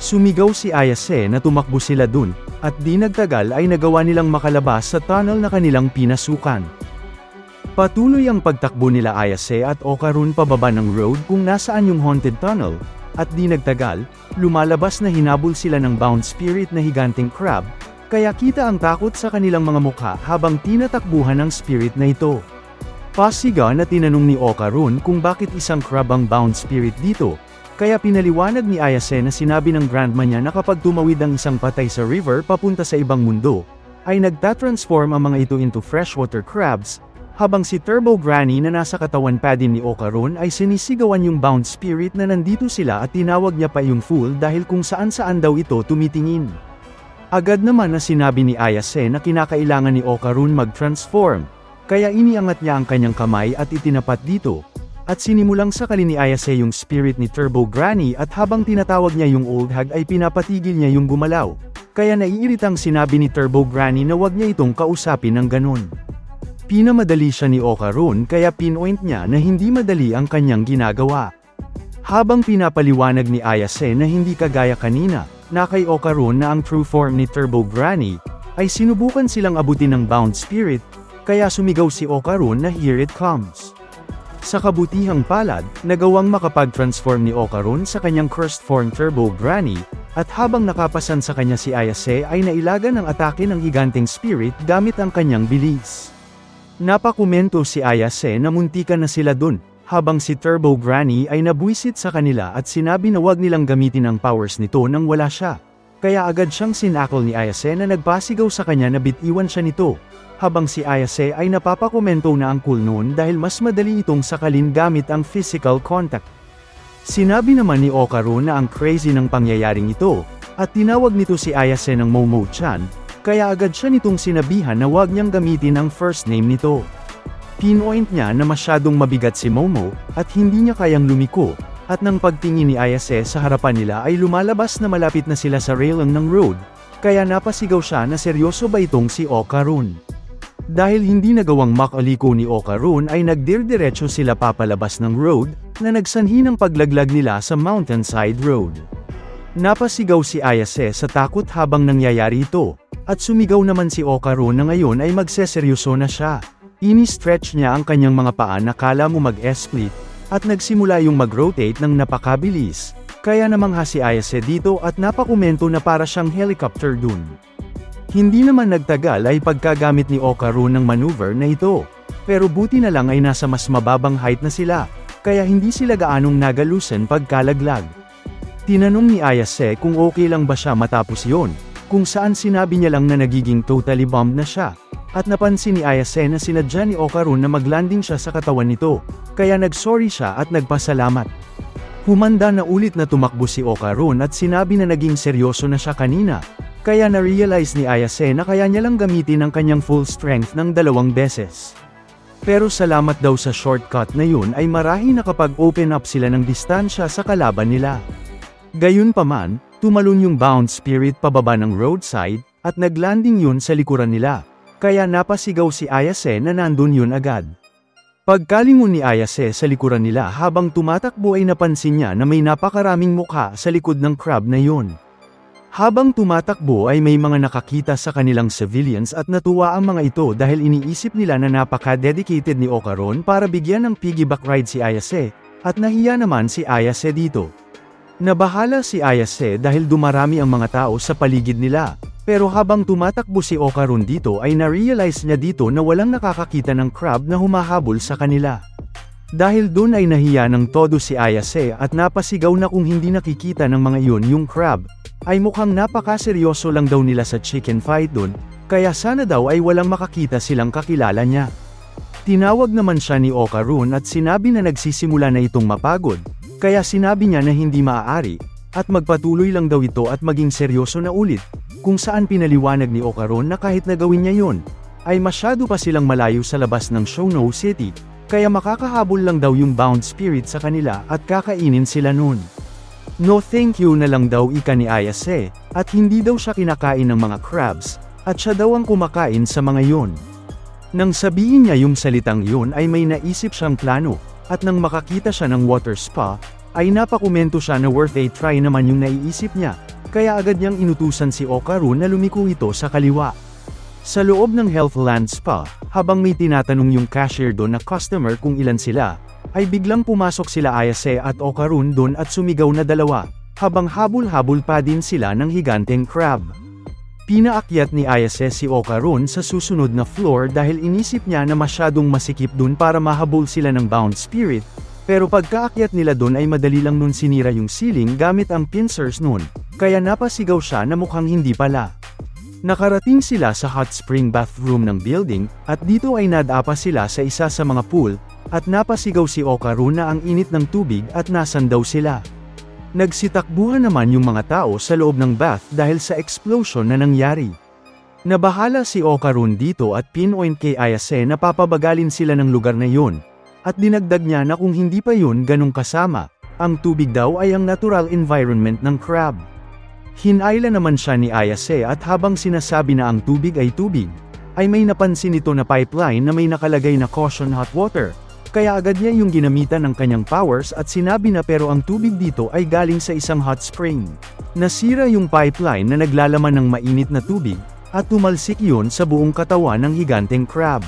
Sumigaw si Ayase na tumakbo sila dun, at di nagtagal ay nagawa nilang makalabas sa tunnel na kanilang pinasukan. Patuloy ang pagtakbo nila Ayase at Okarun pababa ng road kung nasaan yung haunted tunnel, at di nagtagal, lumalabas na hinabol sila ng bound spirit na higanteng crab, kaya kita ang takot sa kanilang mga mukha habang tinatakbuhan ng spirit na ito. Pasiga na tinanong ni Okarun kung bakit isang crab ang bound spirit dito, kaya pinaliwanag ni Ayase na sinabi ng grandma niya na kapag tumawid ang isang patay sa river papunta sa ibang mundo, ay nagtatransform ang mga ito into freshwater crabs, habang si Turbo Granny na nasa katawan pa din ni Okarun ay sinisigawan yung bound spirit na nandito sila at tinawag niya pa yung fool dahil kung saan-saan daw ito tumitingin. Agad naman na sinabi ni Ayase na kinakailangan ni Okarun mag-transform, kaya iniangat niya ang kanyang kamay at itinapat dito, at sinimulang sakali ni Ayase yung spirit ni Turbo Granny at habang tinatawag niya yung old hag ay pinapatigil niya yung gumalaw, kaya naiiritang sinabi ni Turbo Granny na wag niya itong kausapin ng ganun. Pinamadali siya ni Okarun kaya pinoint niya na hindi madali ang kanyang ginagawa. Habang pinapaliwanag ni Ayase na hindi kagaya kanina, na kay Okarun na ang true form ni Turbo Granny, ay sinubukan silang abutin ng bound spirit, kaya sumigaw si Okarun na here it comes. Sa kabutihang palad, nagawang makapag-transform ni Okarun sa kanyang cursed form Turbo Granny, at habang nakapasan sa kanya si Ayase ay nailagan ng atake ng higanteng spirit gamit ang kanyang bilis. Napakomento si Ayase na muntikan na sila dun, habang si Turbo Granny ay nabwisit sa kanila at sinabi na wag nilang gamitin ang powers nito nang wala siya. Kaya agad siyang sinakol ni Ayase na nagpasigaw sa kanya na bitiwan siya nito, habang si Ayase ay napapakomento na ang cool noon dahil mas madali itong sakalin gamit ang physical contact. Sinabi naman ni Okarun na ang crazy ng pangyayaring ito, at tinawag nito si Ayase ng Momo-chan, kaya agad siya nitong sinabihan na wag niyang gamitin ang first name nito. Pinoint niya na masyadong mabigat si Momo, at hindi niya kayang lumiko, at nang pagtingin ni Ayase sa harapan nila ay lumalabas na malapit na sila sa railing ng road, kaya napasigaw siya na seryoso ba itong si Okarun. Dahil hindi nagawang makaliko ni Okarun ay nagdirdiretso sila papalabas ng road, na nagsanhi ng paglaglag nila sa mountainside road. Napasigaw si Ayase sa takot habang nangyayari ito, at sumigaw naman si Okarun na ngayon ay magseseryoso na siya. Ini-stretch niya ang kanyang mga paa na kala mo mag-split, at nagsimula yung mag-rotate ng napakabilis, kaya namangha si Ayase dito at napakomento na para siyang helicopter dun. Hindi naman nagtagal ay pagkagamit ni Okarun ng maneuver na ito, pero buti na lang ay nasa mas mababang height na sila, kaya hindi sila gaanong nagalusan pagkalaglag. Tinanong ni Ayase kung okay lang ba siya matapos yon, kung saan sinabi niya lang na nagiging totally bombed na siya. At napansin ni Ayase na sinadya ni Okarun na maglanding siya sa katawan nito, kaya nagsorry siya at nagpasalamat. Humanda na ulit na tumakbo si Okarun at sinabi na naging seryoso na siya kanina, kaya na-realize ni Ayase na kaya niya lang gamitin ang kanyang full strength ng 2 beses. Pero salamat daw sa shortcut na yun ay marahil nakapag-open up sila ng distansya sa kalaban nila. Gayunpaman, tumalon yung bound spirit pababa ng roadside, at naglanding yun sa likuran nila. Kaya napasigaw si Ayase na nandun yun agad. Pagkalingon ni Ayase sa likuran nila habang tumatakbo ay napansin niya na may napakaraming mukha sa likod ng crab na yun. Habang tumatakbo ay may mga nakakita sa kanilang civilians at natuwa ang mga ito dahil iniisip nila na napaka-dedicated ni Okarun para bigyan ng piggyback ride si Ayase, at nahiya naman si Ayase dito. Nabahala si Ayase dahil dumarami ang mga tao sa paligid nila. Pero habang tumatakbo si Okarun dito ay na-realize niya dito na walang nakakakita ng crab na humahabol sa kanila. Dahil dun ay nahiya ng todo si Ayase at napasigaw na kung hindi nakikita ng mga iyon yung crab, ay mukhang napakaseryoso lang daw nila sa chicken fight dun, kaya sana daw ay walang makakita silang kakilala niya. Tinawag naman siya ni Okarun at sinabi na nagsisimula na itong mapagod, kaya sinabi niya na hindi maaari, at magpatuloy lang daw ito at maging seryoso na ulit. Kung saan pinaliwanag ni Okarun na kahit nagawin niya yon, ay masyado pa silang malayo sa labas ng Shono City, kaya makakahabol lang daw yung bound spirit sa kanila at kakainin sila nun. No thank you na lang daw ika ni Ayase, at hindi daw siya kinakain ng mga crabs, at siya daw ang kumakain sa mga yon. Nang sabihin niya yung salitang yun ay may naisip siyang plano, at nang makakita siya ng water spa, ay napakomento siya na worth a try naman yung naiisip niya. Kaya agad niyang inutusan si Okarun na lumiko ito sa kaliwa. Sa loob ng Healthland Spa, habang may tinatanong yung cashier doon na customer kung ilan sila, ay biglang pumasok sila Ayase at Okarun doon at sumigaw na dalawa, habang habol-habol pa din sila ng higanteng crab. Pinaakyat ni Ayase si Okarun sa susunod na floor dahil inisip niya na masyadong masikip dun para mahabol sila ng bound spirit, pero pagkaakyat nila dun ay madali lang nun sinira yung ceiling gamit ang pincers nun, kaya napasigaw siya na mukhang hindi pala. Nakarating sila sa hot spring bathroom ng building, at dito ay nadapa sila sa isa sa mga pool, at napasigaw si Okarun na ang init ng tubig at nasan daw sila. Nagsitakbuhan naman yung mga tao sa loob ng bath dahil sa explosion na nangyari. Nabahala si Okarun dito at pinoint kay Ayase na papabagalin sila ng lugar na yun, at dinagdag niya na kung hindi pa yun ganong kasama, ang tubig daw ay ang natural environment ng crab. Hinayla naman siya ni Ayase at habang sinasabi na ang tubig ay tubig, ay may napansin ito na pipeline na may nakalagay na caution hot water, kaya agad niya yung ginamitan ng kanyang powers at sinabi na pero ang tubig dito ay galing sa isang hot spring. Nasira yung pipeline na naglalaman ng mainit na tubig, at tumalsik yun sa buong katawan ng higanteng crab.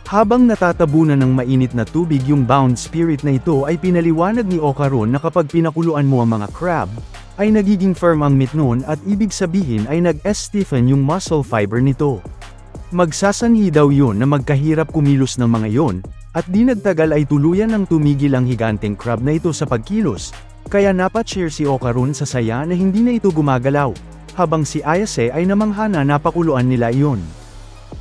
Habang natatabunan ng mainit na tubig yung bound spirit na ito ay pinaliwanag ni Okarun na kapag pinakuluan mo ang mga crab, ay nagiging firm ang meat nun at ibig sabihin ay nag-stiffen yung muscle fiber nito. Magsasanhi daw yun na magkahirap kumilos ng mga yon, at di nagtagal ay tuluyan ng tumigil ang higanteng crab na ito sa pagkilos, kaya napacheer si Okarun sa saya na hindi na ito gumagalaw, habang si Ayase ay namangha na napakuluan nila iyon.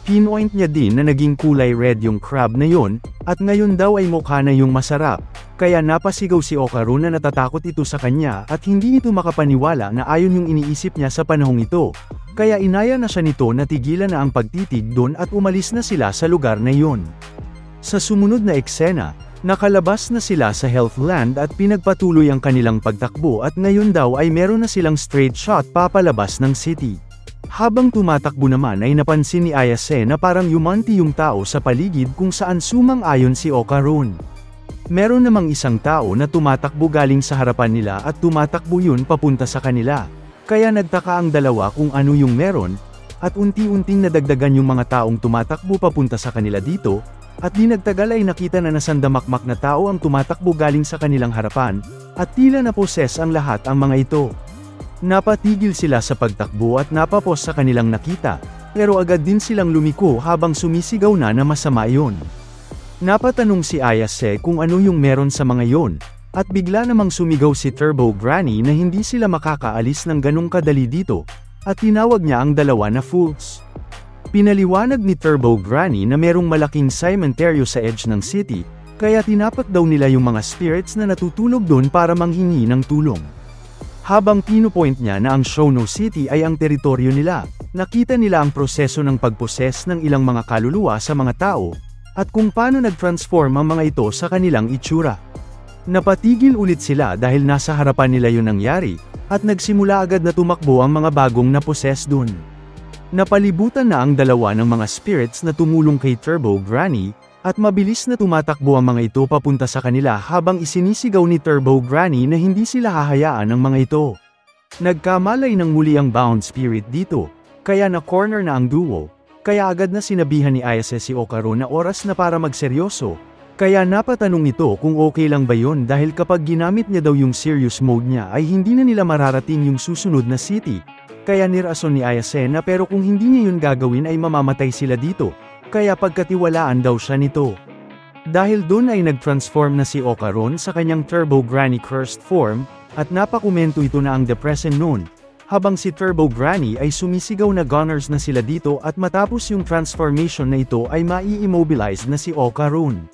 Pinoint niya din na naging kulay red yung crab na yon, at ngayon daw ay mukha na yung masarap, kaya napasigaw si Okarun na natatakot ito sa kanya at hindi ito makapaniwala na ayon yung iniisip niya sa panahong ito, kaya inaya na siya nito na tigilan na ang pagtitig doon at umalis na sila sa lugar na yon. Sa sumunod na eksena, nakalabas na sila sa Healthland at pinagpatuloy ang kanilang pagtakbo at ngayon daw ay meron na silang straight shot papalabas ng city. Habang tumatakbo naman ay napansin ni Ayase na parang yumanti yung tao sa paligid kung saan sumang-ayon si Okarun. Meron namang isang tao na tumatakbo galing sa harapan nila at tumatakbo yun papunta sa kanila, kaya nagtaka ang dalawa kung ano yung meron, at unti-unting nadagdagan yung mga taong tumatakbo papunta sa kanila dito, at di nagtagal ay nakita na nasandamakmak na tao ang tumatakbo galing sa kanilang harapan, at tila naposes ang lahat ang mga ito. Napatigil sila sa pagtakbo at napapos sa kanilang nakita, pero agad din silang lumiko habang sumisigaw na masama yon. Napatanong si Ayase kung ano yung meron sa mga yon, at bigla namang sumigaw si Turbo Granny na hindi sila makakaalis ng ganong kadali dito, at tinawag niya ang dalawa na fools. Pinaliwanag ni Turbo Granny na merong malaking cementerio sa edge ng city, kaya tinapat daw nila yung mga spirits na natutulog doon para manghingi ng tulong. Habang pinupoint niya na ang Shono City ay ang teritoryo nila, nakita nila ang proseso ng pagposes ng ilang mga kaluluwa sa mga tao, at kung paano nag-transform ang mga ito sa kanilang itsura. Napatigil ulit sila dahil nasa harapan nila yun nangyari, at nagsimula agad na tumakbo ang mga bagong naposes dun. Napalibutan na ang dalawa ng mga spirits na tumulong kay Turbo Granny, at mabilis na tumatakbo ang mga ito papunta sa kanila habang isinisigaw ni Turbo Granny na hindi sila hahayaan ng mga ito. Nagkamalay ng muli ang bound spirit dito, kaya na-corner na ang duo, kaya agad na sinabihan ni Ayase si Okarun na oras na para magseryoso, kaya napatanong ito kung okay lang ba yon dahil kapag ginamit niya daw yung serious mode niya ay hindi na nila mararating yung susunod na city, kaya nirason ni Ayase na pero kung hindi niya yun gagawin ay mamamatay sila dito. Kaya pagkatiwalaan daw siya nito. Dahil doon ay nag-transform na si Okarun sa kanyang Turbo Granny cursed form, at napakomento ito na ang depression noon, habang si Turbo Granny ay sumisigaw na gunners na sila dito at matapos yung transformation na ito ay mai-immobilize na si Okarun.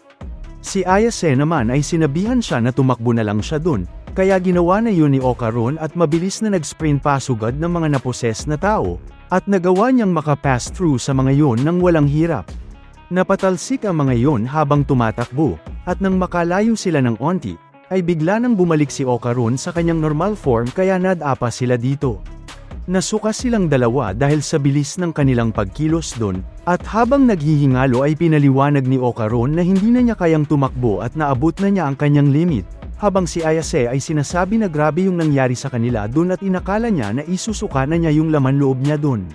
Si Ayase naman ay sinabihan siya na tumakbo na lang siya doon, kaya ginawa na yun ni Okarun at mabilis na nag-sprint pasugad ng mga naposes na tao, at nagawa niyang makapass through sa mga yon nang walang hirap. Napatalsik ang mga yon habang tumatakbo, at nang makalayo sila ng onti, ay bigla nang bumalik si Okarun sa kanyang normal form kaya nadapa sila dito. Nasuka silang dalawa dahil sa bilis ng kanilang pagkilos doon, at habang naghihingalo ay pinaliwanag ni Okarun na hindi na niya kayang tumakbo at naabot na niya ang kanyang limit, habang si Ayase ay sinasabi na grabe yung nangyari sa kanila doon at inakala niya na isusuka na niya yung laman loob niya doon.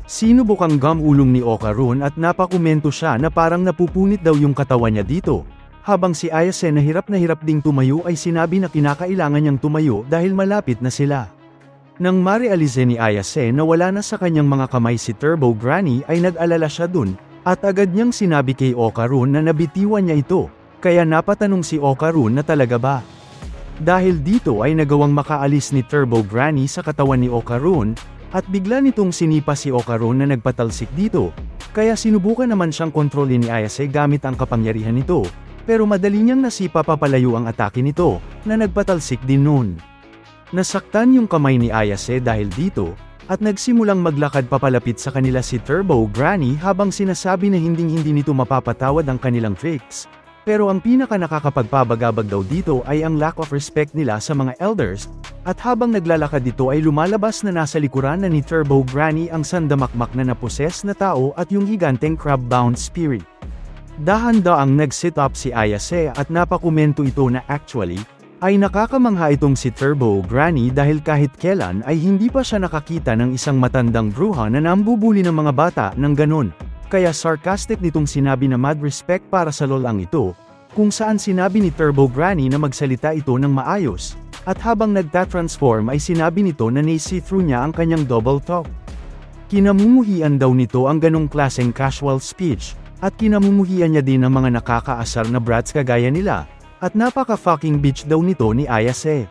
Sinubok ang gum-ulong ni Okarun at napakomento siya na parang napupunit daw yung katawan niya dito, habang si Ayase na hirap ding tumayo ay sinabi na kinakailangan niyang tumayo dahil malapit na sila. Nang marealize ni Ayase na wala na sa kanyang mga kamay si Turbo Granny ay nag-alala siya dun, at agad niyang sinabi kay Okarun na nabitiwan niya ito, kaya napatanong si Okarun na talaga ba. Dahil dito ay nagawang makaalis ni Turbo Granny sa katawan ni Okarun, at bigla nitong sinipa si Okarun na nagpatalsik dito, kaya sinubukan naman siyang kontrolin ni Ayase gamit ang kapangyarihan nito, pero madali niyang nasipa papalayo ang atake nito, na nagpatalsik din nun. Nasaktan yung kamay ni Ayase dahil dito, at nagsimulang maglakad papalapit sa kanila si Turbo Granny habang sinasabi na hinding-hindi nito mapapatawad ang kanilang tricks. Pero ang pinaka nakakapagpabagabag daw dito ay ang lack of respect nila sa mga elders, at habang naglalakad dito ay lumalabas na nasa likuran na ni Turbo Granny ang sandamakmak na naposes na tao at yung higanteng crab-bound spirit. Dahan-daang nag-sit up si Ayase at napakomento ito na actually, ay nakakamangha itong si Turbo Granny dahil kahit kailan ay hindi pa siya nakakita ng isang matandang bruha na nambubuli ng mga bata ng ganon. Kaya sarcastic nitong sinabi na mad respect para sa lolang ito, kung saan sinabi ni Turbo Granny na magsalita ito ng maayos, at habang nagtatransform ay sinabi nito na na-see-through niya ang kanyang double talk. Kinamumuhian daw nito ang ganong klaseng casual speech, at kinamumuhian niya din ang mga nakakaasar na brats kagaya nila. At napaka-fucking bitch daw nito ni Ayase.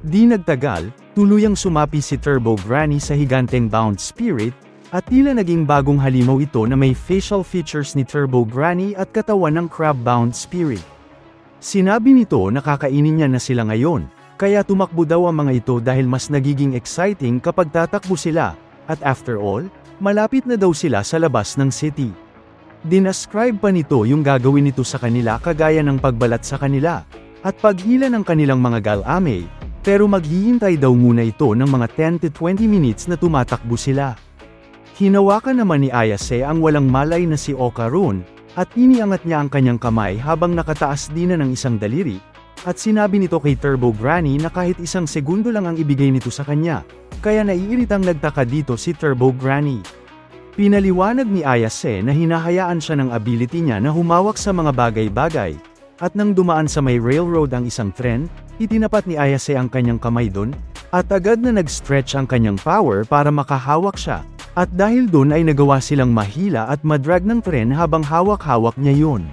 Di nagtagal, tuluyang sumapi si Turbo Granny sa higanteng bound spirit, at tila naging bagong halimaw ito na may facial features ni Turbo Granny at katawan ng crab-bound spirit. Sinabi nito na kakainin niya na sila ngayon, kaya tumakbo daw ang mga ito dahil mas nagiging exciting kapag tatakbo sila, at after all, malapit na daw sila sa labas ng city. Dinascribe pa nito yung gagawin nito sa kanila kagaya ng pagbalat sa kanila, at paghila ng kanilang mga galame, pero maghihintay daw muna ito ng mga 10 to 20 minutes na tumatakbo sila. Hinawakan naman ni Ayase ang walang malay na si Okarun, at iniangat niya ang kanyang kamay habang nakataas din na ng isang daliri, at sinabi nito kay Turbo Granny na kahit isang segundo lang ang ibigay nito sa kanya, kaya naiiritang nagtaka dito si Turbo Granny. Pinaliwanag ni Ayase na hinahayaan siya ng ability niya na humawak sa mga bagay-bagay, at nang dumaan sa may railroad ang isang tren, itinapat ni Ayase ang kanyang kamay dun, at agad na nag-stretch ang kanyang power para makahawak siya, at dahil dun ay nagawa silang mahila at madrag ng tren habang hawak-hawak niya yun.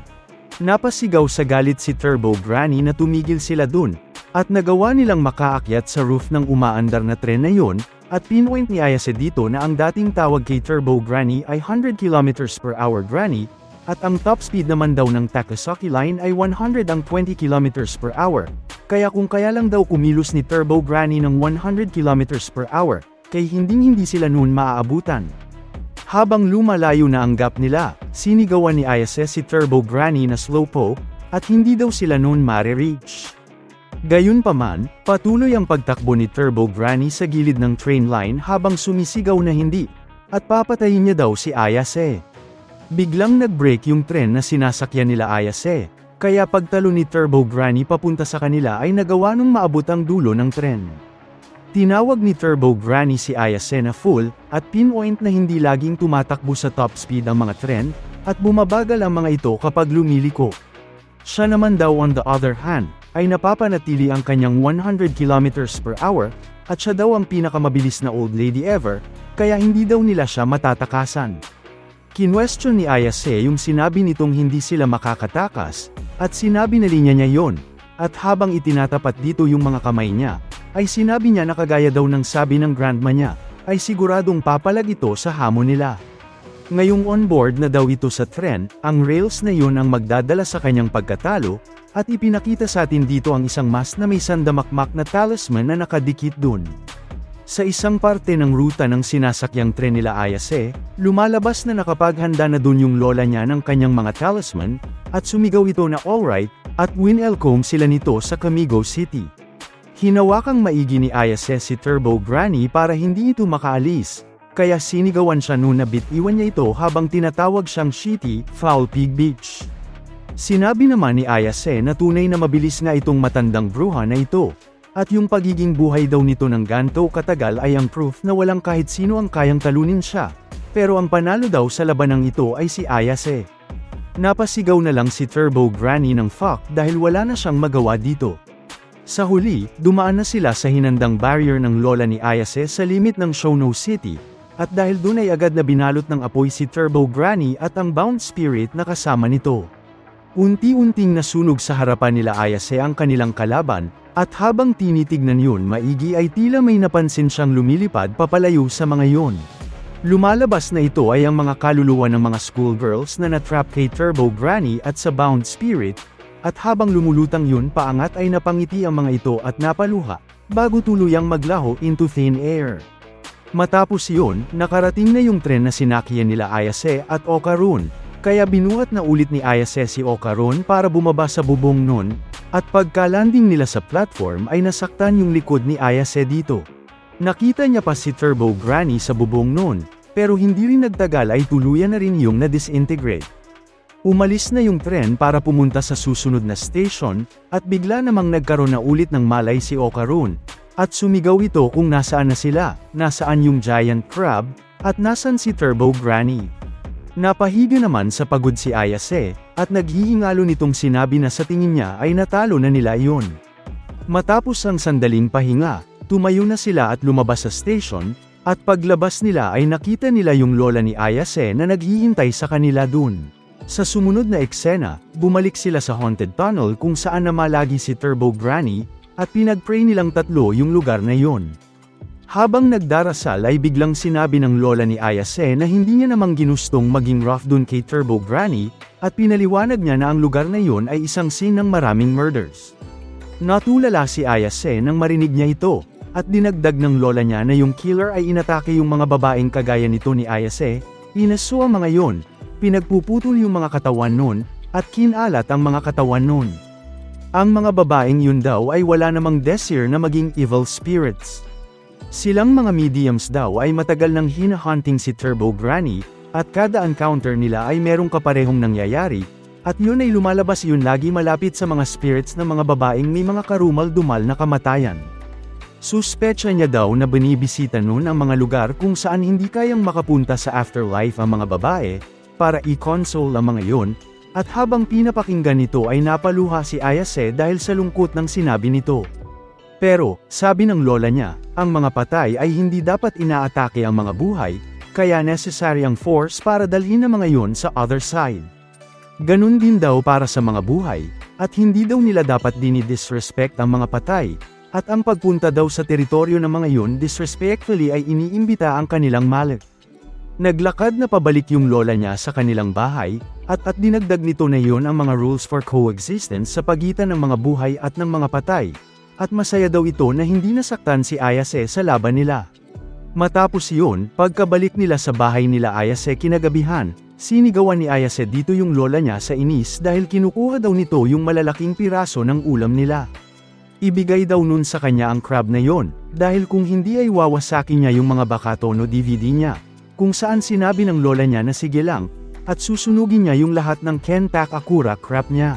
Napasigaw sa galit si Turbo Granny na tumigil sila dun, at nagawa nilang makaakyat sa roof ng umaandar na tren na yun, at pinpoint ni Ayase dito na ang dating tawag kay Turbo Granny ay 100 km/h Granny, at ang top speed naman daw ng Takasaki Line ay 120 km/h, kaya kung kaya lang daw kumilos ni Turbo Granny ng 100 km/h, kay hindi sila noon maaabutan. Habang lumalayo na ang gap nila, sinigawan ni Ayase si Turbo Granny na slowpoke, at hindi daw sila noon mare-reach. Gayunpaman, patuloy ang pagtakbo ni Turbo Granny sa gilid ng train line habang sumisigaw na hindi, at papatayin niya daw si Ayase. Biglang nag-break yung tren na sinasakyan nila Ayase, kaya pagtalo ni Turbo Granny papunta sa kanila ay nagawa nung maabot ang dulo ng tren. Tinawag ni Turbo Granny si Ayase na fool, at pinpoint na hindi laging tumatakbo sa top speed ang mga tren, at bumabagal ang mga ito kapag lumiliko. Siya naman daw on the other hand, ay napapanatili ang kanyang 100 km/h, at siya daw ang pinakamabilis na old lady ever, kaya hindi daw nila siya matatakasan. Kinwestiyon ni Ayase yung sinabi nitong hindi sila makakatakas, at sinabi na linya niya yon, at habang itinatapat dito yung mga kamay niya, ay sinabi niya na kagaya daw ng sabi ng grandma niya, ay siguradong papalag ito sa hamon nila. Ngayong on-board na daw ito sa tren, ang rails na yun ang magdadala sa kanyang pagkatalo, at ipinakita sa atin dito ang isang mask na may sandamakmak na talisman na nakadikit dun. Sa isang parte ng ruta ng sinasakyang tren nila Ayase, lumalabas na nakapaghanda na dun yung lola niya ng kanyang mga talisman, at sumigaw ito na alright, at winelcome sila nito sa Kamigo City. Hinawakang maigi ni Ayase si Turbo Granny para hindi ito makaalis, kaya sinigawan siya noon na bitiwan niya ito habang tinatawag siyang shitty, foul pig bitch. Sinabi naman ni Ayase na tunay na mabilis nga itong matandang bruha na ito, at yung pagiging buhay daw nito ng ganto katagal ay ang proof na walang kahit sino ang kayang talunin siya, pero ang panalo daw sa labanang ito ay si Ayase. Napasigaw na lang si Turbo Granny ng fuck dahil wala na siyang magawa dito. Sa huli, dumaan na sila sa hinandang barrier ng lola ni Ayase sa limit ng Shono City, at dahil dun ay agad na binalot ng apoy si Turbo Granny at ang Bound Spirit na kasama nito. Unti-unting nasunog sa harapan nila Ayase ang kanilang kalaban, at habang tinitignan yun maigi ay tila may napansin siyang lumilipad papalayo sa mga yon. Lumalabas na ito ay ang mga kaluluwa ng mga schoolgirls na natrap kay Turbo Granny at sa Bound Spirit, at habang lumulutang yun paangat ay napangiti ang mga ito at napaluha, bago tuluyang maglaho into thin air. Matapos yun, nakarating na yung tren na sinakyan nila Ayase at Okarun, kaya binuhat na ulit ni Ayase si Okarun para bumaba sa bubong nun, at pagka-landing nila sa platform ay nasaktan yung likod ni Ayase dito. Nakita niya pa si Turbo Granny sa bubong nun, pero hindi rin nagtagal ay tuluyan na rin yung na-disintegrate. Umalis na yung tren para pumunta sa susunod na station, at bigla namang nagkaroon na ulit ng malay si Okarun, at sumigaw ito kung nasaan na sila, nasaan yung giant crab, at nasan si Turbo Granny. Napahiga naman sa pagod si Ayase, at naghihingalo nitong sinabi na sa tingin niya ay natalo na nila iyon. Matapos ang sandaling pahinga, tumayo na sila at lumabas sa station, at paglabas nila ay nakita nila yung lola ni Ayase na naghihintay sa kanila dun. Sa sumunod na eksena, bumalik sila sa haunted tunnel kung saan namalagi si Turbo Granny, at pinag-pray nilang tatlo yung lugar na yon. Habang nagdarasal ay biglang sinabi ng lola ni Ayase na hindi niya namang ginustong maging rough dun kay Turbo Granny, at pinaliwanag niya na ang lugar na yon ay isang scene ng maraming murders. Natulala si Ayase nang marinig niya ito, at dinagdag ng lola niya na yung killer ay inatake yung mga babaeng kagaya nito ni Ayase, inaso ang mga yon, pinagpuputol yung mga katawan nun, at kinalat ang mga katawan nun. Ang mga babaeng yun daw ay wala namang desire na maging evil spirits. Silang mga mediums daw ay matagal nang hinahunting si Turbo Granny, at kada encounter nila ay merong kaparehong nangyayari, at yun ay lumalabas yun lagi malapit sa mga spirits ng mga babaeng may mga karumal-dumal na kamatayan. Suspecha niya daw na binibisita nun ang mga lugar kung saan hindi kayang makapunta sa afterlife ang mga babae, para i-console ang mga yon, at habang pinapakinggan nito ay napaluha si Ayase dahil sa lungkot ng sinabi nito. Pero, sabi ng lola niya, ang mga patay ay hindi dapat inaatake ang mga buhay, kaya necessary ang force para dalhin ang mga yon sa other side. Ganun din daw para sa mga buhay, at hindi daw nila dapat dinidisrespect ang mga patay, at ang pagpunta daw sa teritoryo ng mga yon disrespectfully ay iniimbita ang kanilang malik. Naglakad na pabalik yung lola niya sa kanilang bahay, at dinagdag nito na yon ang mga rules for coexistence sa pagitan ng mga buhay at ng mga patay, at masaya daw ito na hindi nasaktan si Ayase sa laban nila. Matapos yun, pagkabalik nila sa bahay nila Ayase kinagabihan, sinigawan ni Ayase dito yung lola niya sa inis dahil kinukuha daw nito yung malalaking piraso ng ulam nila. Ibigay daw nun sa kanya ang crab na yon, dahil kung hindi ay wawasakin niya yung mga Bakatono DVD niya, kung saan sinabi ng lola niya na sige lang, at susunugin niya yung lahat ng Kentakakura crab niya.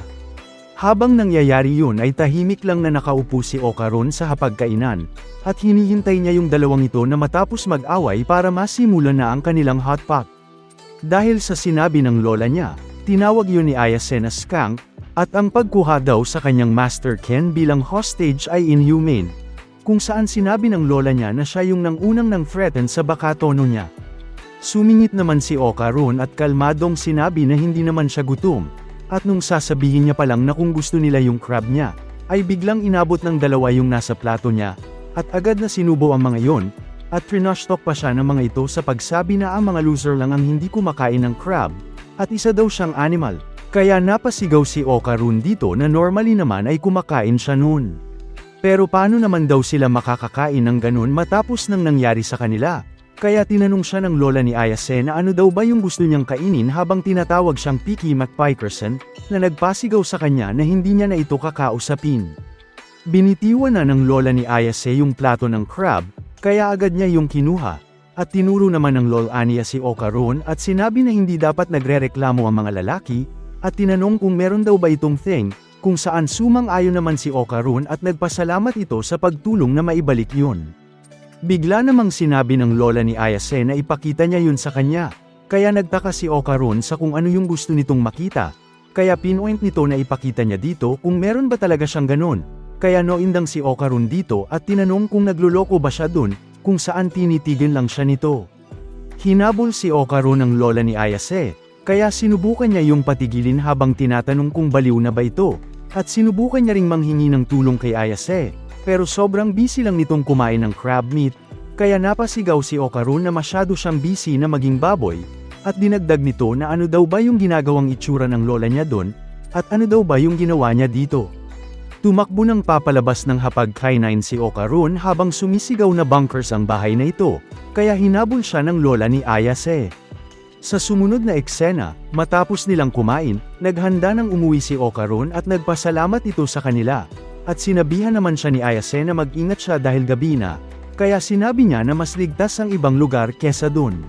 Habang nangyayari yun ay tahimik lang na nakaupo si Okarun sa hapagkainan, at hinihintay niya yung dalawang ito na matapos mag-away para masimulan na ang kanilang hotpot. Dahil sa sinabi ng lola niya, tinawag yun ni Ayase na skunk, at ang pagkuha daw sa kanyang Master Ken bilang hostage ay inhumane, kung saan sinabi ng lola niya na siya yung nangunang nang threaten sa Bakatono niya. Sumingit naman si Okarun at kalmadong sinabi na hindi naman siya gutom, at nung sasabihin niya pa lang na kung gusto nila yung crab niya, ay biglang inabot ng dalawa yung nasa plato niya, at agad na sinubo ang mga yon, at trinashtalk pa siya ng mga ito sa pagsabi na ang mga loser lang ang hindi kumakain ng crab, at isa daw siyang animal, kaya napasigaw si Okarun dito na normally naman ay kumakain siya noon. Pero paano naman daw sila makakakain ng ganun matapos nang nangyari sa kanila? Kaya tinanong siya ng lola ni Ayase na ano daw ba yung gusto niyang kainin habang tinatawag siyang Picky McPikerson, na nagpasigaw sa kanya na hindi niya na ito kakausapin. Binitiwan na ng lola ni Ayase yung plato ng crab, kaya agad niya yung kinuha, at tinuro naman ng lola niya si Okarun at sinabi na hindi dapat nagrereklamo ang mga lalaki, at tinanong kung meron daw ba itong thing, kung saan sumang-ayon naman si Okarun at nagpasalamat ito sa pagtulong na maibalik yun. Bigla namang sinabi ng lola ni Ayase na ipakita niya yun sa kanya, kaya nagtaka si Okarun sa kung ano yung gusto nitong makita, kaya pinpoint nito na ipakita niya dito kung meron ba talaga siyang ganun, kaya noindang si Okarun dito at tinanong kung nagluloko ba siya dun, kung saan tinitigil lang siya nito. Hinabol si Okarun ng lola ni Ayase, kaya sinubukan niya yung patigilin habang tinatanong kung baliw na ba ito, at sinubukan niya ring manghingi ng tulong kay Ayase, pero sobrang busy lang nitong kumain ng crab meat, kaya napasigaw si Okarun na masyado siyang busy na maging baboy, at dinagdag nito na ano daw ba yung ginagawang itsura ng lola niya doon, at ano daw ba yung ginawa niya dito. Tumakbo ng papalabas ng hapag-kainain si Okarun habang sumisigaw na bunkers ang bahay na ito, kaya hinabol siya ng lola ni Ayase. Sa sumunod na eksena, matapos nilang kumain, naghanda ng umuwi si Okarun at nagpasalamat ito sa kanila, at sinabihan naman siya ni Ayase na mag-ingat siya dahil gabi na, kaya sinabi niya na mas ligtas ang ibang lugar kesa dun.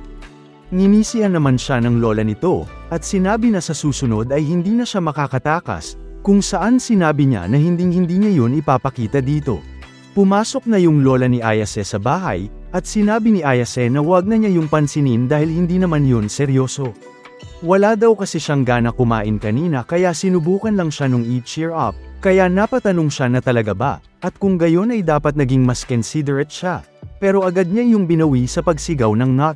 Ninisihan naman siya ng lola nito, at sinabi na sa susunod ay hindi na siya makakatakas, kung saan sinabi niya na hinding-hindi niya yun ipapakita dito. Pumasok na yung lola ni Ayase sa bahay, at sinabi ni Ayase na wag na niya yung pansinin dahil hindi naman yun seryoso. Wala daw kasi siyang gana kumain kanina kaya sinubukan lang siya nung i-cheer up, kaya napatanong siya na talaga ba, at kung gayon ay dapat naging mas considerate siya, pero agad niya yung binawi sa pagsigaw ng not.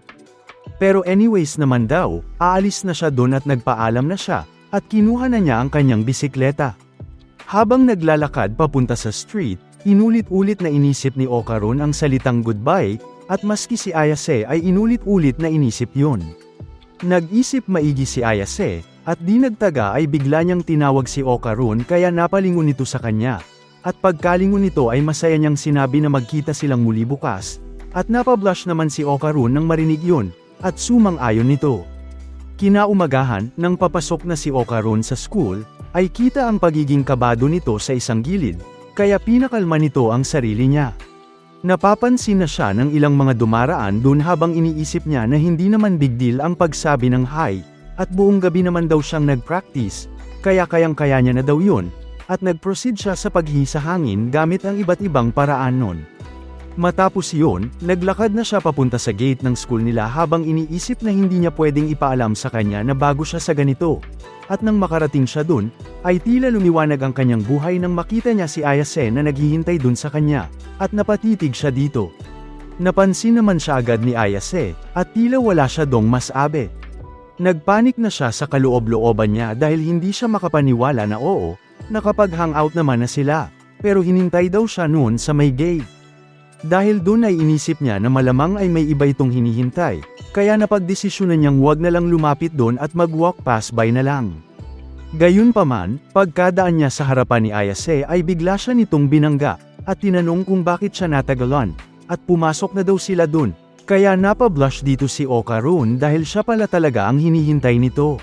Pero anyways naman daw, aalis na siya doon at nagpaalam na siya, at kinuha na niya ang kanyang bisikleta. Habang naglalakad papunta sa street, inulit-ulit na inisip ni Okarun ang salitang goodbye, at maski si Ayase ay inulit-ulit na inisip yun. Nag-isip maigi si Ayase, at di nagtaga ay bigla niyang tinawag si Okarun kaya napalingon ito sa kanya. At pagkalingon nito ay masaya niyang sinabi na magkita silang muli bukas, at napablush naman si Okarun nang marinig yun, at sumang-ayon nito. Kinaumagahan, nang papasok na si Okarun sa school, ay kita ang pagiging kabado nito sa isang gilid, kaya pinakalma nito ang sarili niya. Napapansin na siya ng ilang mga dumaraan dun habang iniisip niya na hindi naman big deal ang pagsabi ng hi, at buong gabi naman daw siyang nag-practice, kaya kayang-kaya niya na daw yun, at nag-proceed siya sa paghisa hangin gamit ang iba't ibang paraan nun. Matapos yun, naglakad na siya papunta sa gate ng school nila habang iniisip na hindi niya pwedeng ipaalam sa kanya na bago siya sa ganito. At nang makarating siya dun, ay tila lumiwanag ang kanyang buhay nang makita niya si Ayase na naghihintay dun sa kanya, at napatitig siya dito. Napansin naman siya agad ni Ayase, at tila wala siya dong masabi. Nagpanik na siya sa kaloob-looban niya dahil hindi siya makapaniwala na oo, nakapag-hangout naman na sila, pero hinintay daw siya noon sa may gate. Dahil dun ay inisip niya na malamang ay may iba itong hinihintay, kaya napagdesisyonan niyang wag na lang lumapit doon at mag-walk pass by na lang. Gayunpaman, pagkadaan niya sa harapan ni Ayase ay bigla siya nitong binangga, at tinanong kung bakit siya natagalan, at pumasok na daw sila dun, kaya napablush dito si Okarun dahil siya pala talaga ang hinihintay nito.